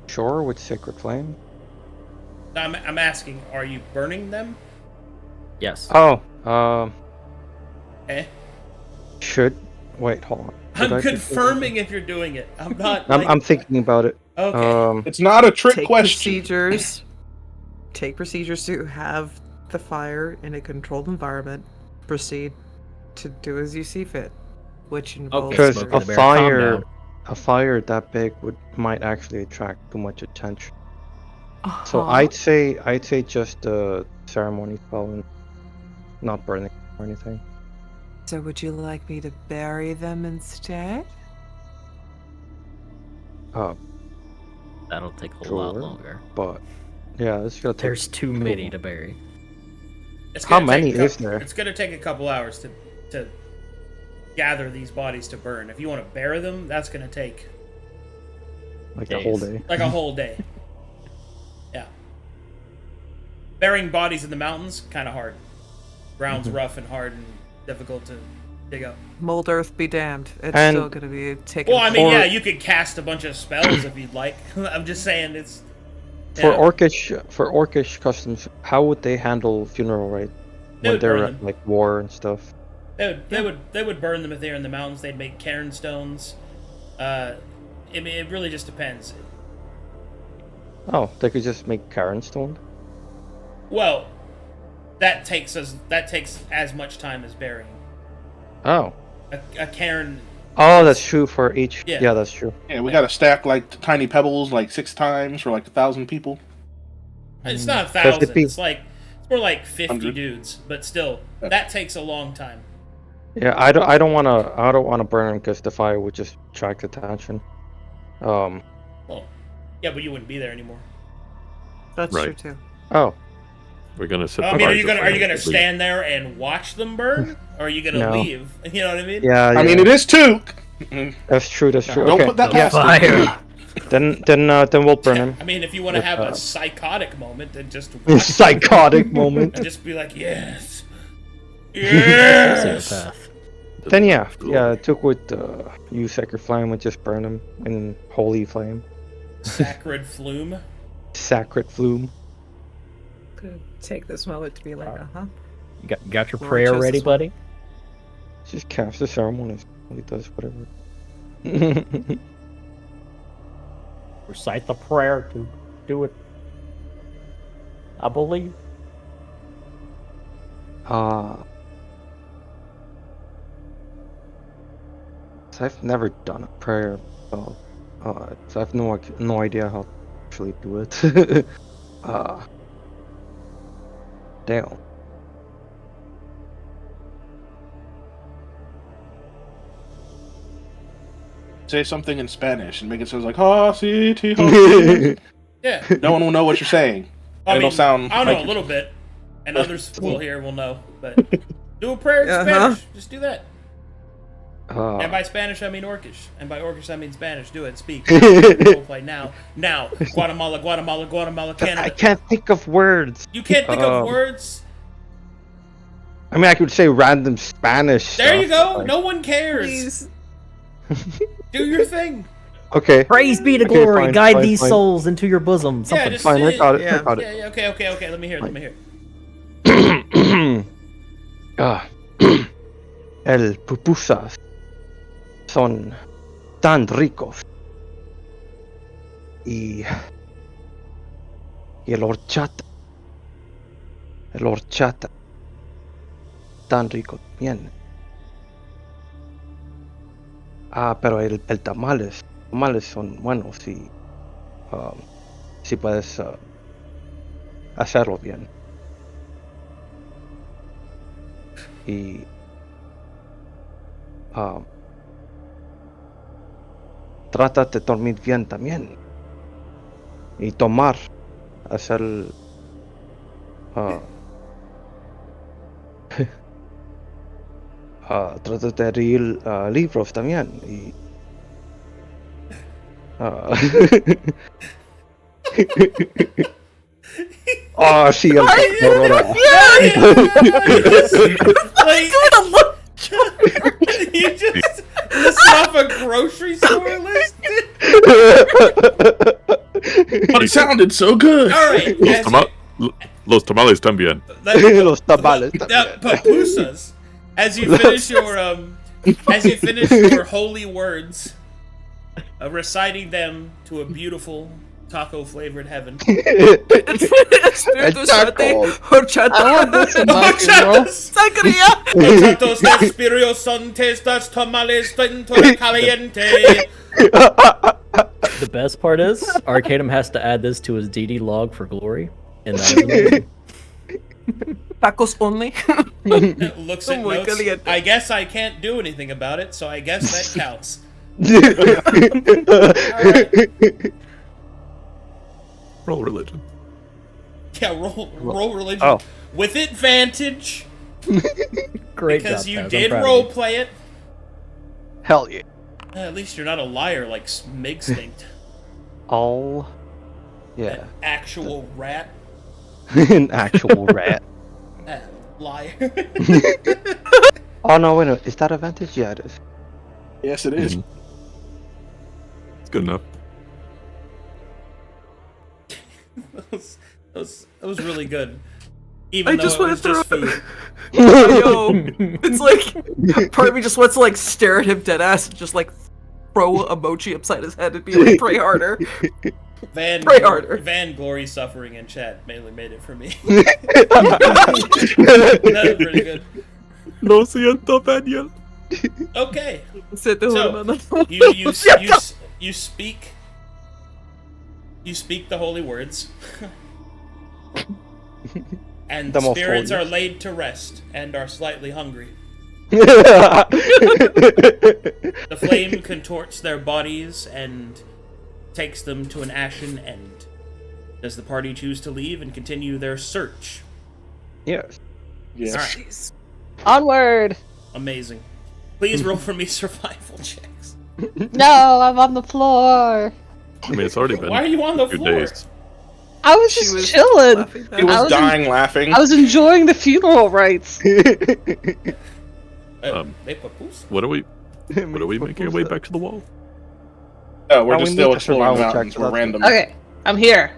Sure, with Sacred Flame.
I'm asking, are you burning them?
Yes.
Oh,
Okay.
wait, hold on.
I'm confirming if you're doing it. I'm not.
I'm thinking about it.
Okay.
It's not a trick
Take
question.
procedures. Take procedures to have the fire in a controlled environment. Proceed to do as you see fit, which involves
Okay,
Because
Smokey
a
the Bear, calm
fire,
down.
a fire that big might actually attract too much attention. So
Uh-huh.
I'd say just the ceremony spell and not burning or anything.
So would you like me to bury them instead?
That'll take a
Sure.
lot longer.
But yeah, it's gonna take.
There's too many to bury.
It's
How
gonna take
many
a
is
couple-
there?
It's going to take a couple hours to gather these bodies to burn. If you want to bury them, that's going to take
like the whole
days.
day.
like a whole day. Yeah. Burying bodies in the mountains, kind of hard. Ground's rough and hard and difficult to dig up.
Mold Earth be damned. It's
And-
still going to be taken.
Well, I mean,
Or-
yeah, you could cast a bunch of spells if you'd like. I'm just saying it's...
For
yeah.
orcish customs, how would they handle funeral rite
They
when
would
they're
burn
at
them.
like war and stuff?
They would burn them if they're in the mountains. They'd make cairn stones. I mean, it really just depends.
Oh, they could just make Karen stone.
Well, that takes as much time as burying.
Oh,
A cairn.
oh, that's true for each.
Yeah.
Yeah, that's true.
Yeah, we gotta stack like tiny pebbles like 6 times for like 1,000 people.
It's not
So if
1,000.
the
It's more like 50
100.
dudes. But still, that takes a long time.
Yeah, I don't wanna burn them because the fire would just attract attention.
Well, yeah, but you wouldn't be there anymore.
That's
Right.
true too.
Oh,
we're gonna set.
I
the
mean, are
bodies
you gonna
aflame.
stand there and watch them burn, or are you gonna
No.
leave? You know what I mean?
yeah.
I
yeah.
mean, it is Took.
That's true. That's true.
Don't
Okay.
put that
yeah.
past him.
Fire!
Then we'll burn him.
I mean, if you want to
With,
have
uh,
a psychotic moment, then just watch
Psychotic moment.
and just be like, yes, yes.
Sociopath.
Then yeah, Took would use Sacred Flame and just burn him in holy flame.
Sacred flume.
Sacred Flume.
Could take this moment to be like,
You got your
Well,
prayer
just
ready,
this one.
buddy?
Just cast the ceremony. He does whatever.
Recite the prayer to do it. I believe.
So I've never done a prayer, so I've no idea how to actually do it. Damn.
Say something in Spanish and make it sound like "ha si ti ha."
Yeah.
No one will know what you're saying.
I
It'll
mean,
sound
I don't know
like
a little bit, and others will know. But do a prayer in
Uh-huh.
Spanish. Just do that. And
Uh,
by Spanish, I mean Orcish. And by Orcish, I mean Spanish. Do it. Speak. Roleplay now. Now. Guatemala, Guatemala, Guatemala,
I
Canada.
can't think of words.
You can't think of
Um,
words?
I mean, I could say random Spanish.
There you
stuff,
go.
like-
No one cares.
Please.
Do your thing.
Okay.
Praise be to
Okay,
glory.
fine,
Guide
fine,
these
fine.
souls into your bosom.
Yeah,
Something.
just
Fine, I got it.
Yeah.
I got
Yeah,
it.
yeah, okay. Let me hear it. Let me hear it.
El pupusas son tan ricos y el horchata tan rico también. Pero el tamales son buenos y si puedes hacerlo bien. Y trata de dormir bien también. Y tomar, hacer... trata de leer libros también. Y... sí, el Aurora.
You just list off a grocery store list?
But it sounded so good.
Alright.
Los tamales también.
Los tamales también.
Pupusas. As you finish your holy words, reciting them to a beautiful taco-flavored heaven.
Espíritu Santo, horchata. Sangría.
Horchatas de Espíritu Santo, estas tamales dentro de caliente.
The best part is, Arcadum has to add this to his DD log for glory, and that is amazing.
Tacos only.
Looks at notes.
Caliente.
I guess I can't do anything about it, so I guess that counts. Alright.
Roll religion.
Yeah, roll religion.
Oh.
With advantage.
Great
Because
job,
you
Taz. I'm
did
proud of
role
you.
play it.
Hell yeah.
At least you're not a liar like Smigstinct.
All... Yeah.
An actual rat.
An actual rat.
Liar.
Oh no, wait a minute. Is that advantage? Yeah, it is.
Yes, it is.
It's good enough.
That was really good. Even
I
though
just
it
went
was
through
just food.
Yo, it's like part of me just wants to like stare at him dead ass and just like throw a mochi upside his head and be like, pray harder. Pray harder.
Van Glory suffering in chat mainly made it for me. That was pretty good.
Lo siento, Daniel.
Okay.
So
You speak the holy words. And the spirits are laid to rest and are slightly hungry. The flame contorts their bodies and takes them to an ashen end. Does the party choose to leave and continue their search?
Yes.
Yes.
Alright.
Onward!
Amazing. Please roll for me survival checks.
No, I'm on the floor.
I mean, it's already been
Why are you on the
a few
floor?
days.
I was just chilling.
He was dying laughing.
I was enjoying the funeral rites.
What are we making our way back to the wall?
Oh, we're
Oh,
just
we
still
need to
exploring
survival
mountains.
check,
We're
so
random.
Okay, I'm here.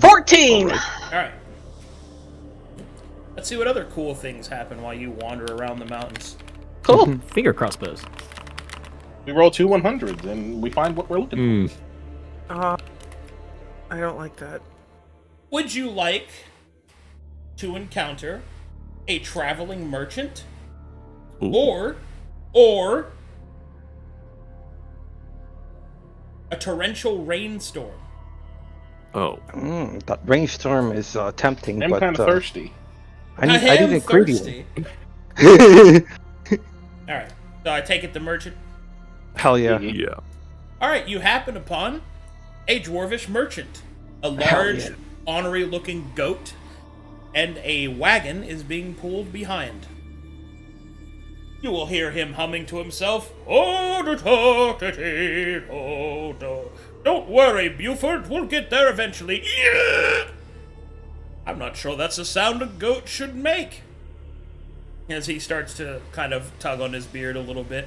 14!
Alright. Let's see what other cool things happen while you wander around the mountains.
Cool.
Finger crossbows.
We roll 2 100s and we find what we're looking for.
I don't like that.
Would you like to encounter a traveling merchant?
Ooh.
Or a torrential rainstorm?
Oh.
That rainstorm is tempting,
I'm
but
kind of thirsty.
I need a greedy
thirsty. Alright, so I take it the merchant.
Hell yeah.
Yeah.
Alright, you happen upon a dwarvish merchant. A large, ornery-looking goat, and a wagon is being pulled behind. You will hear him humming to himself, Don't worry, Buford, we'll get there eventually. Yeah! I'm not sure that's a sound a goat should make. As he starts to kind of tug on his beard a little bit,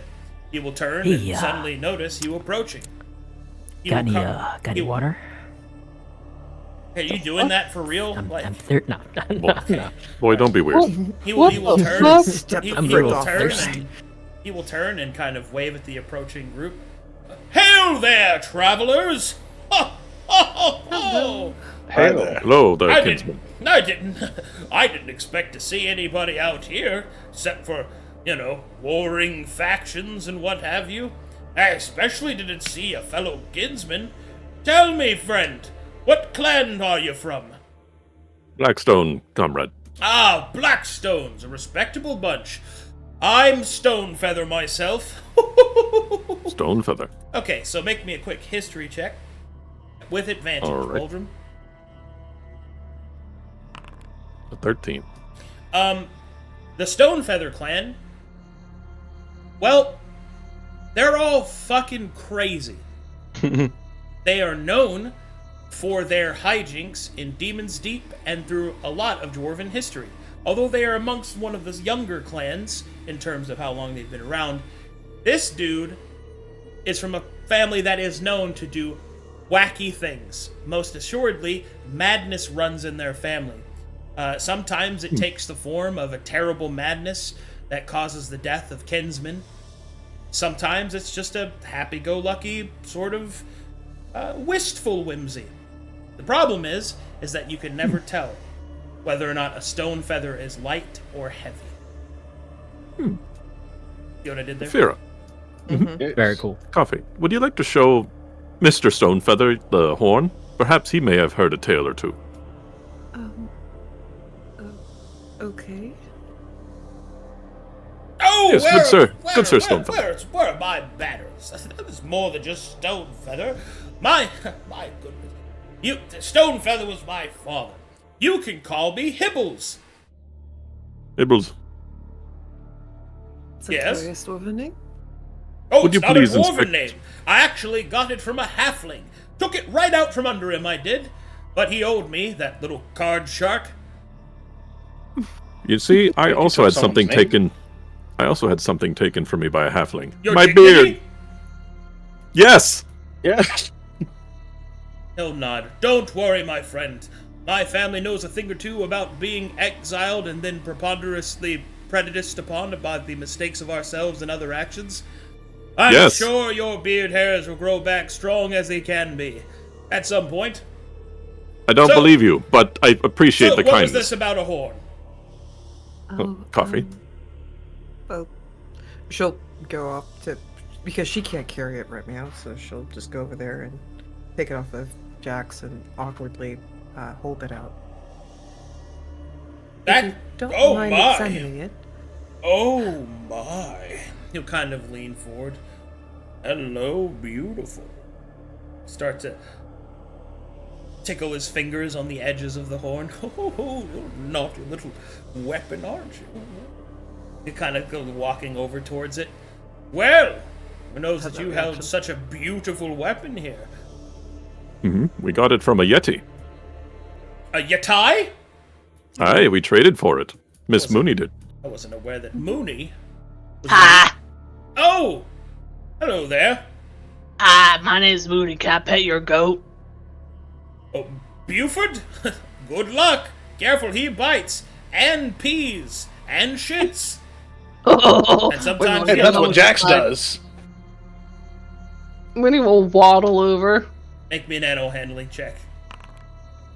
he will turn and suddenly notice you approaching.
Got any water?
Are you doing that for real?
I'm there. No.
Boy, don't be weird.
He will turn.
thirsty.
He will turn and kind of wave at the approaching group. Hail there, travelers! Ho, ho, ho, ho!
Hi there.
Hello there, kinsman.
I didn't expect to see anybody out here, except for, warring factions and what have you. I especially didn't see a fellow kinsman. Tell me, friend, what clan are you from?
Blackstone, comrade.
Ah, Blackstone's a respectable bunch. I'm Stonefeather myself.
Stonefeather.
Okay, so make me a quick history check. With advantage,
All right.
Boldrum.
A 13.
The Stonefeather clan, well, they're all fucking crazy. They are known for their hijinks in Demon's Deep and through a lot of Dwarven history. Although they are amongst one of the younger clans in terms of how long they've been around, this dude is from a family that is known to do wacky things. Most assuredly, madness runs in their family. Sometimes it takes the form of a terrible madness that causes the death of kinsmen. Sometimes it's just a happy-go-lucky sort of wistful whimsy. The problem is that you can never tell whether or not a Stonefeather is light or heavy. You know what I did there?
Kapheira.
Mm-hmm. Very cool.
Coffee, would you like to show Mr. Stonefeather the horn? Perhaps he may have heard a tale or two.
Okay.
Oh,
yes, good sir. Good sir, Stonefeather.
Where are my banners? That is more than just Stonefeather. My goodness. Stonefeather was my father. You can call me Hibbles.
Hibbles.
It's a
Yes?
glorious dwarven name.
Oh,
Would
it's
you
not a
please
dwarven
inspect-
name. I actually got it from a halfling. Took it right out from under him, I did. But he owed me, that little card shark.
You see, I
You
also
took
had
someone's
something
name.
taken. I also had something taken from me by a halfling.
Your
My
dignity?
beard. Yes.
Yeah.
He'll nod. Don't worry, my friend. My family knows a thing or two about being exiled and then preponderously prejudiced upon by the mistakes of ourselves and other actions. I'm
Yes.
sure your beard hairs will grow back strong as they can be. At some point.
I don't
So-
believe you, but I appreciate
So,
the
what
kindness.
was this about a horn?
Coffee.
Well, she'll go off to because she can't carry it right now, so she'll just go over there and take it off of Jax and awkwardly hold it out. If you don't
Oh
mind
my!
examining it.
Oh my! He'll kind of lean forward. Hello, beautiful. Start to tickle his fingers on the edges of the horn. Oh, you naughty little weapon, aren't you? He kind of goes walking over towards it. Well, who knows that you held such a beautiful weapon here?
We got it from a yeti.
A yatai?
Aye, we traded for it. Miss Mooney did.
I wasn't aware that Moony was...
Ah!
Oh! Hello there.
My name's Moony. Can I pet your goat?
Oh, Buford? Good luck. Careful, he bites. And pees. And shits. And sometimes
Hey,
he
that's
has-
what Jax does.
Winnie will waddle over,
Make me an animal handling check.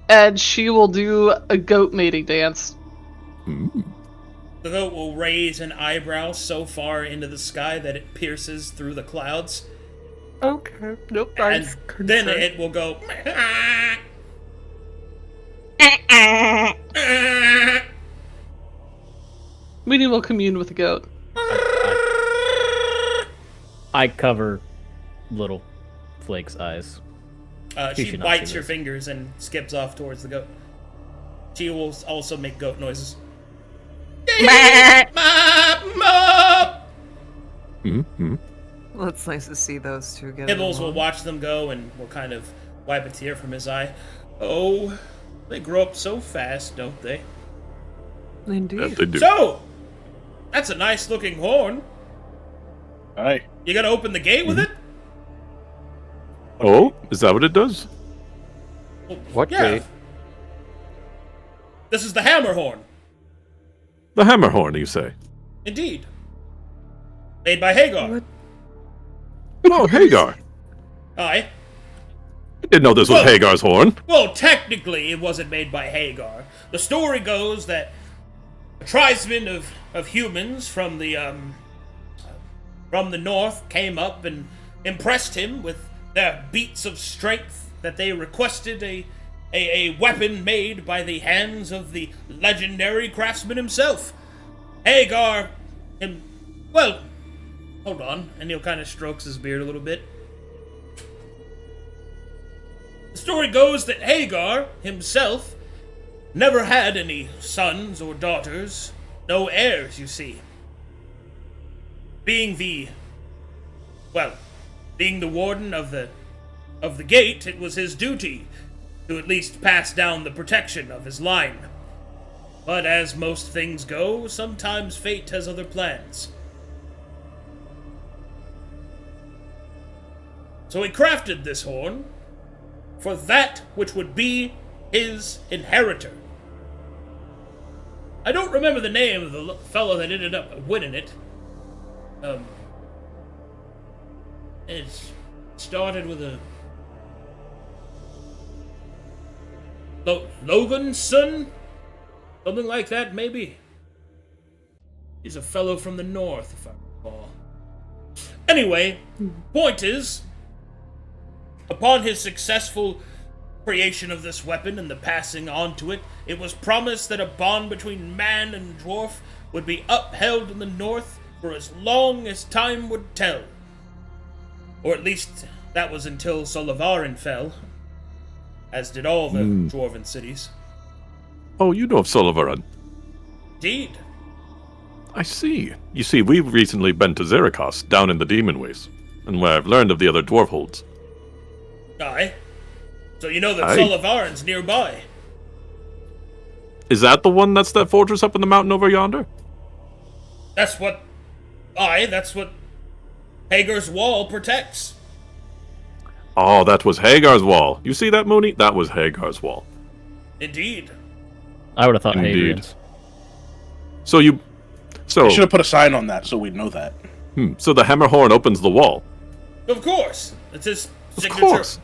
and she will do a goat mating dance.
The goat will raise an eyebrow so far into the sky that it pierces through the clouds.
Okay. Nope.
And then it will go...
Winnie will commune with the goat.
I cover little Flake's eyes.
She
should not
bites
see
your
this.
fingers and skips off towards the goat. She will also make goat noises.
Well, it's nice to see those two get
Hibbles will
along.
watch them go and will kind of wipe a tear from his eye. Oh, they grow up so fast, don't they?
Indeed.
Yeah, they do.
So, that's a nice looking horn.
Aye.
You gonna open the gate with it?
Oh, is that what it does?
What
Yeah.
gate?
This is the hammer horn.
The hammer horn, you say?
Indeed. Made by Hagar.
What?
Oh, Hagar.
Aye.
I didn't know this was
Whoa.
Hagar's horn.
Well, technically, it wasn't made by Hagar. The story goes that a tribesman of humans from the north came up and impressed him with their beats of strength that they requested a weapon made by the hands of the legendary craftsman himself. Hagar Well, hold on. And he'll kind of strokes his beard a little bit. The story goes that Hagar himself never had any sons or daughters. No heirs, you see. Being the warden of the gate, it was his duty to at least pass down the protection of his line. But as most things go, sometimes fate has other plans. So he crafted this horn for that which would be his inheritor. I don't remember the name of the fellow that ended up winning it. It started with a... Logan's son? Something like that, maybe? He's a fellow from the north, if I recall. Anyway, point is, upon his successful creation of this weapon and the passing on to it, it was promised that a bond between man and dwarf would be upheld in the north for as long as time would tell. Or at least, that was until Solavarin fell, as did all the dwarven cities.
Oh, you know of Solavarin.
Indeed.
I see. You see, we've recently been to Zerikos, down in the Demon Ways, and where I've learned of the other dwarf holds.
Aye. So you know that
Aye.
Solavarin's nearby.
Is that the one that's that fortress up in the mountain over yonder?
That's what Hagar's wall protects.
Oh, that was Hagar's wall. You see that, Moony? That was Hagar's wall.
Indeed.
I would have thought
Indeed.
Hadrian's.
So
They should have put a sign on that so we'd know that.
So the Hammerhorn opens the wall.
Of course. It's his
Of
signature.
course.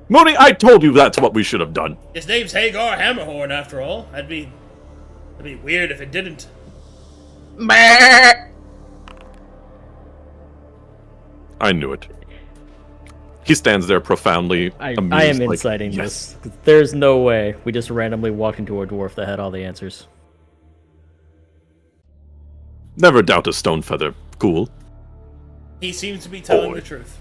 Moony, I told you that's what we should have done.
His name's Hagar Hammerhorn, after all. That'd be weird if it didn't.
I knew it. He stands there profoundly amused.
I am
like,
inciting
yes.
this. There's no way we just randomly walked into a dwarf that had all the answers.
Never doubt a stone feather. Cool.
He seems to be telling
Boy.
the truth.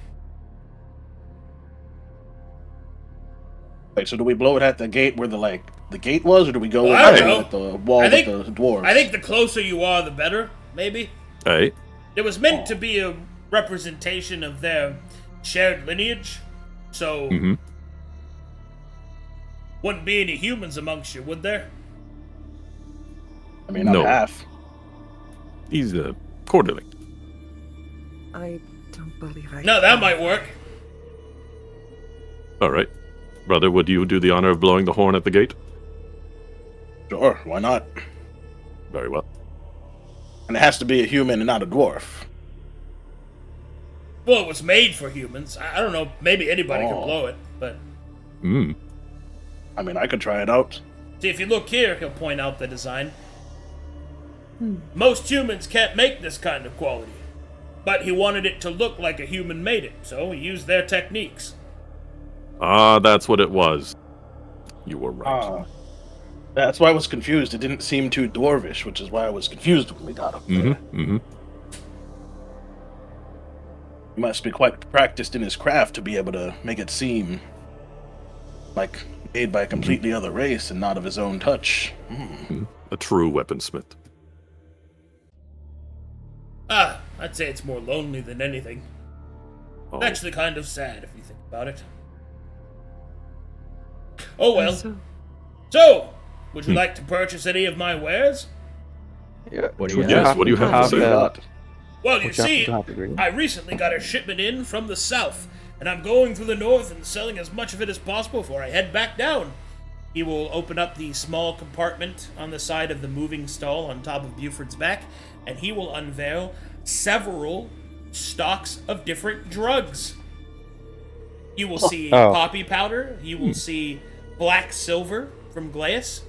Wait, so do we blow it at the gate where the gate was, or do we go
Well, I don't
in
know.
at the wall
I think-
with the dwarves?
I think the closer you are, the better, maybe.
Hey,
It was meant to be a representation of their shared lineage, so wouldn't be any humans amongst you, would there?
I mean, not
No.
half.
he's quarterly.
I don't believe I
No, that
can.
might work.
All right. Brother, would you do the honor of blowing the horn at the gate?
Sure, why not?
Very well.
And it has to be a human and not a dwarf.
Well, it was made for humans. I don't know, maybe anybody can
Oh.
blow it, but...
I mean, I could try it out.
See, if you look here, he'll point out the design. Most humans can't make this kind of quality. But he wanted it to look like a human made it, so he used their techniques.
Ah, that's what it was. You were right.
That's why I was confused. It didn't seem too dwarvish, which is why I was confused when we got up there. He must be quite practiced in his craft to be able to make it seem like made by a completely other race and not of his own touch.
A true weaponsmith.
I'd say it's more lonely than anything.
Oh.
It's actually kind of sad if you think about it. Oh well. So, would you like to purchase any of my wares?
Yeah.
What do you
Yes,
have?
what do you have to say?
Well, you
Would you
see,
happen to have the green?
I recently got a shipment in from the south, and I'm going through the north and selling as much of it as possible before I head back down. He will open up the small compartment on the side of the moving stall on top of Buford's back, and he will unveil several stocks of different drugs. You will see poppy powder, you will see black silver from Glaeus,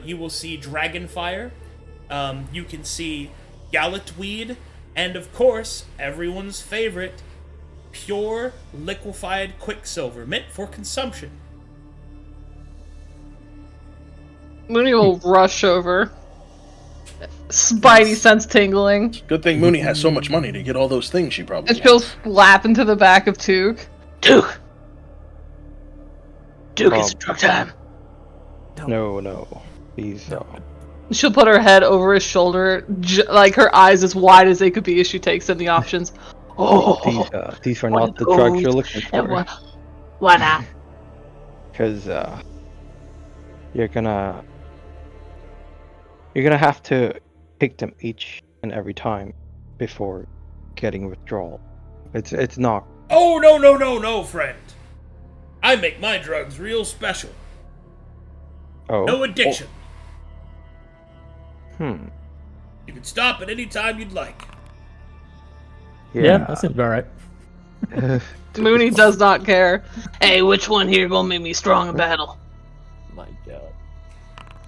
you will see dragonfire, you can see galletweed, and of course, everyone's favorite, pure liquefied quicksilver, meant for consumption.
Moony will rush over, spidey sense tingling.
Good thing Moony has so much money to get all those things she probably
And she'll
wants.
slap into the back of Took.
Duke, it's drug time.
No. These,
She'll put her head over his shoulder, like her eyes as wide as they could be as she takes in the options.
these are not the drugs you're looking for.
Why not?
Because you're gonna have to pick them each and every time before getting withdrawal. It's not.
Oh, no, friend. I make my drugs real special.
Oh.
No addiction.
You
can stop at any time you'd like.
Yeah, that seems about right.
Moony does not care.
Hey, which one here gonna make me strong in battle?
My God.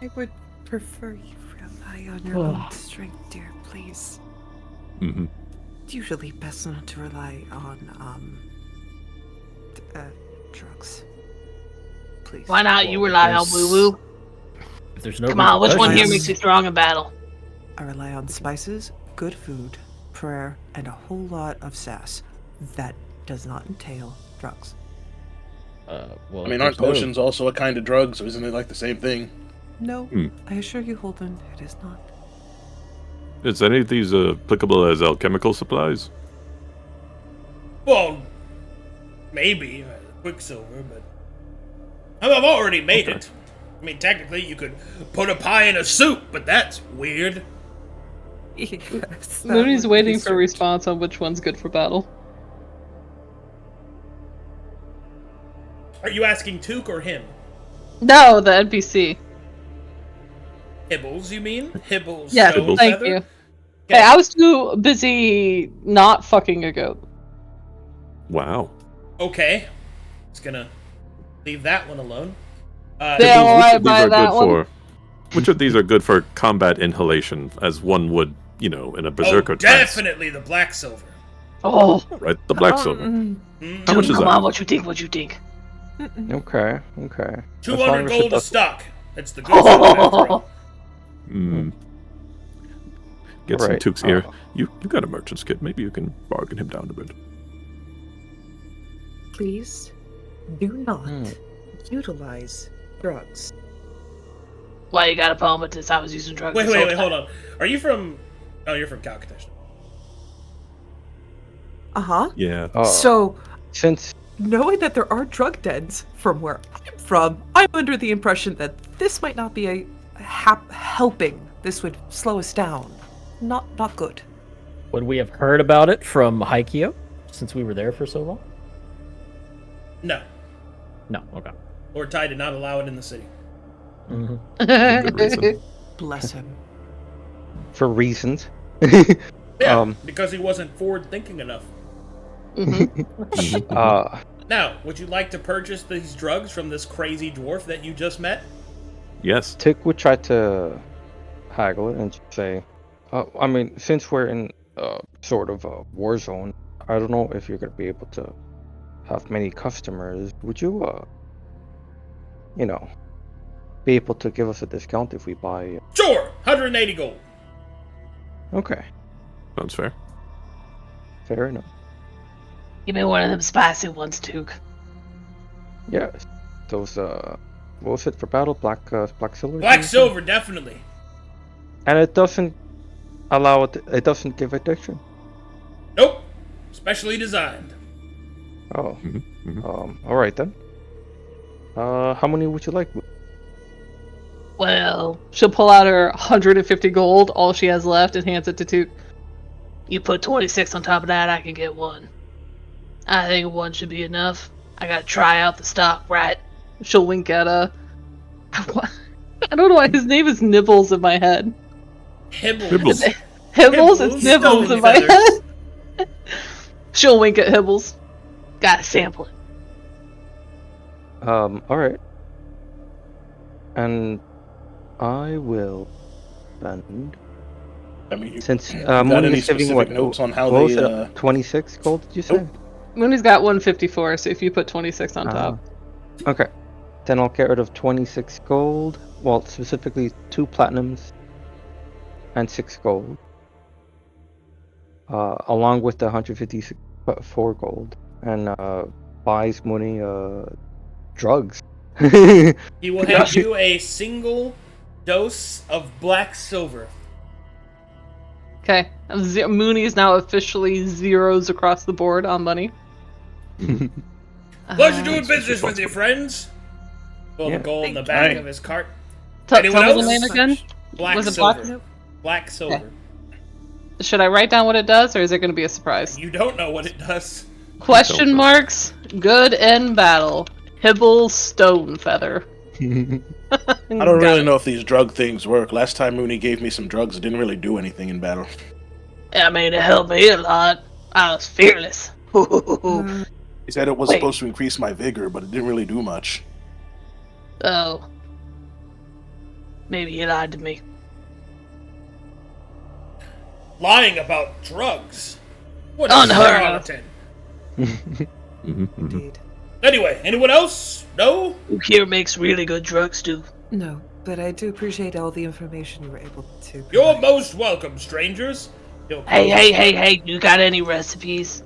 I would prefer you rely on your own strength, dear, please.
Mm-hmm.
It's usually best not to rely on, drugs. Please.
Why not? You rely on Woo Woo.
If there's no
Come on, which one here
repercussions-
makes you strong in battle?
I rely on spices, good food, prayer, and a whole lot of sass. That does not entail drugs.
Well,
I mean,
if
aren't
there's no-
potions also a kind of drug, so isn't it like the same thing?
No, I assure you, Holden, it is not.
Is any of these applicable as alchemical supplies?
Well, maybe Quicksilver, but I've already made it. I mean, technically, you could put a pie in a soup, but that's weird.
Yes, that
Moony's
would
waiting
be
for a
strange.
response on which one's good for battle.
Are you asking Took or him?
No, the NPC.
Hibbles, you mean? Hibbles.
Yes,
Stone
thank
Feather?
you.
Okay.
Hey, I was too busy not fucking a goat.
Wow.
Okay. Just gonna leave that one alone.
Yeah,
Which
alright,
of these
by
are
that
good
one.
for? Which of these are good for combat inhalation, as one would, in a berserker trance?
Definitely the Black Silver.
Oh,
Right, the black silver. How much is
come
that?
on, what you think?
Okay.
200 gold a stock. That's the good stuff after all.
Get some
Alright,
Took's ear. You got a merchant's kit. Maybe you can bargain him down a bit.
Please do not utilize drugs.
Why you got a problem with this? I was using drugs.
Wait,
this whole
hold
time.
on. Are you from... Oh, you're from CapedFish.
Uh-huh.
Yeah.
So,
Since
knowing that there are drug dens from where I'm from, I'm under the impression that this might not be a helping. This would slow us down. Not good.
Would we have heard about it from Haikyo, since we were there for so long?
No.
No, okay.
Lord Ty did not allow it in the city.
Good reason.
Bless him.
for reasons.
Yeah, because he wasn't forward-thinking enough. Now, would you like to purchase these drugs from this crazy dwarf that you just met?
Yes.
Tick would try to haggle it and just say, I mean, since we're in sort of a war zone, I don't know if you're going to be able to have many customers. Would you, be able to give us a discount if we buy?
Sure! 180 gold.
Okay,
Sounds fair.
fair enough.
Give me one of them spicy ones, Took.
Yes, those, what was it for battle? Black silver?
Black silver, definitely.
And it doesn't allow it, it doesn't give addiction?
Nope. Specially designed.
Oh, alright then. How many would you like?
Well,
She'll pull out her 150 gold, all she has left, and hands it to Took.
you put 26 on top of that, I can get one. I think one should be enough. I gotta try out the stock, right?
She'll wink at I don't know why his name is Nibbles in my head.
Hibbles.
Hibbles.
Hibbles? It's Nibbles in my head. She'll wink at Hibbles.
Gotta sample it.
Alright. And I will spend,
I mean,
since
got
Moony
any
is giving
specific notes on how
what was
they?
it, 26 gold, did you say?
Mooney's got 154, so if you put 26 on top.
Okay. Then I'll get rid of 26 gold. Well, specifically 2 platinums. and 6 gold. Along with the 154 gold. And buys Mooney drugs.
He will hand you a single dose of black silver.
Okay. Mooney is now officially zeros across the board on money.
Pleasure doing business with you, friends. Pull the gold in the back of his cart. Anyone
tell
else?
me the name again.
Black
Was it
silver.
black?
Black silver.
Okay. Should I write down what it does, or is it going to be a surprise?
You don't know what it does.
Question marks. Good in battle. Hibble stone feather.
I don't really know if these drug things work. Last time Mooney gave me some drugs, it didn't really do anything in battle.
I mean, it helped me a lot. I was fearless.
He said it was supposed to increase my vigor, but it didn't really do much.
Oh. Maybe he lied to me.
Lying about drugs. What a
Unheard of.
charlatan.
Indeed.
Anyway, anyone else? No?
Who here makes really good drugs, too?
No, but I do appreciate all the information you were able to provide.
You're most welcome, strangers.
Hey, you got any recipes?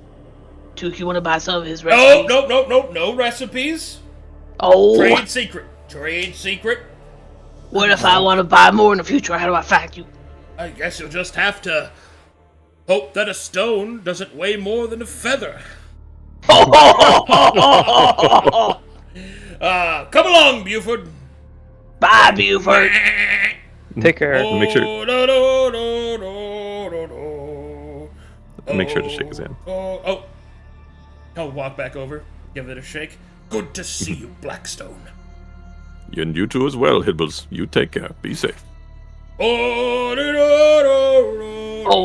Duke, you want to buy some of his recipes?
No recipes.
Oh.
Trade secret.
What if I want to buy more in the future? How do I find you?
I guess you'll just have to hope that a stone doesn't weigh more than a feather. Come along, Buford.
Bye, Buford.
Take care.
Make sure. Make sure to shake his hand.
He'll walk back over, give it a shake. Good to see you, Blackstone.
And you too as well, Hibbles. You take care. Be safe.
Oh,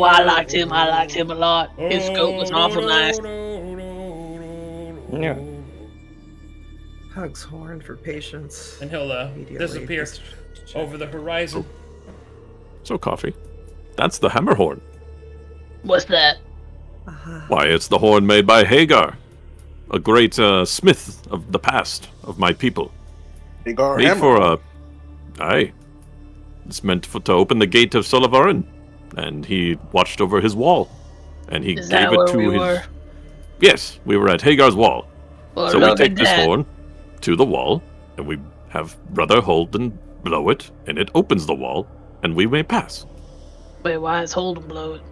I liked him a lot. His coat was awful nice.
Yeah.
Hugs Horn for patience.
And he'll disappear over the horizon.
So, Coffee, that's the hammer horn.
What's that?
Why, it's the horn made by Hagar, a great smith of the past of my people.
Hagar
Made
hammer.
for aye. It's meant to open the gate of Sullivan, and he watched over his wall, and he
Is
gave
that
it
where
to
we
his.
were?
Yes, we were at Hagar's wall.
Well,
So we
look
take
at
this
that.
horn to the wall, and we have Brother Holdan blow it, and it opens the wall, and we may pass.
Wait, why is Holden blow it?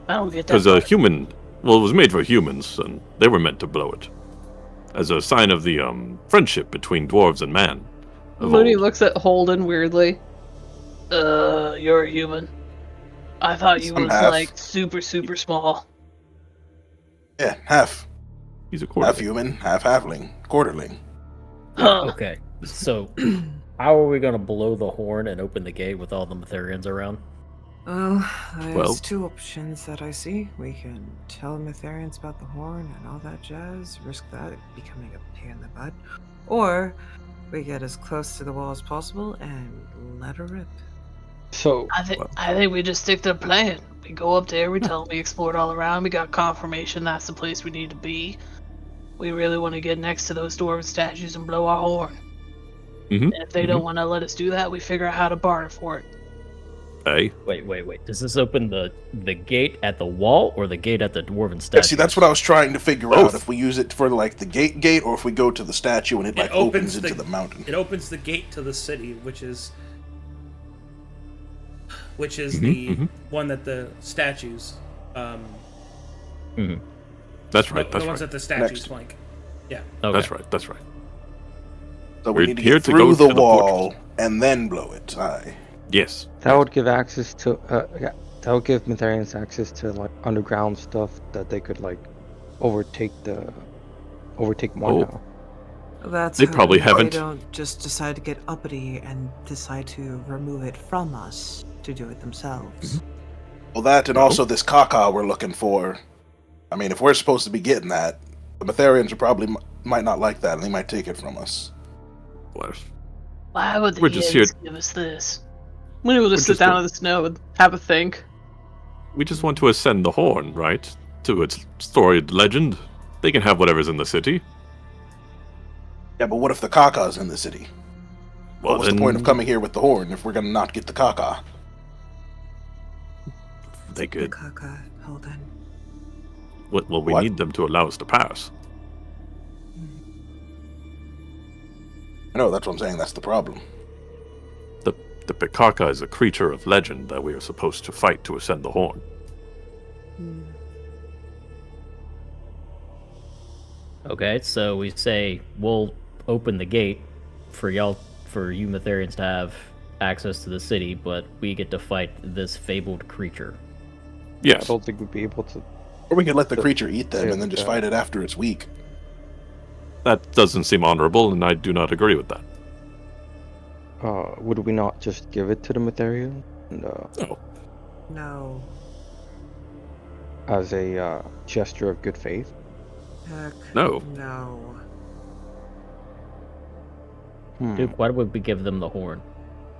I don't get that.
Because a human, well, it was made for humans, and they were meant to blow it. As a sign of the friendship between dwarves and man. of
Mooney
old.
looks at Holden weirdly.
You're a human. I thought you
I'm
was
half.
like super small.
Yeah, half.
He's a
Half
quarter.
human, half halfling. Quarterling.
Huh.
Okay, so how are we gonna blow the horn and open the gate with all the Metherians around?
Well, there's
Well-
two options that I see. We can tell Metherians about the horn and all that jazz, risk that becoming a pain in the butt. Or we get as close to the wall as possible and let her rip.
So,
I think we just stick to the plan. We go up there, we tell them we explored all around, we got confirmation that's the place we need to be. We really want to get next to those dwarven statues and blow our horn.
Mm-hmm.
And if they don't want to let us do that, we figure out how to barter for it.
Aye.
Wait. Does this open the gate at the wall or the gate at the dwarven
Yeah,
statue?
see, that's what I was trying to figure
Both.
out. If we use it for like the gate, or if we go to the statue and it like opens into the mountain.
It opens the gate to the city, which is
Mhm,
the
mhm.
one that the statues,
That's right.
the
That's
ones
right.
that the statues
Next.
flank.
Okay.
That's right. That's right.
So
We're
we need to
here
get
to go
through the
to the
wall
fortress.
and then blow it. Aye.
Yes.
that would give access to, that would give Metherians access to, like, underground stuff that they could, like, overtake more
Oh.
now.
That's
They
how
probably haven't.
They don't just decide to get uppity and decide to remove it from us to do it themselves.
Well, that and also this caca we're looking for. I mean, if we're supposed to be getting that, the Metherians are probably might not like that, and they might take it from us.
Well,
Why would the
We're just
Yens give us this?
Mooney will just
We're
sit
just
down
a-
in the snow and have a think.
we just want to ascend the horn, right? To its storied legend. They can have whatever's in the city.
Yeah, but what if the caca's in the city?
Well,
What's the point of coming here with the horn if we're gonna not get the caca?
What's
they
a
could.
Pikaka, Holdan?
Well, we
What?
need them to allow us to pass.
I know, that's what I'm saying, that's the problem.
The Pikaka is a creature of legend that we are supposed to fight to ascend the horn.
Okay, so we say we'll open the gate for you Metherians to have access to the city, but we get to fight this fabled creature.
I
Yes.
don't think we'd be able to.
Or we could let the creature eat them and then just
Yeah.
fight it after it's weak.
That doesn't seem honorable, and I do not agree with that.
Would we not just give it to the Metherian? And,
No.
No.
as a gesture of good faith?
Heck.
No.
No.
Duke, why would we give them the horn?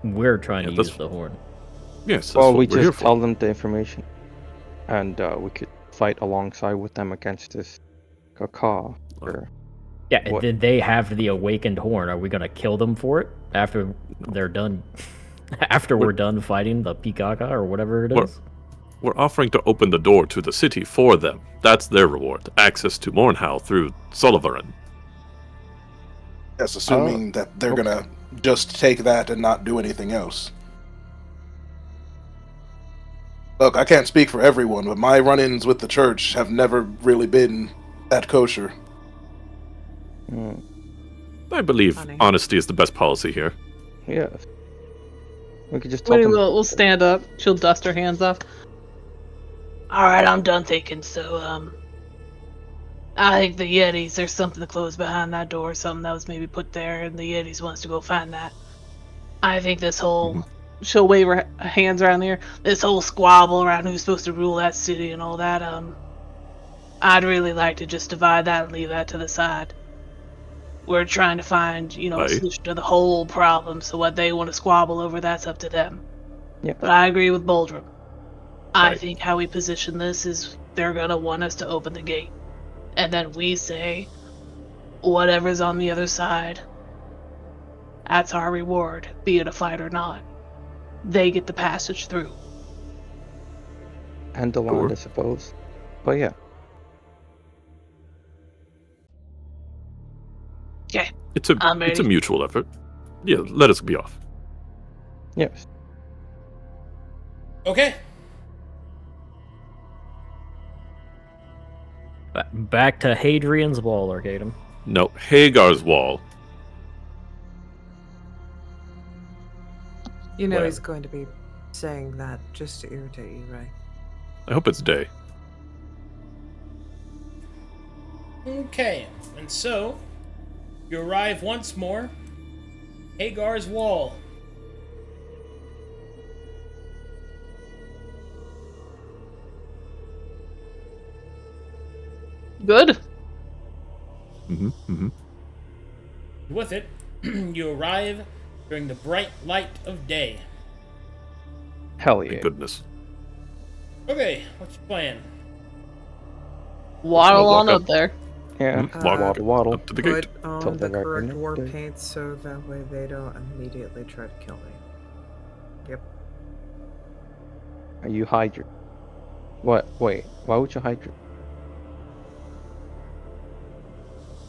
We're trying to
that's-
use the horn.
Yes, that's
Well,
what
we
we're here
just
for.
tell them the information, and we could fight alongside with them against this Kaka. Or
Yeah, and
What?
then they have the awakened horn. Are we gonna kill them for it after they're done? After we're done fighting the Pikaka or whatever it is?
We're offering to open the door to the city for them. That's their reward. Access to Mornhow through Sullivan.
Yes, assuming that they're gonna just take that and not do anything else. Look, I can't speak for everyone, but my run-ins with the church have never really been that kosher.
I believe
Funny.
honesty is the best policy here.
yes, we could just tell
Winnie
them.
will stand up. She'll dust her hands off.
Alright, I'm done thinking, so, I think the Yetis, there's something closed behind that door, something that was maybe put there, and the Yetis wants to go find that. I think this whole,
She'll wave her hands around the air.
this whole squabble around who's supposed to rule that city and all that, I'd really like to just divide that and leave that to the side. We're trying to find, a
Aye.
solution to the whole problem, so what they want to squabble over, that's up to them.
Yeah.
But I agree with Boldrum. I
Right.
think how we position this is they're gonna want us to open the gate. And then we say, whatever's on the other side, that's our reward, be it a fight or not. They get the passage through.
And the land,
Sure.
I suppose. But yeah,
Okay.
It's a
I'm
it's a
ready.
mutual effort. Yeah, let us be off.
yes.
Okay.
Back to Hadrian's Wall, Arcadum.
No, Hagar's wall.
You know
Whatever.
he's going to be saying that just to irritate you, right?
I hope it's day.
Okay, and so you arrive once more. Hagar's Wall.
Good.
With it, you arrive during the bright light of day.
Hell yeah.
Thank goodness.
Okay, what's your plan?
Waddle
We'll walk
on
up.
up there.
Yeah.
Walk
Waddle.
up to the gate.
Put on
Till
the
they're
correct
right in
war
it.
paint so that way they don't immediately try to kill me. Yep.
You hide your. What? Wait. Why would you hide your?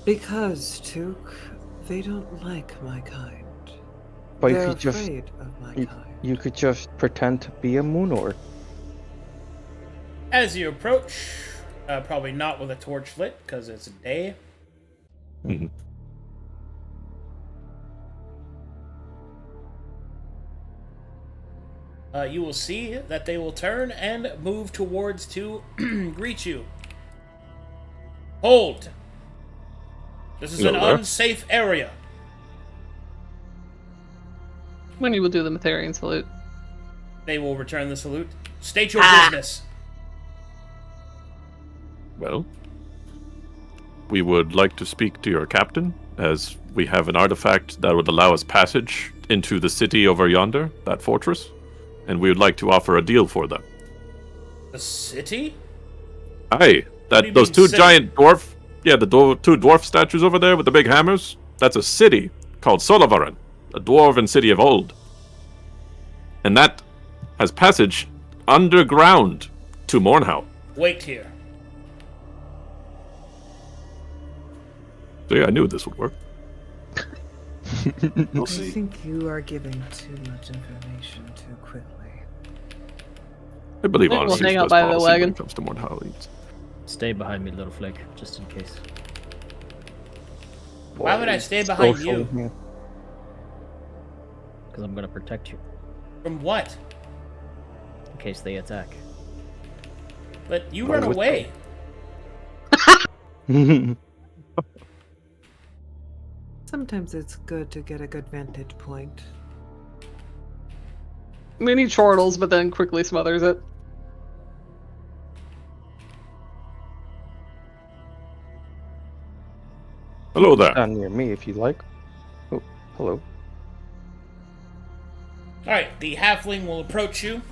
Because, Took, they don't like my kind.
But
They're
you could just.
afraid of my
You,
kind.
you could just pretend to be a moon orc.
As you approach, probably not with a torch lit because it's a day.
Mhm.
You will see that they will turn and move towards to greet you. Hold! This is an
Hello there.
unsafe area.
Winnie will do the Metherian salute.
They will return the salute. State your
Ah.
business.
Well, we would like to speak to your captain, as we have an artifact that would allow us passage into the city over yonder, that fortress, and we would like to offer a deal for them.
The city?
Aye,
What do you
those
mean,
two
city?
giant dwarf, two dwarf statues over there with the big hammers. That's a city called Solavaran, a dwarven city of old, and that has passage underground To Mornhow.
Wait here.
See, I knew this would work.
We'll
I
see.
think you are giving too much information too quickly.
I believe
We'll
honesty is
hang out
best
by the
policy when
wagon.
it comes to Mornhow.
Stay behind me, little flake, just in case.
Why would I stay behind you?
Because I'm gonna protect you
From what?
in case they attack.
But you
Why
run
would
away.
Sometimes it's good to get a good vantage point.
Moony chortles, but then quickly smothers it.
Hello there.
Down near me if you like. Oh, hello.
Alright, the halfling will approach you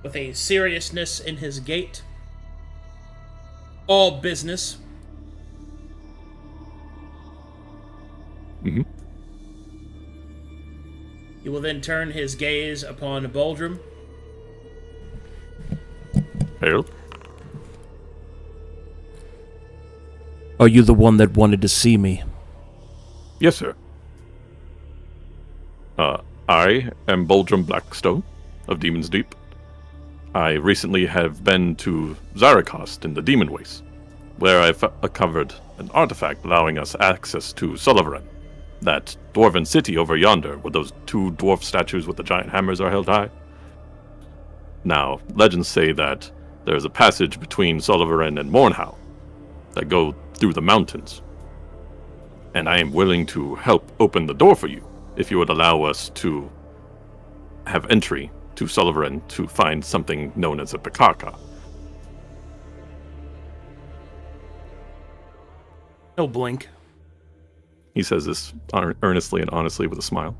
with a seriousness in his gait. All business.
Mm-hmm.
He will then turn his gaze upon Boldrum.
Hail.
Are you the one that wanted to see me?
Yes, sir. I am Boldrum Blackstone of Demon's Deep. I recently have been to Zarakost in the Demon Waste, where I've uncovered an artifact allowing us access to Sullivan, that dwarven city over yonder where those two dwarf statues with the giant hammers are held high. Now, legends say that there is a passage between Sullivan and Mornhow that go through the mountains, and I am willing to help open the door for you if you would allow us to have entry to Sullivan to find something known as a Pikaka.
No blink.
He says this earnestly and honestly with a smile.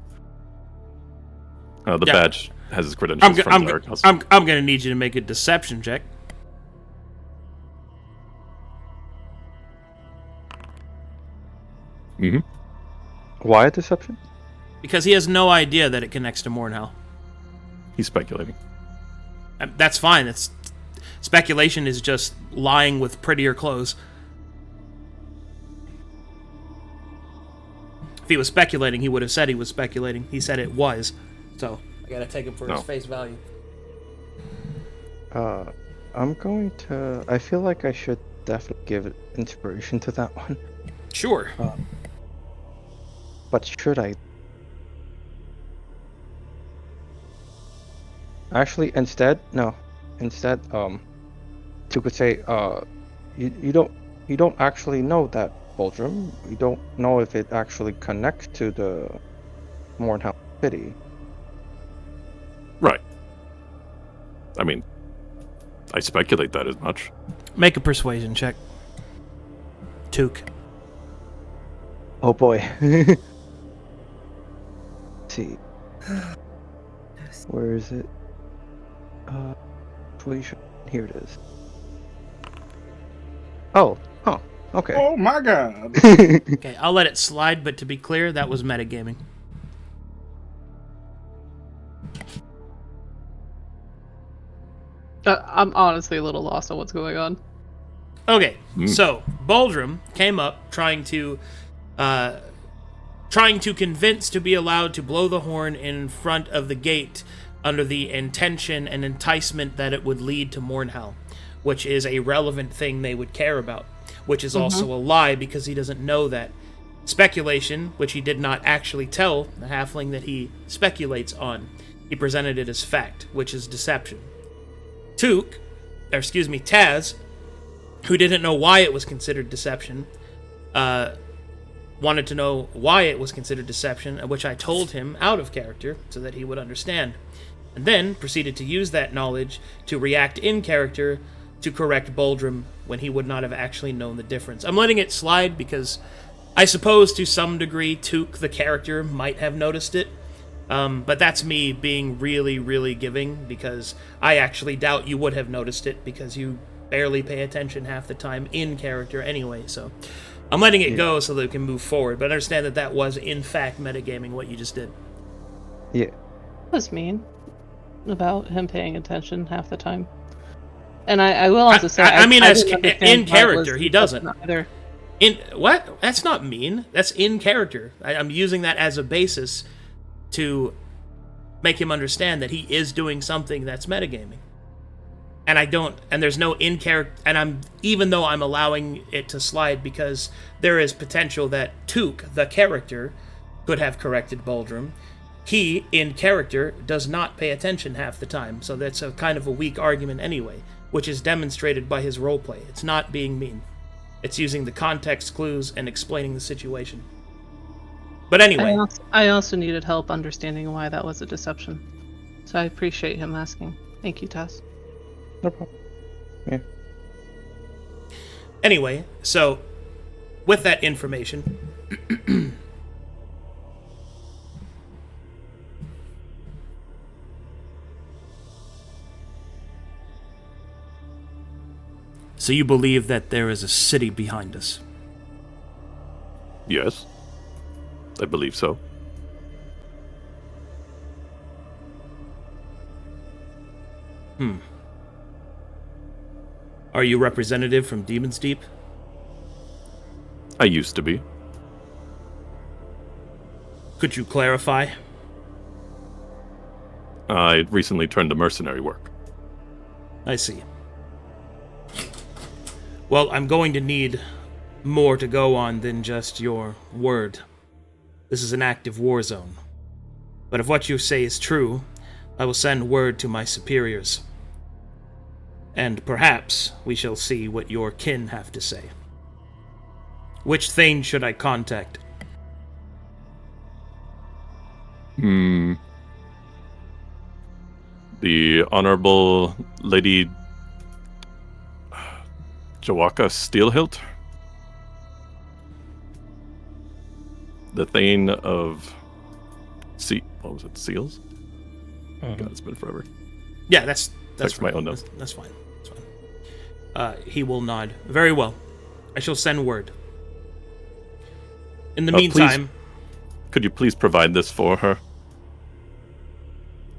The
Yeah.
badge has his credentials from Zarakost.
I'm gonna need you to make a deception check.
Mm-hmm.
Why a deception?
Because he has no idea that it connects to Mornhow.
He's speculating.
That's fine. It's speculation is just lying with prettier clothes. If he was speculating, he would have said he was speculating. He said it was. So I gotta take him for his face value.
I'm going to... I feel like I should definitely give inspiration to that one.
Sure.
But should I? Actually, instead, you could say, you don't actually know that, Boldrum. You don't know if it actually connects to the Mornhow City.
Right. I mean, I speculate that as much.
Make a persuasion check. Took.
Oh boy. Let's see. Where is it? Persuasion. Here it is. Oh, okay.
Oh my god.
Okay, I'll let it slide, but to be clear, that was metagaming.
I'm honestly a little lost on what's going on.
Okay, so Boldrum came up trying to convince to be allowed to blow the horn in front of the gate under the intention and enticement that it would lead to Mornhow, which is a relevant thing they would care about, which is also a lie because he doesn't know that. Speculation, which he did not actually tell the halfling that he speculates on. He presented it as fact, which is deception. Taz, who didn't know why it was considered deception, wanted to know why it was considered deception, which I told him out of character so that he would understand, and then proceeded to use that knowledge to react in character to correct Boldrum when he would not have actually known the difference. I'm letting it slide because I suppose to some degree Took, the character, might have noticed it, but that's me being really, really giving, because I actually doubt you would have noticed it because you barely pay attention half the time in character anyway, so I'm letting it go so that we can move forward, but understand that that was in fact metagaming what you just did.
Yeah.
What was mean about him paying attention half the time? And I will also say,
I mean, as
didn't understand
in
why it
character,
was
he doesn't.
Either.
In what? That's not mean. That's in character. I'm using that as a basis to make him understand that he is doing something that's metagaming. And there's no in character, and even though I'm allowing it to slide because there is potential that Took, the character, could have corrected Boldrum, he, in character, does not pay attention half the time, so that's a kind of a weak argument anyway, which is demonstrated by his roleplay. It's not being mean. It's using the context clues and explaining the situation. But anyway.
I also needed help understanding why that was a deception. So I appreciate him asking. Thank you, Tess.
No problem. Yeah.
Anyway, so with that information, so you believe that there is a city behind us?
Yes. I believe so.
Are you representative from Demon's Deep?
I used to be.
Could you clarify?
I recently turned to mercenary work.
I see. Well, I'm going to need more to go on than just your word. This is an active war zone. But if what you say is true, I will send word to my superiors. And perhaps we shall see what your kin have to say. Which Thane should I contact?
The Honorable Lady Jawaka Steelhilt? The Thane of what was it? Seals? God, it's been forever.
Yeah, that's
my own notes.
That's fine. That's fine. He will nod. Very well. I shall send word. In the meantime,
could you please provide this for her?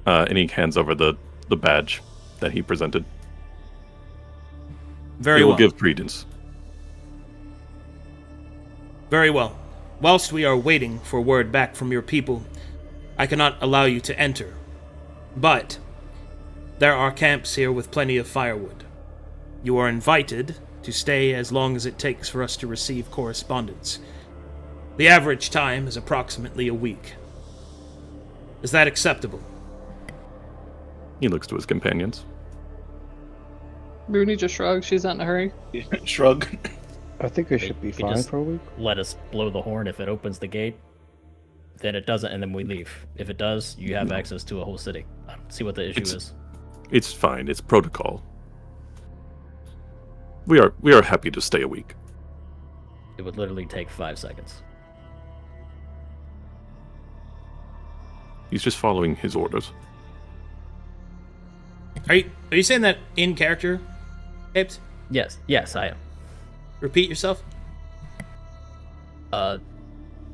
And he hands over the badge that he presented.
Very well.
It will give credence.
Very well. Whilst we are waiting for word back from your people, I cannot allow you to enter. But there are camps here with plenty of firewood. You are invited to stay as long as it takes for us to receive correspondence. The average time is approximately a week. Is that acceptable?
He looks to his companions.
Moony just shrugs. She's not in a hurry.
Shrug.
I think it should be fine
just
for a week.
Let us blow the horn if it opens the gate. Then it doesn't, and then we leave. If it does, you have access to a whole city. I don't see what the issue is.
It's fine. It's protocol. We are happy to stay a week.
It would literally take 5 seconds.
He's just following his orders.
Are you saying that in character, Capes?
Yes, I am.
Repeat yourself.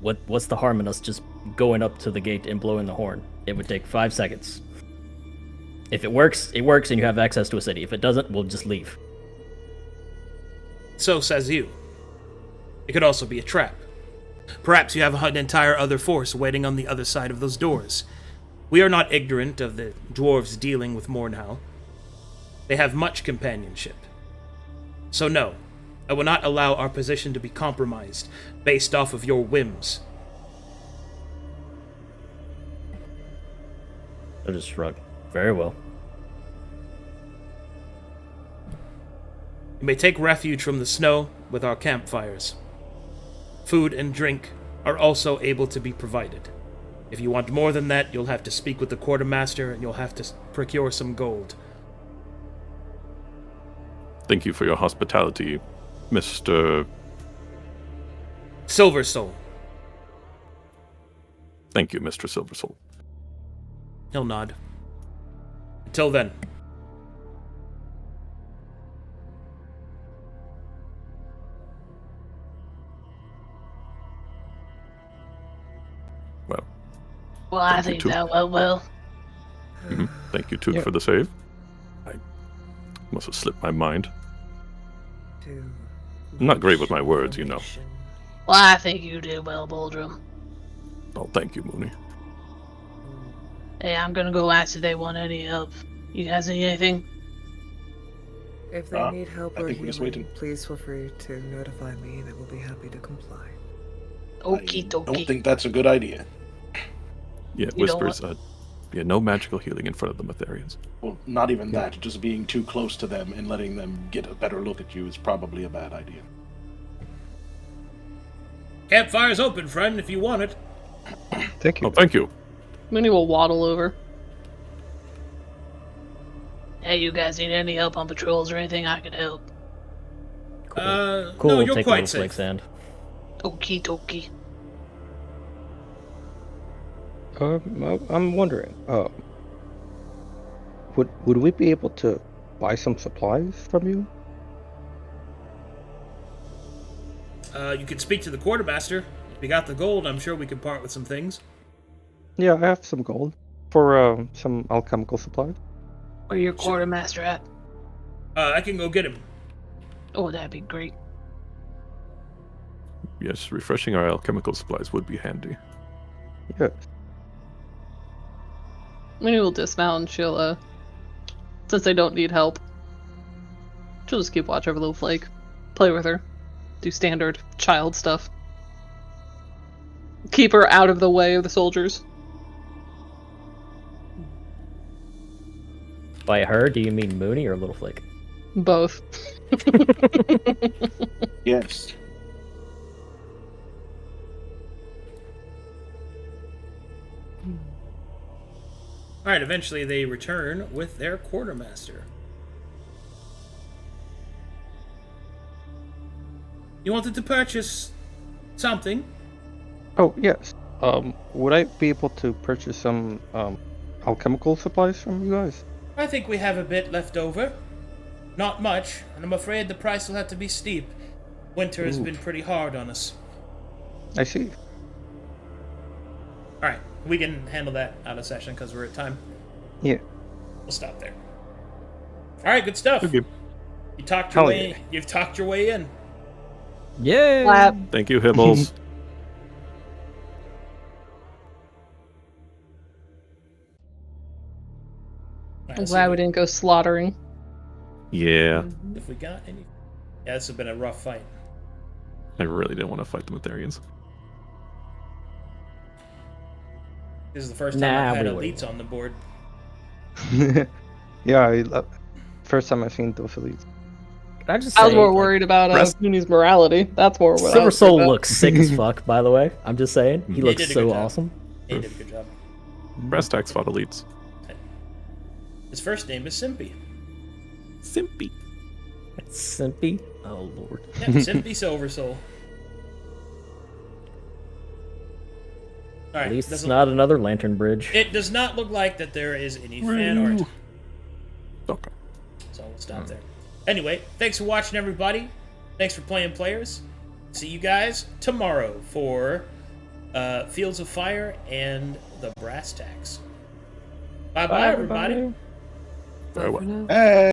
What's the harm in us just going up to the gate and blowing the horn? It would take 5 seconds. If it works, and you have access to a city. If it doesn't, we'll just leave.
So says you. It could also be a trap. Perhaps you have an entire other force waiting on the other side of those doors. We are not ignorant of the dwarves dealing with Mornhow. They have much companionship. So no, I will not allow our position to be compromised based off of your whims.
I'll just shrug. Very well.
You may take refuge from the snow with our campfires. Food and drink are also able to be provided. If you want more than that, you'll have to speak with the quartermaster and you'll have to procure some gold.
Thank you for your hospitality, Mr.
Silver Soul.
Thank you, Mr. Silversoul.
He'll nod. Until then.
Well, I think that went well.
Thank you, Took, for the save. Must have slipped my mind.
To
I'm not great with my
reach
words, you know.
information.
Well, I think you did well, Boldrum.
Oh, thank you, Moony.
Hey, I'm gonna go ask if they want any help. You guys need anything?
If they need help
I
or
think we're just
healing,
waiting.
please feel free to notify me and I will be happy to comply.
Okie
I don't
dokie.
think that's a good idea.
Yeah,
You don't
whispers. Yeah, no magical healing in front of the Metherians.
Well, not even that. Just being too close to them and letting them get a better look at you is probably a bad idea.
Campfire's open, friend, if you want it.
Thank you.
Oh, thank you.
Moony will waddle over.
Hey, you guys need any help on patrols or anything? I can help.
Cool.
No, you're
take
quite
a little flake
safe.
sand.
Okie dokie.
I'm wondering, would we be able to buy some supplies from you?
You could speak to the quartermaster. If you got the gold, I'm sure we could part with some things.
Yeah, I have some gold for some alchemical supplies.
Where your quartermaster at?
I can go get him.
Oh, that'd be great.
Yes, refreshing our alchemical supplies would be handy.
Yes.
Moony will dismount and she'll, since they don't need help, she'll just keep watch over Little Flake. Play with her. Do standard child stuff. Keep her out of the way of the soldiers.
By her, do you mean Moony or Little Flake?
Both.
Yes.
Alright, eventually they return with their quartermaster. You wanted to purchase something?
Oh, yes. Would I be able to purchase some alchemical supplies from you guys?
I think we have a bit left over. Not much, and I'm afraid the price will have to be steep. Winter has been pretty hard on us.
I see.
Alright, we can handle that out of session because we're at time.
Yeah.
We'll stop there. Alright, good stuff.
Okay.
You talked your
Hell
way
yeah.
You've talked your way in.
Yay!
Clap.
Thank you, Hibbles.
I'm glad we didn't go slaughtering.
Yeah,
If we got any... Yeah, this has been a rough fight.
I really didn't want to fight the Metherians.
This is the first time
Nah,
I've had
we
elites on the board.
Yeah, first time I've seen those elites.
Can I just
I was
say,
more
like,
worried about Mooney's morality. That's more what I
Silver
was
Soul
worried about.
looks sick as fuck, by the way. I'm just saying. He
He
looks
did a
so
good job.
awesome.
He did a good job.
Brass tacks fought elites.
His first name is Simpy.
Simpy.
Simpy? Oh, Lord.
Yeah, Simpy Silver Soul. Alright,
At least it's
doesn't-
not another lantern bridge.
It does not look like that there is any fan art.
Okay.
So we'll stop there. Anyway, thanks for watching, everybody. Thanks for playing, players. See you guys tomorrow for Fields of Fire and the Brass Tacks. Bye-bye, everybody.
Bye for
Farewell.
now.
Hey.